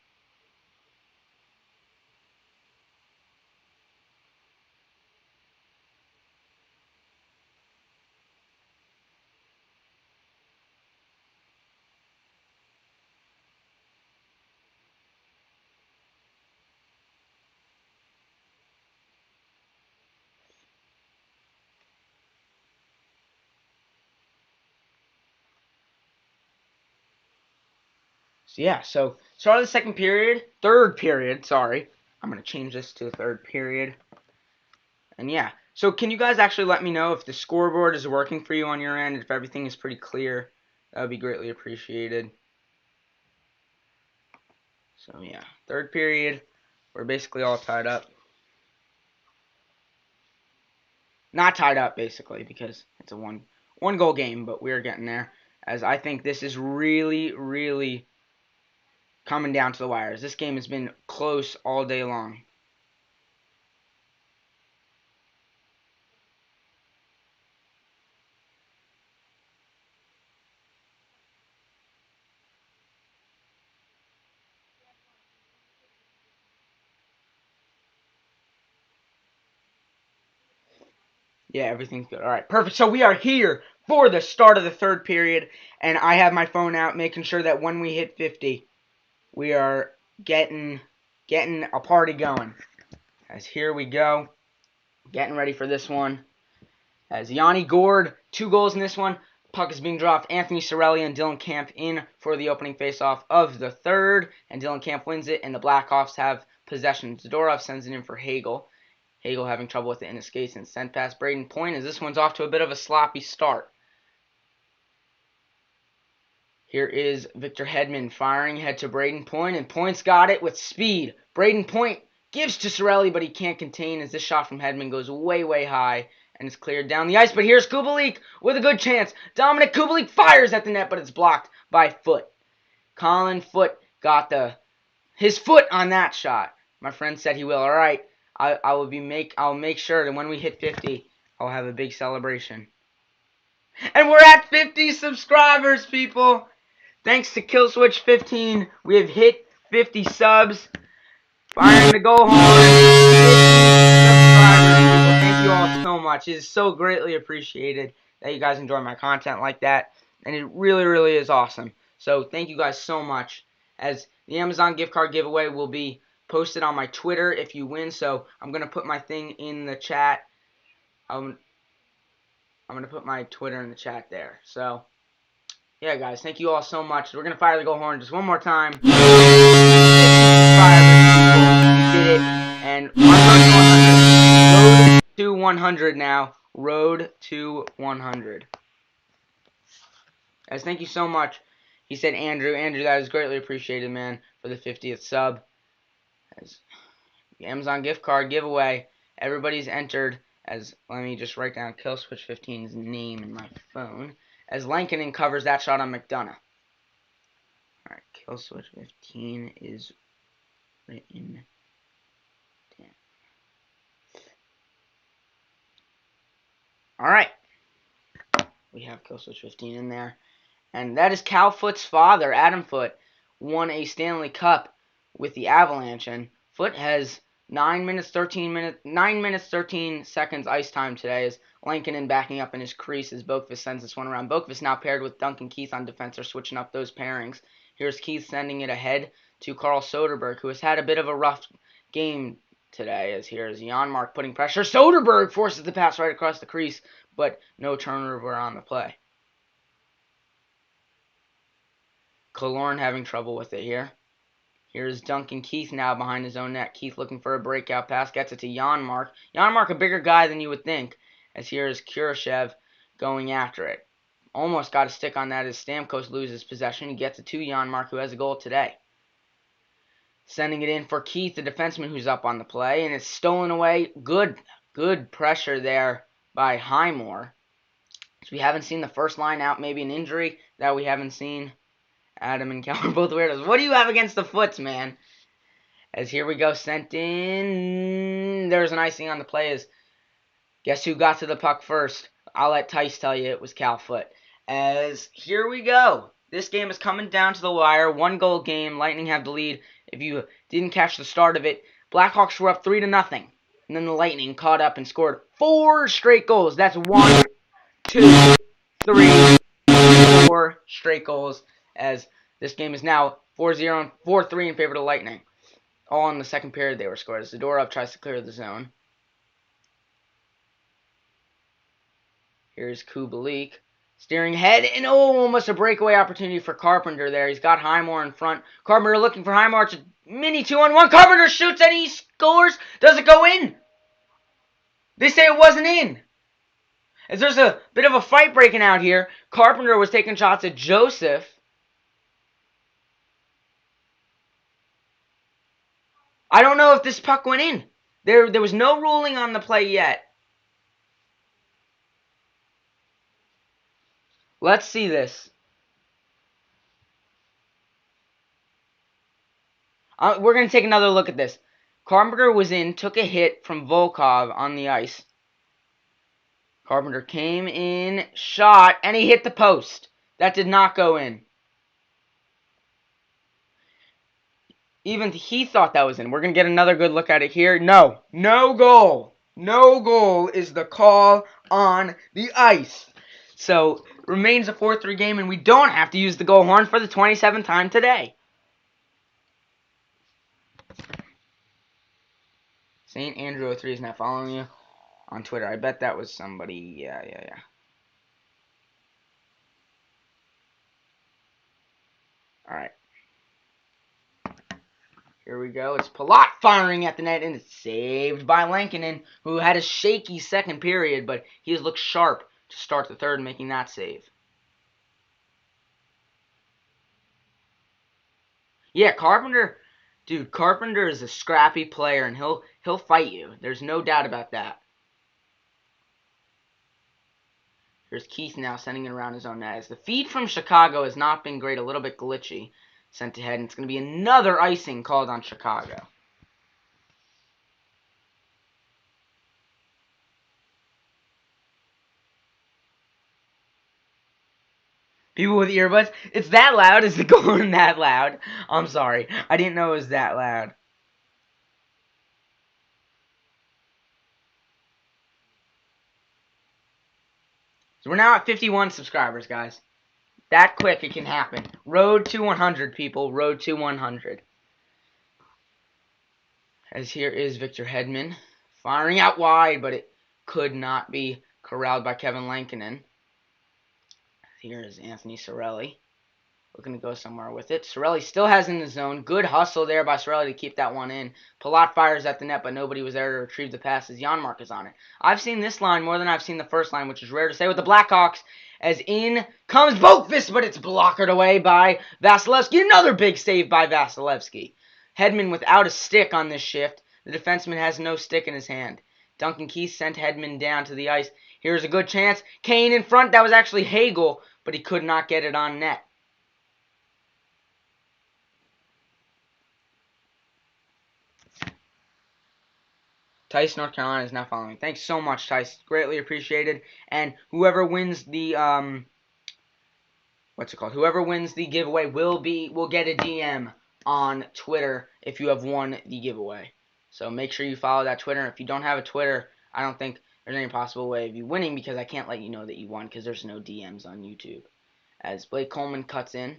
So yeah, so start of the third period, sorry. I'm going to change this to the third period. And yeah, so can you guys actually let me know if the scoreboard is working for you on your end, if everything is pretty clear? That would be greatly appreciated. So yeah, third period, we're basically all tied up. Not tied up, basically, because it's a one goal game, but we're getting there. As I think this is really, really coming down to the wires. This game has been close all day long. Yeah, everything's good. All right, perfect. So we are here for the start of the third period, and I have my phone out making sure that when we hit 50, we are getting a party going. As here we go, getting ready for this one. As Yanni Gourde, 2 goals in this one. Puck is being dropped. Anthony Cirelli and Dylan Camp in for the opening faceoff of the third, and Dylan Camp wins it, and the Blackhawks have possession. Zadorov sends it in for Hagel. Hagel having trouble with it in his skates and sent past Braden Point as this one's off to a bit of a sloppy start. Here is Victor Hedman firing ahead to Braden Point, and Point's got it with speed. Braden Point gives to Cirelli, but he can't contain as this shot from Hedman goes way, way high and is cleared down the ice. But here's Kubalik with a good chance. Dominic Kubalik fires at the net, but it's blocked by Foote. Colin Foote got his foot on that shot. My friend said he will. All right. I'll make sure that when we hit 50, I'll have a big celebration. And we're at 50 subscribers, people. Thanks to Killswitch15, we have hit 50 subs. Firing the goal horn. 50 subscribers, people. Thank you all so much. It is so greatly appreciated that you guys enjoy my content like that. And it really, really is awesome. So thank you guys so much. As the Amazon gift card giveaway will be posted on my Twitter if you win. So I'm going to put my thing in the chat. I'm going to put my Twitter in the chat there. So, yeah, guys, thank you all so much. We're going to fire the goal horn just one more time. We did it. And road to 100 now. Road to 100. Guys, thank you so much. He said Andrew. Andrew, that is greatly appreciated, man, for the 50th sub. As the Amazon gift card giveaway. Everybody's entered. As let me just write down Killswitch15's name in my phone. As Lankinen covers that shot on McDonough. Alright, Killswitch15 is written down. Alright. We have Killswitch15 in there. And that is Cal Foote's father, Adam Foote, won a Stanley Cup with the Avalanche. And Foote has 9 minutes 13 seconds ice time today as Lankinen backing up in his crease as Boqvist sends this one around. Boqvist now paired with Duncan Keith on defense are switching up those pairings. Here's Keith sending it ahead to Carl Soderberg, who has had a bit of a rough game today, as here's Janmark putting pressure. Soderberg forces the pass right across the crease, but no turnover on the play. Killorn having trouble with it here. Here's Duncan Keith now behind his own net. Keith looking for a breakout pass. Gets it to Janmark. Janmark a bigger guy than you would think. As here's Kurashev going after it. Almost got a stick on that as Stamkos loses possession. He gets it to Janmark, who has a goal today. Sending it in for Keith, the defenseman who's up on the play. And it's stolen away. Good pressure there by Highmore. So we haven't seen the first line out. Maybe an injury that we haven't seen. Adam and Cal are both weirdos. What do you have against the Foots, man? As here we go, sent in. There's an icing on the play. As guess who got to the puck first? I'll let Tice tell you it was Cal Foot. As here we go. This game is coming down to the wire. 1-goal game. Lightning have the lead. If you didn't catch the start of it, Blackhawks were up 3-0. And then the Lightning caught up and scored 4 straight goals. That's 1, 2, 3, 4 straight goals. As this game is now 4-0 and 4-3 in favor of the Lightning. All in the second period they were scored. As Zadorov tries to clear the zone. Here's Kubalik. Steering ahead, and almost a breakaway opportunity for Carpenter there. He's got Highmore in front. Carpenter looking for Highmore. It's a mini 2-on-1. Carpenter shoots and he scores. Does it go in? They say it wasn't in. As there's a bit of a fight breaking out here. Carpenter was taking shots at Joseph. I don't know if this puck went in. There was no ruling on the play yet. Let's see this. We're going to take another look at this. Carpenter was in, took a hit from Volkov on the ice. Carpenter came in, shot, and he hit the post. That did not go in. Even he thought that was in. We're going to get another good look at it here. No. No goal. No goal is the call on the ice. So, remains a 4-3 game, and we don't have to use the goal horn for the 27th time today. St. Andrew 03 is now following you on Twitter. I bet that was somebody. Yeah. Alright. Here we go. It's Palat firing at the net, and it's saved by Lankinen, who had a shaky second period, but he has looked sharp to start the third, making that save. Yeah, Carpenter, dude, Carpenter is a scrappy player, and he'll fight you. There's no doubt about that. Here's Keith now sending it around his own net. As the feed from Chicago has not been great, a little bit glitchy. Sent ahead, and it's going to be another icing called on Chicago. People with earbuds, it's that loud? Is it going that loud? I'm sorry. I didn't know it was that loud. So we're now at 51 subscribers, guys. That quick it can happen. Road to 100, people. Road to 100. As here is Victor Hedman. Firing out wide, but it could not be corralled by Kevin Lankinen. Here is Anthony Cirelli. Looking to go somewhere with it. Cirelli still has in the zone. Good hustle there by Cirelli to keep that one in. Palat fires at the net, but nobody was there to retrieve the pass as Janmark is on it. I've seen this line more than I've seen the first line, which is rare to say with the Blackhawks. As in comes Boakfist, but it's blockered away by Vasilevsky. Another big save by Vasilevsky. Hedman without a stick on this shift. The defenseman has no stick in his hand. Duncan Keith sent Hedman down to the ice. Here's a good chance. Kane in front. That was actually Hagel, but he could not get it on net. Tice, North Carolina is now following. Thanks so much, Tice. Greatly appreciated. And whoever wins the whoever wins the giveaway will get a DM on Twitter if you have won the giveaway. So make sure you follow that Twitter. If you don't have a Twitter, I don't think there's any possible way of you winning because I can't let you know that you won because there's no DMs on YouTube. As Blake Coleman cuts in.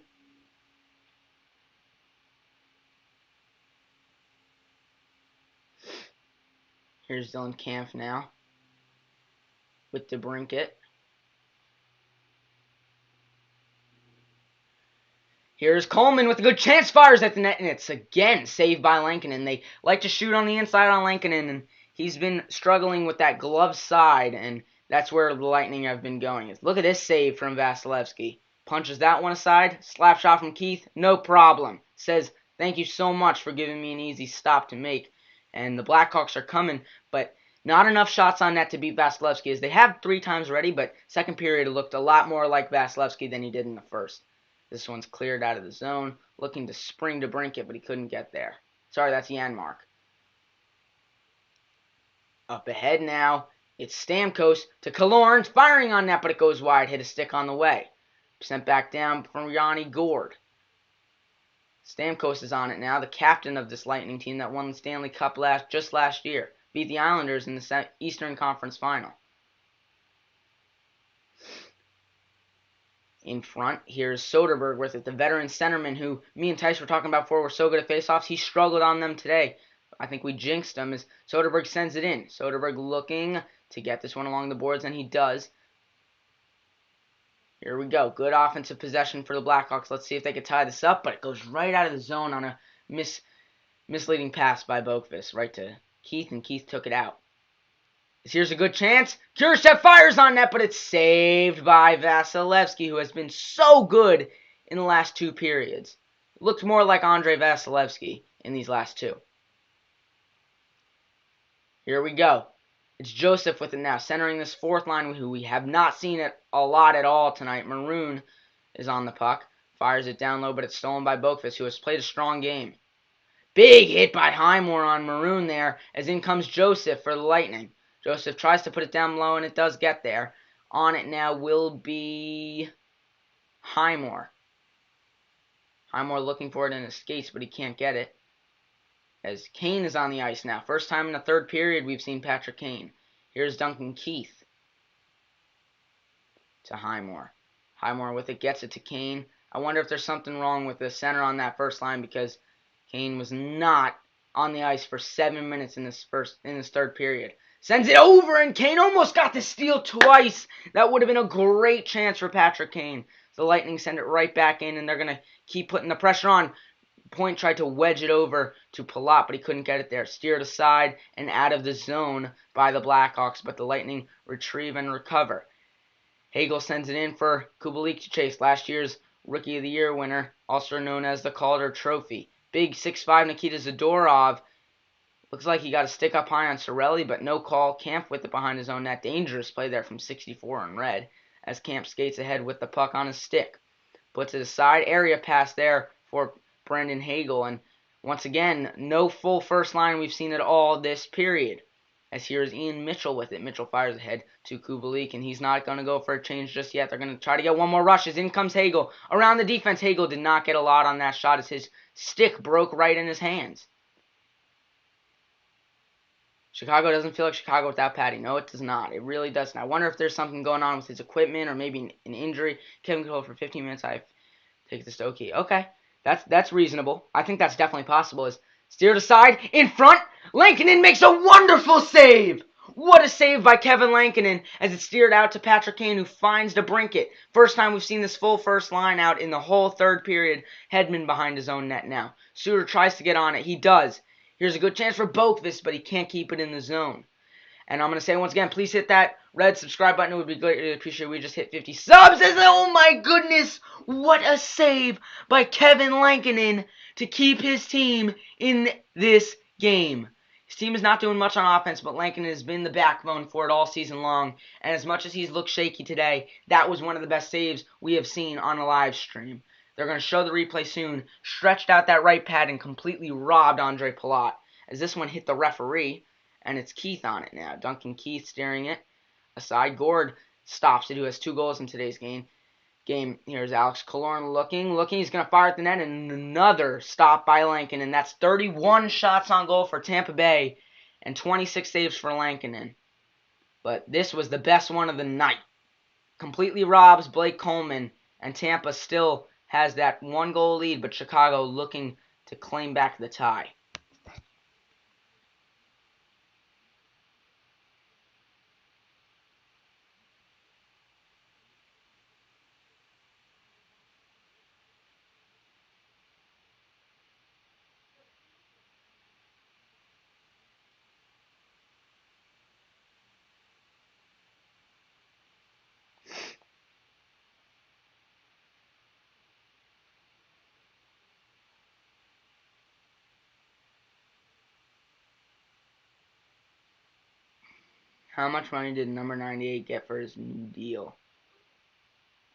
Here's Dylan Kampf now with the Brinket. Here's Coleman with a good chance, fires at the net, and it's again saved by Lankinen. They like to shoot on the inside on Lankinen, and he's been struggling with that glove side, and that's where the Lightning have been going. Look at this save from Vasilevsky. Punches that one aside, slap shot from Keith, no problem. Says, thank you so much for giving me an easy stop to make. And the Blackhawks are coming, but not enough shots on net to beat Vasilevsky, as they have 3 times already, but second period it looked a lot more like Vasilevsky than he did in the first. This one's cleared out of the zone, looking to spring to brink it, but he couldn't get there. Sorry, that's Janmark. Up ahead now, it's Stamkos to Killorn, firing on net, but it goes wide, hit a stick on the way. Sent back down from Yanni Gourde. Stamkos is on it now, the captain of this Lightning team that won the Stanley Cup just last year. Beat the Islanders in the Eastern Conference Final. In front, here's Soderberg with it, the veteran centerman who me and Tice were talking about before were so good at faceoffs. He struggled on them today. I think we jinxed him as Soderberg sends it in. Soderberg looking to get this one along the boards, and he does. Here we go. Good offensive possession for the Blackhawks. Let's see if they can tie this up, but it goes right out of the zone on a misleading pass by Boqvist right to Keith, and Keith took it out. Here's a good chance. Kurashev fires on net, but it's saved by Vasilevsky, who has been so good in the last two periods. Looks more like Andrei Vasilevsky in these last two. Here we go. It's Joseph with it now, centering this fourth line, who we have not seen it a lot at all tonight. Maroon is on the puck. Fires it down low, but it's stolen by Boqvist, who has played a strong game. Big hit by Highmore on Maroon there, as in comes Joseph for the Lightning. Joseph tries to put it down low, and it does get there. On it now will be Highmore. Highmore looking for it in his skates, but he can't get it. As Kane is on the ice now. First time in the third period we've seen Patrick Kane. Here's Duncan Keith to Highmore. Highmore with it, gets it to Kane. I wonder if there's something wrong with the center on that first line, because Kane was not on the ice for 7 minutes in this third period. Sends it over, and Kane almost got the steal twice. That would have been a great chance for Patrick Kane. The Lightning send it right back in, and they're going to keep putting the pressure on. Point tried to wedge it over to Palat, but he couldn't get it there. Steered aside and out of the zone by the Blackhawks, but the Lightning retrieve and recover. Hagel sends it in for Kubalik to chase, last year's Rookie of the Year winner, also known as the Calder Trophy. Big 6'5" Nikita Zadorov. Looks like he got a stick up high on Cirelli, but no call. Camp with it behind his own net. Dangerous play there from 64 in red, as Camp skates ahead with the puck on his stick. Puts it aside. Area pass there for Brendan Hagel, and once again, no full first line we've seen at all this period. As here's Ian Mitchell with it. Mitchell fires ahead to Kubalik, and he's not going to go for a change just yet. They're going to try to get one more rush as in comes Hagel. Around the defense, Hagel did not get a lot on that shot as his stick broke right in his hands. Chicago doesn't feel like Chicago without Patty. No, it does not. It really doesn't. I wonder if there's something going on with his equipment or maybe an injury. Kevin Cole for 15 minutes. I take this to Oki. Okay. That's reasonable. I think that's definitely possible. Is steered aside, in front, Lankinen makes a wonderful save! What a save by Kevin Lankinen as it's steered out to Patrick Kane, who finds the brinket. First time we've seen this full first line out in the whole third period. Hedman behind his own net now. Suter tries to get on it. He does. Here's a good chance for Boqvist, but he can't keep it in the zone. And I'm going to say once again, please hit that red subscribe button. It would be greatly appreciated. We just hit 50 subs. Oh my goodness, what a save by Kevin Lankinen to keep his team in this game. His team is not doing much on offense, but Lankinen has been the backbone for it all season long. And as much as he's looked shaky today, that was one of the best saves we have seen on a live stream. They're going to show the replay soon. Stretched out that right pad and completely robbed Andre Palat, as this one hit the referee. And it's Keith on it now. Duncan Keith steering it aside. Gourde stops it, who has 2 goals in today's game. Here's Alex Killorn looking. He's going to fire at the net, and another stop by Lankinen. And that's 31 shots on goal for Tampa Bay and 26 saves for Lankinen. But this was the best one of the night. Completely robs Blake Coleman, and Tampa still has that 1-goal lead, but Chicago looking to claim back the tie. How much money did number 98 get for his new deal?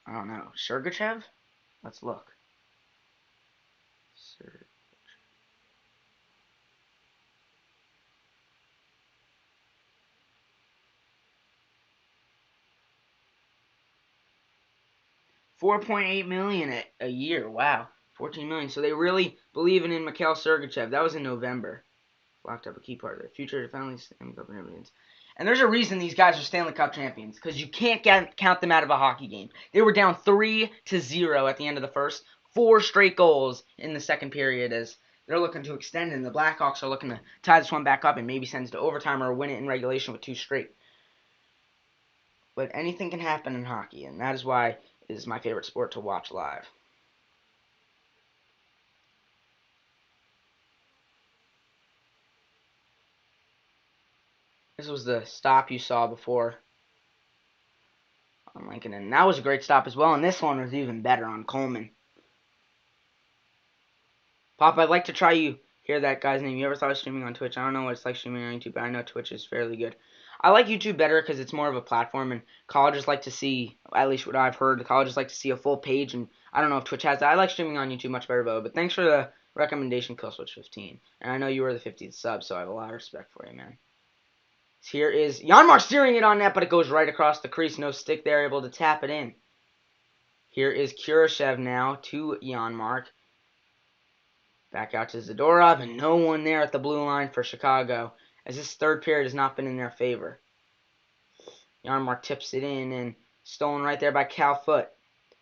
I don't know. Sergachev? Let's look. 4.8 million a year. Wow. 14 million. So they really believe in Mikhail Sergachev. That was in November. Locked up a key part of their future to finally Stanley Cup champions. And there's a reason these guys are Stanley Cup champions, because you can't count them out of a hockey game. They were down 3-0 at the end of the first. 4 straight goals in the second period as they're looking to extend, and the Blackhawks are looking to tie this one back up and maybe send it to overtime or win it in regulation with 2 straight. But anything can happen in hockey, and that is why it is my favorite sport to watch live. This was the stop you saw before on Lincoln, and that was a great stop as well, and this one was even better on Coleman. Pop, I'd like to try you. Hear that guy's name. You ever thought of streaming on Twitch? I don't know what it's like streaming on YouTube, but I know Twitch is fairly good. I like YouTube better because it's more of a platform, and colleges like to see, at least what I've heard, the colleges like to see a full page, and I don't know if Twitch has that. I like streaming on YouTube much better, though. But thanks for the recommendation, Killswitch15. And I know you were the 50th sub, so I have a lot of respect for you, man. Here is Janmark steering it on net, but it goes right across the crease. No stick there, able to tap it in. Here is Kurashev now to Janmark. Back out to Zadorov, and no one there at the blue line for Chicago, as this third period has not been in their favor. Janmark tips it in, and stolen right there by Cal Foote.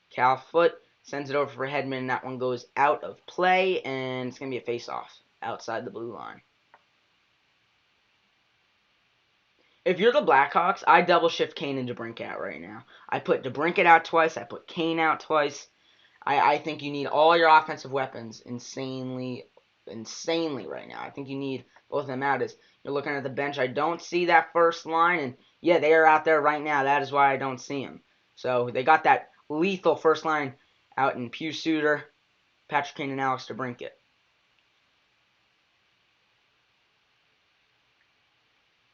Cal Foote sends it over for Hedman, and that one goes out of play, and it's going to be a face-off outside the blue line. If you're the Blackhawks, I double shift Kane and DeBrincat out right now. I put DeBrincat out twice. I put Kane out twice. I think you need all your offensive weapons insanely right now. I think you need both of them out. As you're looking at the bench, I don't see that first line, and yeah, they are out there right now. That is why I don't see them. So they got that lethal first line out in Pius Suter, Patrick Kane, and Alex DeBrincat.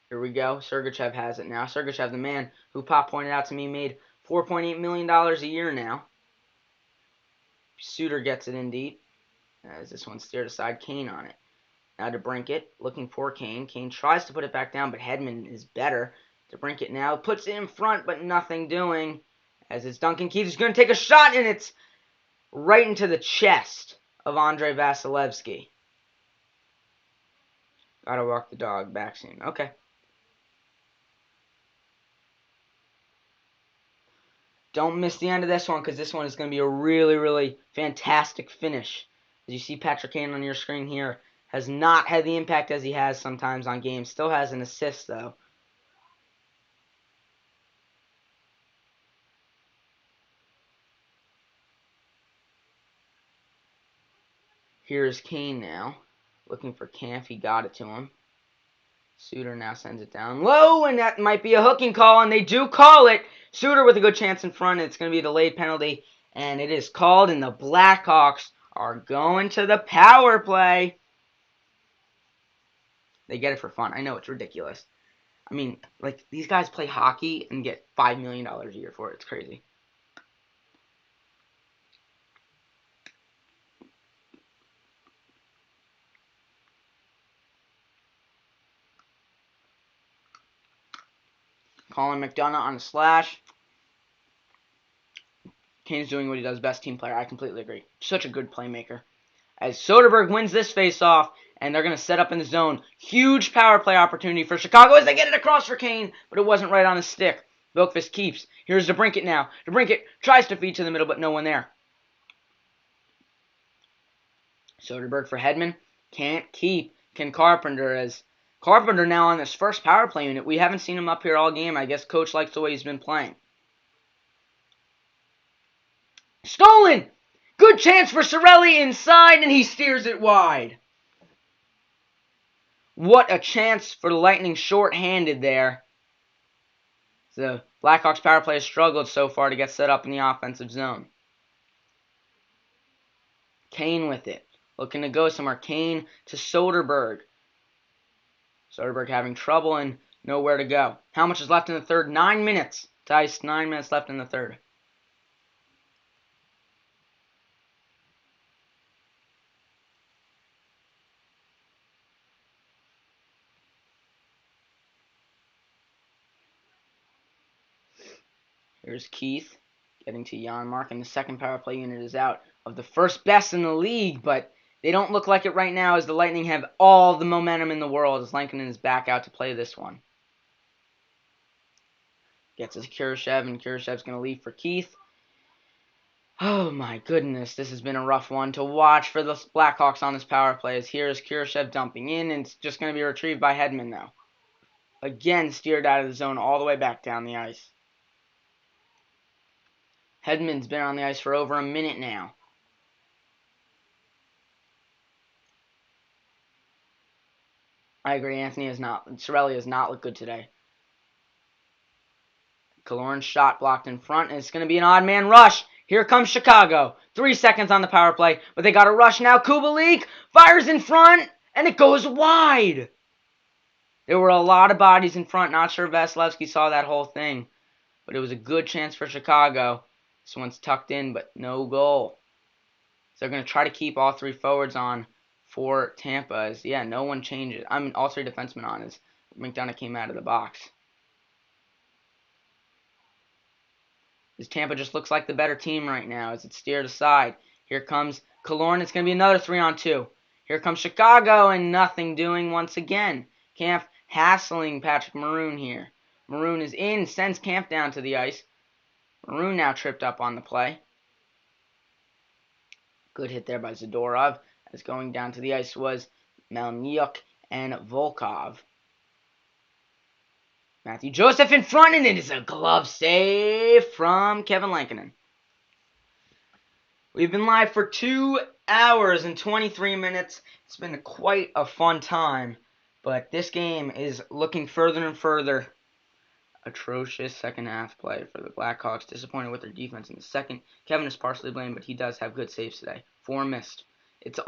Here we go. Sergachev has it now. Sergachev, the man who Pop pointed out to me, made $4.8 million a year now. Suter gets it in deep, as this one steered aside. Kane on it. Now DeBrincat, looking for Kane. Kane tries to put it back down, but Hedman is better. DeBrincat now puts it in front, but nothing doing. As it's Duncan Keith who's going to take a shot, and it's right into the chest of Andrei Vasilevsky. Gotta walk the dog back soon. Okay. Don't miss the end of this one, because this one is going to be a really, really fantastic finish. As you see Patrick Kane on your screen here, has not had the impact as he has sometimes on games. Still has an assist, though. Here's Kane now, looking for Kampf. He got it to him. Suter now sends it down low, and that might be a hooking call, and they do call it. Suter with a good chance in front. It's going to be a delayed penalty, and it is called, and the Blackhawks are going to the power play. They get it for fun. I know it's ridiculous. I mean, like, these guys play hockey and get $5 million a year for it. It's crazy. Colin McDonough on a slash. Kane's doing what he does best, team player. I completely agree. Such a good playmaker. As Soderberg wins this face-off, and they're going to set up in the zone. Huge power play opportunity for Chicago as they get it across for Kane, but it wasn't right on his stick. Bilkvist keeps. Here's DeBrincat now. DeBrincat tries to feed to the middle, but no one there. Soderberg for Hedman. Can't keep. Can Carpenter, as Carpenter now on this first power play unit. We haven't seen him up here all game. I guess coach likes the way he's been playing. Stolen! Good chance for Cirelli inside, and he steers it wide. What a chance for the Lightning short-handed there. The Blackhawks power play has struggled so far to get set up in the offensive zone. Kane with it. Looking to go somewhere. Kane to Soderberg. Soderberg having trouble and nowhere to go. How much is left in the third? 9 minutes. Dice, 9 minutes left in the third. Here's Keith getting to Janmark, and the second power play unit is out of the first best in the league, but they don't look like it right now as the Lightning have all the momentum in the world as Lankinen is back out to play this one. Gets it to Kurashev, and Kurashev's going to leave for Keith. Oh my goodness, this has been a rough one to watch for the Blackhawks on this power play. As here's Kurashev dumping in, and it's just going to be retrieved by Hedman though. Again, steered out of the zone all the way back down the ice. Hedman's been on the ice for over a minute now. I agree, Cirelli has not looked good today. Killorn's shot blocked in front, and it's going to be an odd man rush. Here comes Chicago. 3 seconds on the power play, but they got a rush now. Kubalik fires in front, and it goes wide. There were a lot of bodies in front. Not sure Vasilevsky saw that whole thing, but it was a good chance for Chicago. This one's tucked in, but no goal. So they're going to try to keep all 3 forwards on for Tampa. As, yeah, no one changes. All 3 defensemen on as McDonough came out of the box. As Tampa just looks like the better team right now as it's steered aside. Here comes Killorn. It's going to be another 3-on-2. Here comes Chicago, and nothing doing once again. Kampf hassling Patrick Maroon here. Maroon is in, sends Kampf down to the ice. Maroon now tripped up on the play. Good hit there by Zadorov, as going down to the ice was Melnyuk and Volkov. Matthew Joseph in front, and it is a glove save from Kevin Lankinen. We've been live for 2 hours and 23 minutes. It's been quite a fun time, but this game is looking further and further. Atrocious second half play for the Blackhawks. Disappointed with their defense in the second. Kevin is partially blamed, but he does have good saves today. 4 missed. And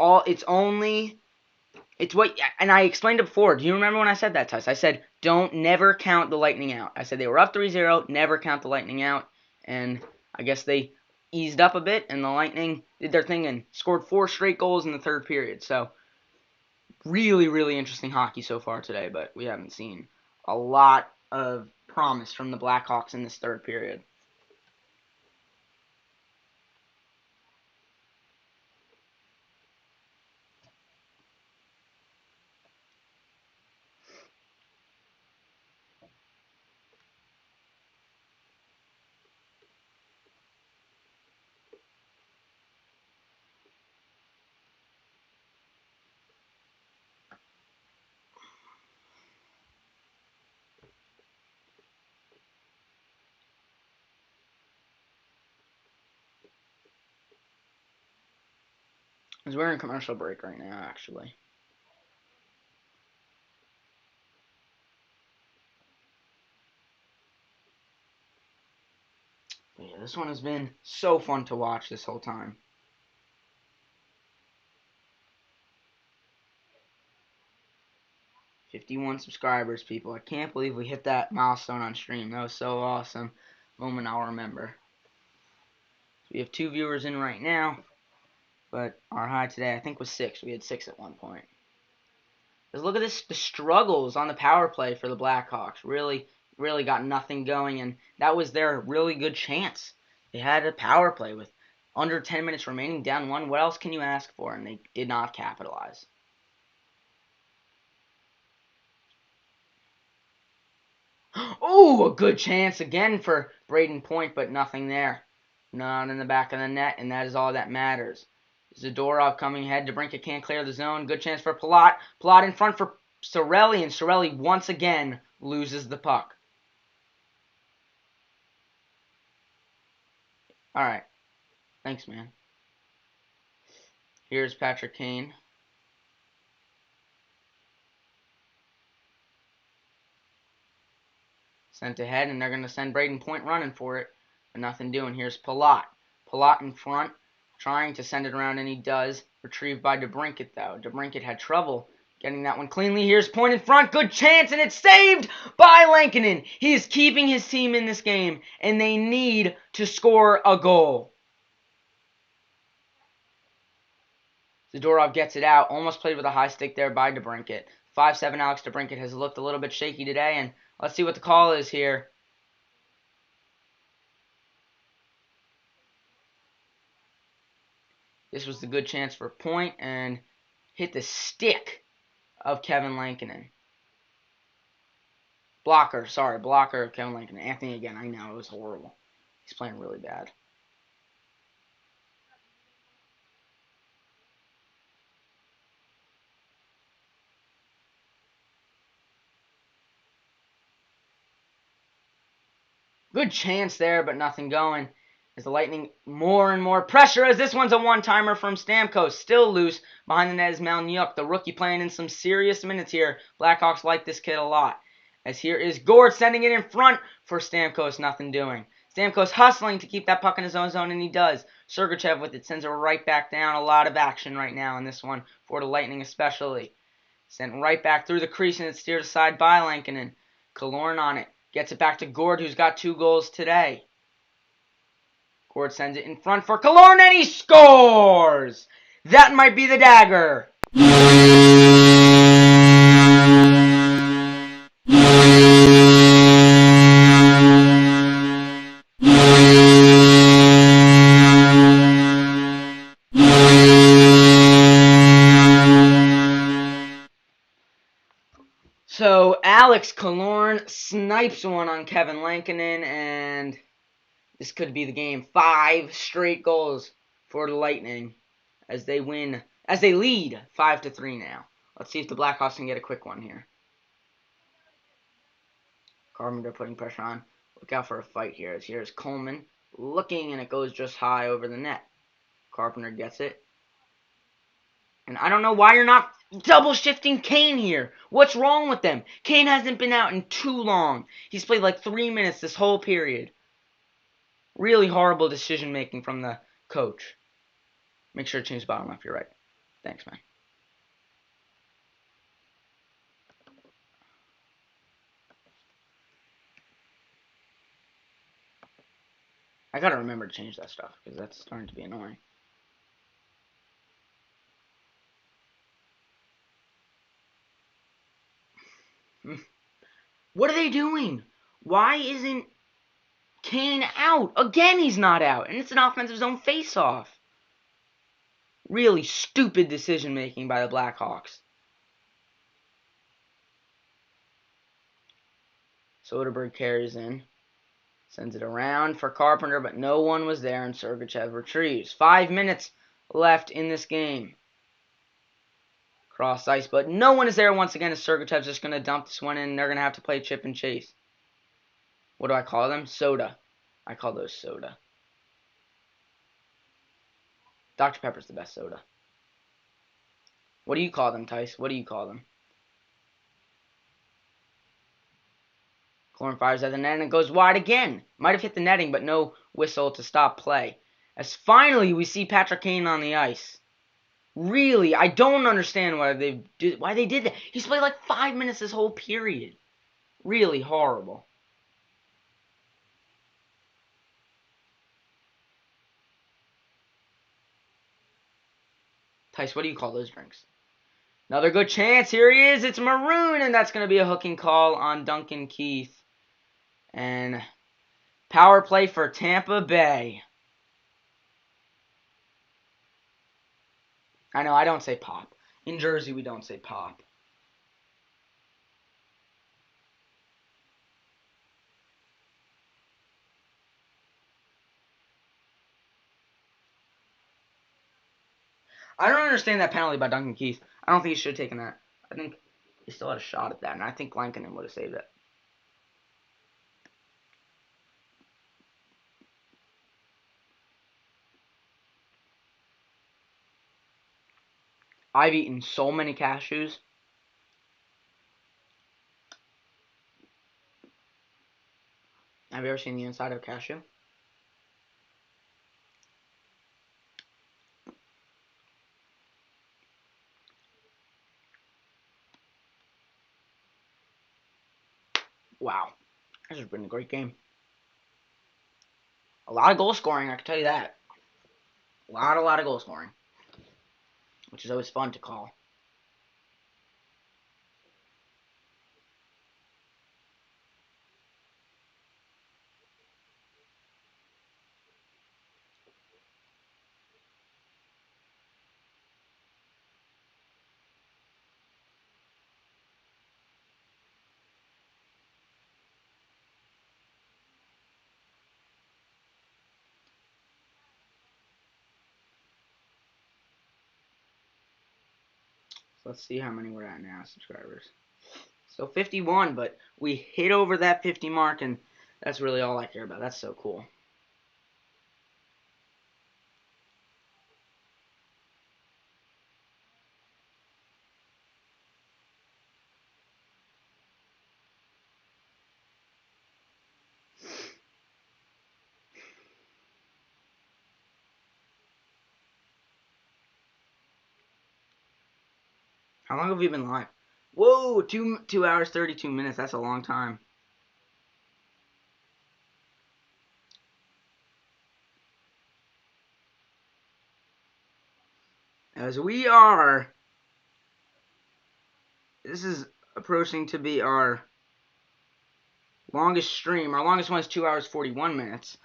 I explained it before. Do you remember when I said that, Tice? I said, never count the Lightning out. I said they were up 3-0, never count the Lightning out. And I guess they eased up a bit, and the Lightning did their thing and scored 4 straight goals in the third period. So, really, really interesting hockey so far today, but we haven't seen a lot of promise from the Blackhawks in this third period. Because we're in commercial break right now, actually. But yeah, this one has been so fun to watch this whole time. "51 subscribers, people. I can't believe we hit that milestone on stream. That was so awesome. Moment I'll remember. So we have 2 viewers in right now. But our high today, I think, was 6. We had 6 at one point. Because look at this, the struggles on the power play for the Blackhawks. Really, really got nothing going, and that was their really good chance. They had a power play with under 10 minutes remaining, down 1. What else can you ask for? And they did not capitalize. Oh, a good chance again for Braden Point, but nothing there. Not in the back of the net, and that is all that matters. Zadorov coming ahead. DeBrincat can't clear the zone. Good chance for Palat. Palat in front for Cirelli, and Cirelli once again loses the puck. Alright. Thanks, man. Here's Patrick Kane. Sent ahead, and they're going to send Braden Point running for it. But nothing doing. Here's Palat. Palat in front, trying to send it around, and he does. Retrieved by DeBrincat, though. DeBrincat had trouble getting that one cleanly. Here's Point in front. Good chance, and it's saved by Lankinen. He is keeping his team in this game, and they need to score a goal. Zadorov gets it out. Almost played with a high stick there by DeBrincat. 5'7" Alex DeBrincat has looked a little bit shaky today, and let's see what the call is here. This was the good chance for a point and hit the stick of Kevin Lankinen. Blocker of Kevin Lankinen. Anthony again, I know, it was horrible. He's playing really bad. Good chance there, but nothing going. As the Lightning more and more pressure, as this one's a one-timer from Stamkos. Still loose. Behind the net is Malnyuk, the rookie playing in some serious minutes here. Blackhawks like this kid a lot. As here is Gord sending it in front for Stamkos, nothing doing. Stamkos hustling to keep that puck in his own zone, and he does. Sergachev with it sends it right back down. A lot of action right now in this one for the Lightning especially. Sent right back through the crease, and it's steered aside by Lankinen. Killorn on it. Gets it back to Gord, who's got 2 goals today. Gord sends it in front for Killorn, and he scores! That might be the dagger. So Alex Killorn snipes one on Kevin Lankinen, and this could be the game. 5 straight goals for the Lightning as they lead 5-3 now. Let's see if the Blackhawks can get a quick one here. Carpenter putting pressure on. Look out for a fight here. As here's Coleman looking, and it goes just high over the net. Carpenter gets it. And I don't know why you're not double shifting Kane here. What's wrong with them? Kane hasn't been out in too long. He's played like 3 minutes this whole period. Really horrible decision making from the coach. Make sure to change the bottom left. You're right. Thanks, man. I gotta remember to change that stuff because that's starting to be annoying. What are they doing? Why isn't Kane out? Again, he's not out, and it's an offensive zone face-off. Really stupid decision-making by the Blackhawks. Soderberg carries in. Sends it around for Carpenter, but no one was there, and Sergachev retrieves. 5 minutes left in this game. Cross ice, but no one is there once again, as Sergachev's just going to dump this one in, and they're going to have to play chip and chase. What do I call them? Soda. I call those soda. Dr. Pepper's the best soda. What do you call them, Tice? What do you call them? Killorn fires at the net, and it goes wide again. Might have hit the netting, but no whistle to stop play. As finally we see Patrick Kane on the ice. Really, I don't understand why they did that. He's played like 5 minutes this whole period. Really horrible. Tice, what do you call those drinks? Another good chance. Here he is. It's Maroon, and that's going to be a hooking call on Duncan Keith. And power play for Tampa Bay. I know, I don't say pop. In Jersey, we don't say pop. I don't understand that penalty by Duncan Keith. I don't think he should have taken that. I think he still had a shot at that, and I think Lankinen would have saved it. I've eaten so many cashews. Have you ever seen the inside of a cashew? Wow. This has been a great game. A lot of goal scoring, I can tell you that. A lot of goal scoring. Which is always fun to call. So let's see how many we're at now, subscribers. So 51, but we hit over that 50 mark, and that's really all I care about. That's so cool. How long have we been live? Whoa, 2 hours 32 minutes. That's a long time. As we are, this is approaching to be our longest stream. Our longest one is 2 hours 41 minutes.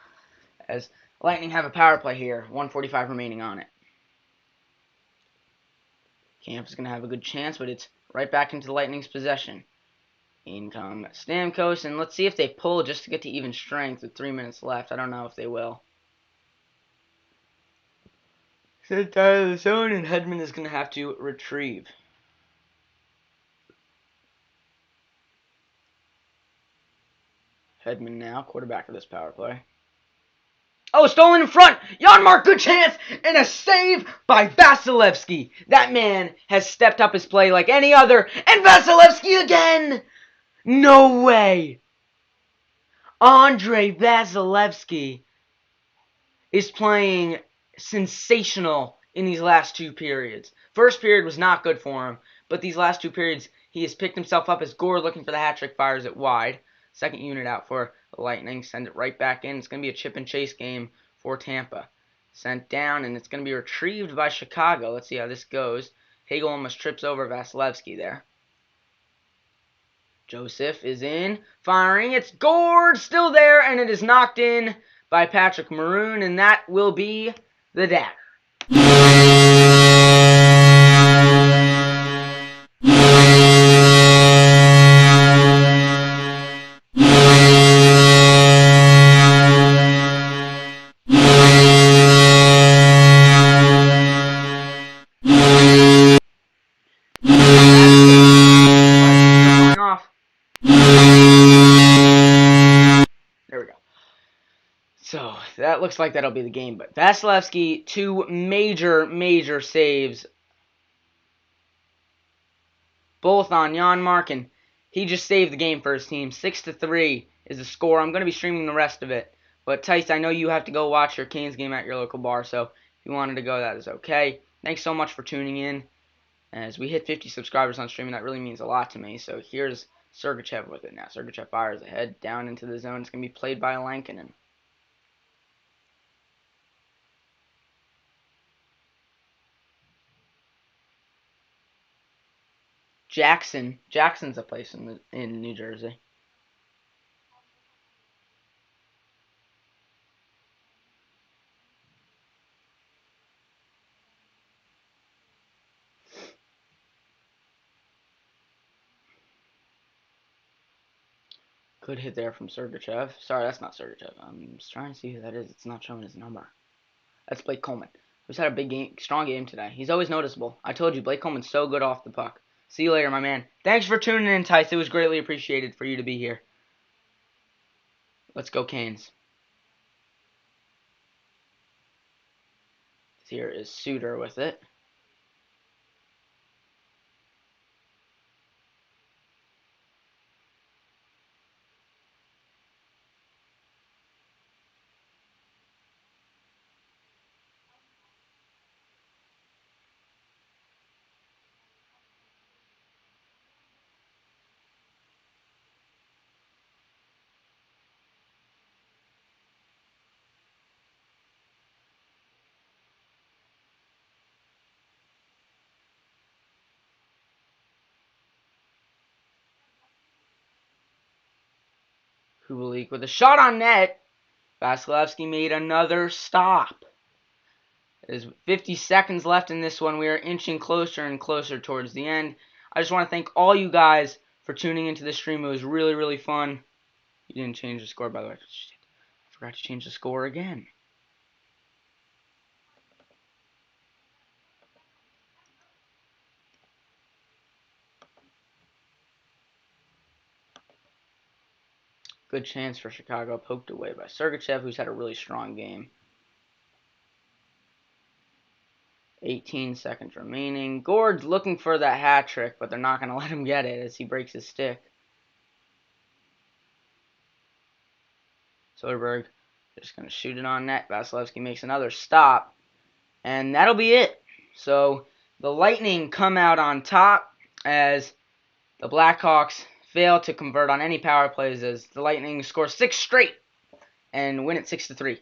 As Lightning have a power play here, 145 remaining on it. Camp is going to have a good chance, but it's right back into the Lightning's possession. In come Stamkos, and let's see if they pull just to get to even strength with 3 minutes left. I don't know if they will. Sent out of the zone, and Hedman is going to have to retrieve. Hedman now, quarterback of this power play. Oh, stolen in front! Janmark, good chance! And a save by Vasilevsky. That man has stepped up his play like any other. And Vasilevsky again! No way! Andrei Vasilevsky is playing sensational in these last two periods. First period was not good for him, but these last two periods, he has picked himself up as Gore looking for the hat trick, fires it wide. Second unit out for the Lightning, send it right back in. It's going to be a chip and chase game for Tampa. Sent down, and it's going to be retrieved by Chicago. Let's see how this goes. Hagel almost trips over Vasilevsky there. Joseph is in, firing. It's Gore, still there, and it is knocked in by Patrick Maroon, and that will be the dagger. There we go. So, that looks like that'll be the game. But Vasilevsky, two major saves. Both on Janmark, and he just saved the game for his team. 6-3 is the score. I'm going to be streaming the rest of it. But, Tice, I know you have to go watch your Canes game at your local bar. So, if you wanted to go, that is okay. Thanks so much for tuning in. As we hit 50 subscribers on streaming, that really means a lot to me. So, here's Sergachev with it now. Sergachev fires ahead, down into the zone. It's going to be played by Lankinen. Jackson's a place in New Jersey. Good hit there from Sergachev. Sorry, that's not Sergachev. I'm just trying to see who that is. It's not showing his number. That's Blake Coleman, who's had a big game, strong game today. He's always noticeable. I told you, Blake Coleman's so good off the puck. See you later, my man. Thanks for tuning in, Tice. It was greatly appreciated for you to be here. Let's go, Canes. Here is Suter with it. Kubalik with a shot on net. Vasilevsky made another stop. There's 50 seconds left in this one. We are inching closer and closer towards the end. I just want to thank all you guys for tuning into the stream. It was really fun. You didn't change the score, by the way. Shit. I forgot to change the score again. good chance for Chicago, poked away by Sergachev, who's had a really strong game. 18 seconds remaining. Gord's looking for that hat trick, but they're not going to let him get it as he breaks his stick. Soderberg just going to shoot it on net. Vasilevsky makes another stop, and that'll be it. So the Lightning come out on top as the Blackhawks fail to convert on any power plays as the Lightning score 6 straight and win it 6-3.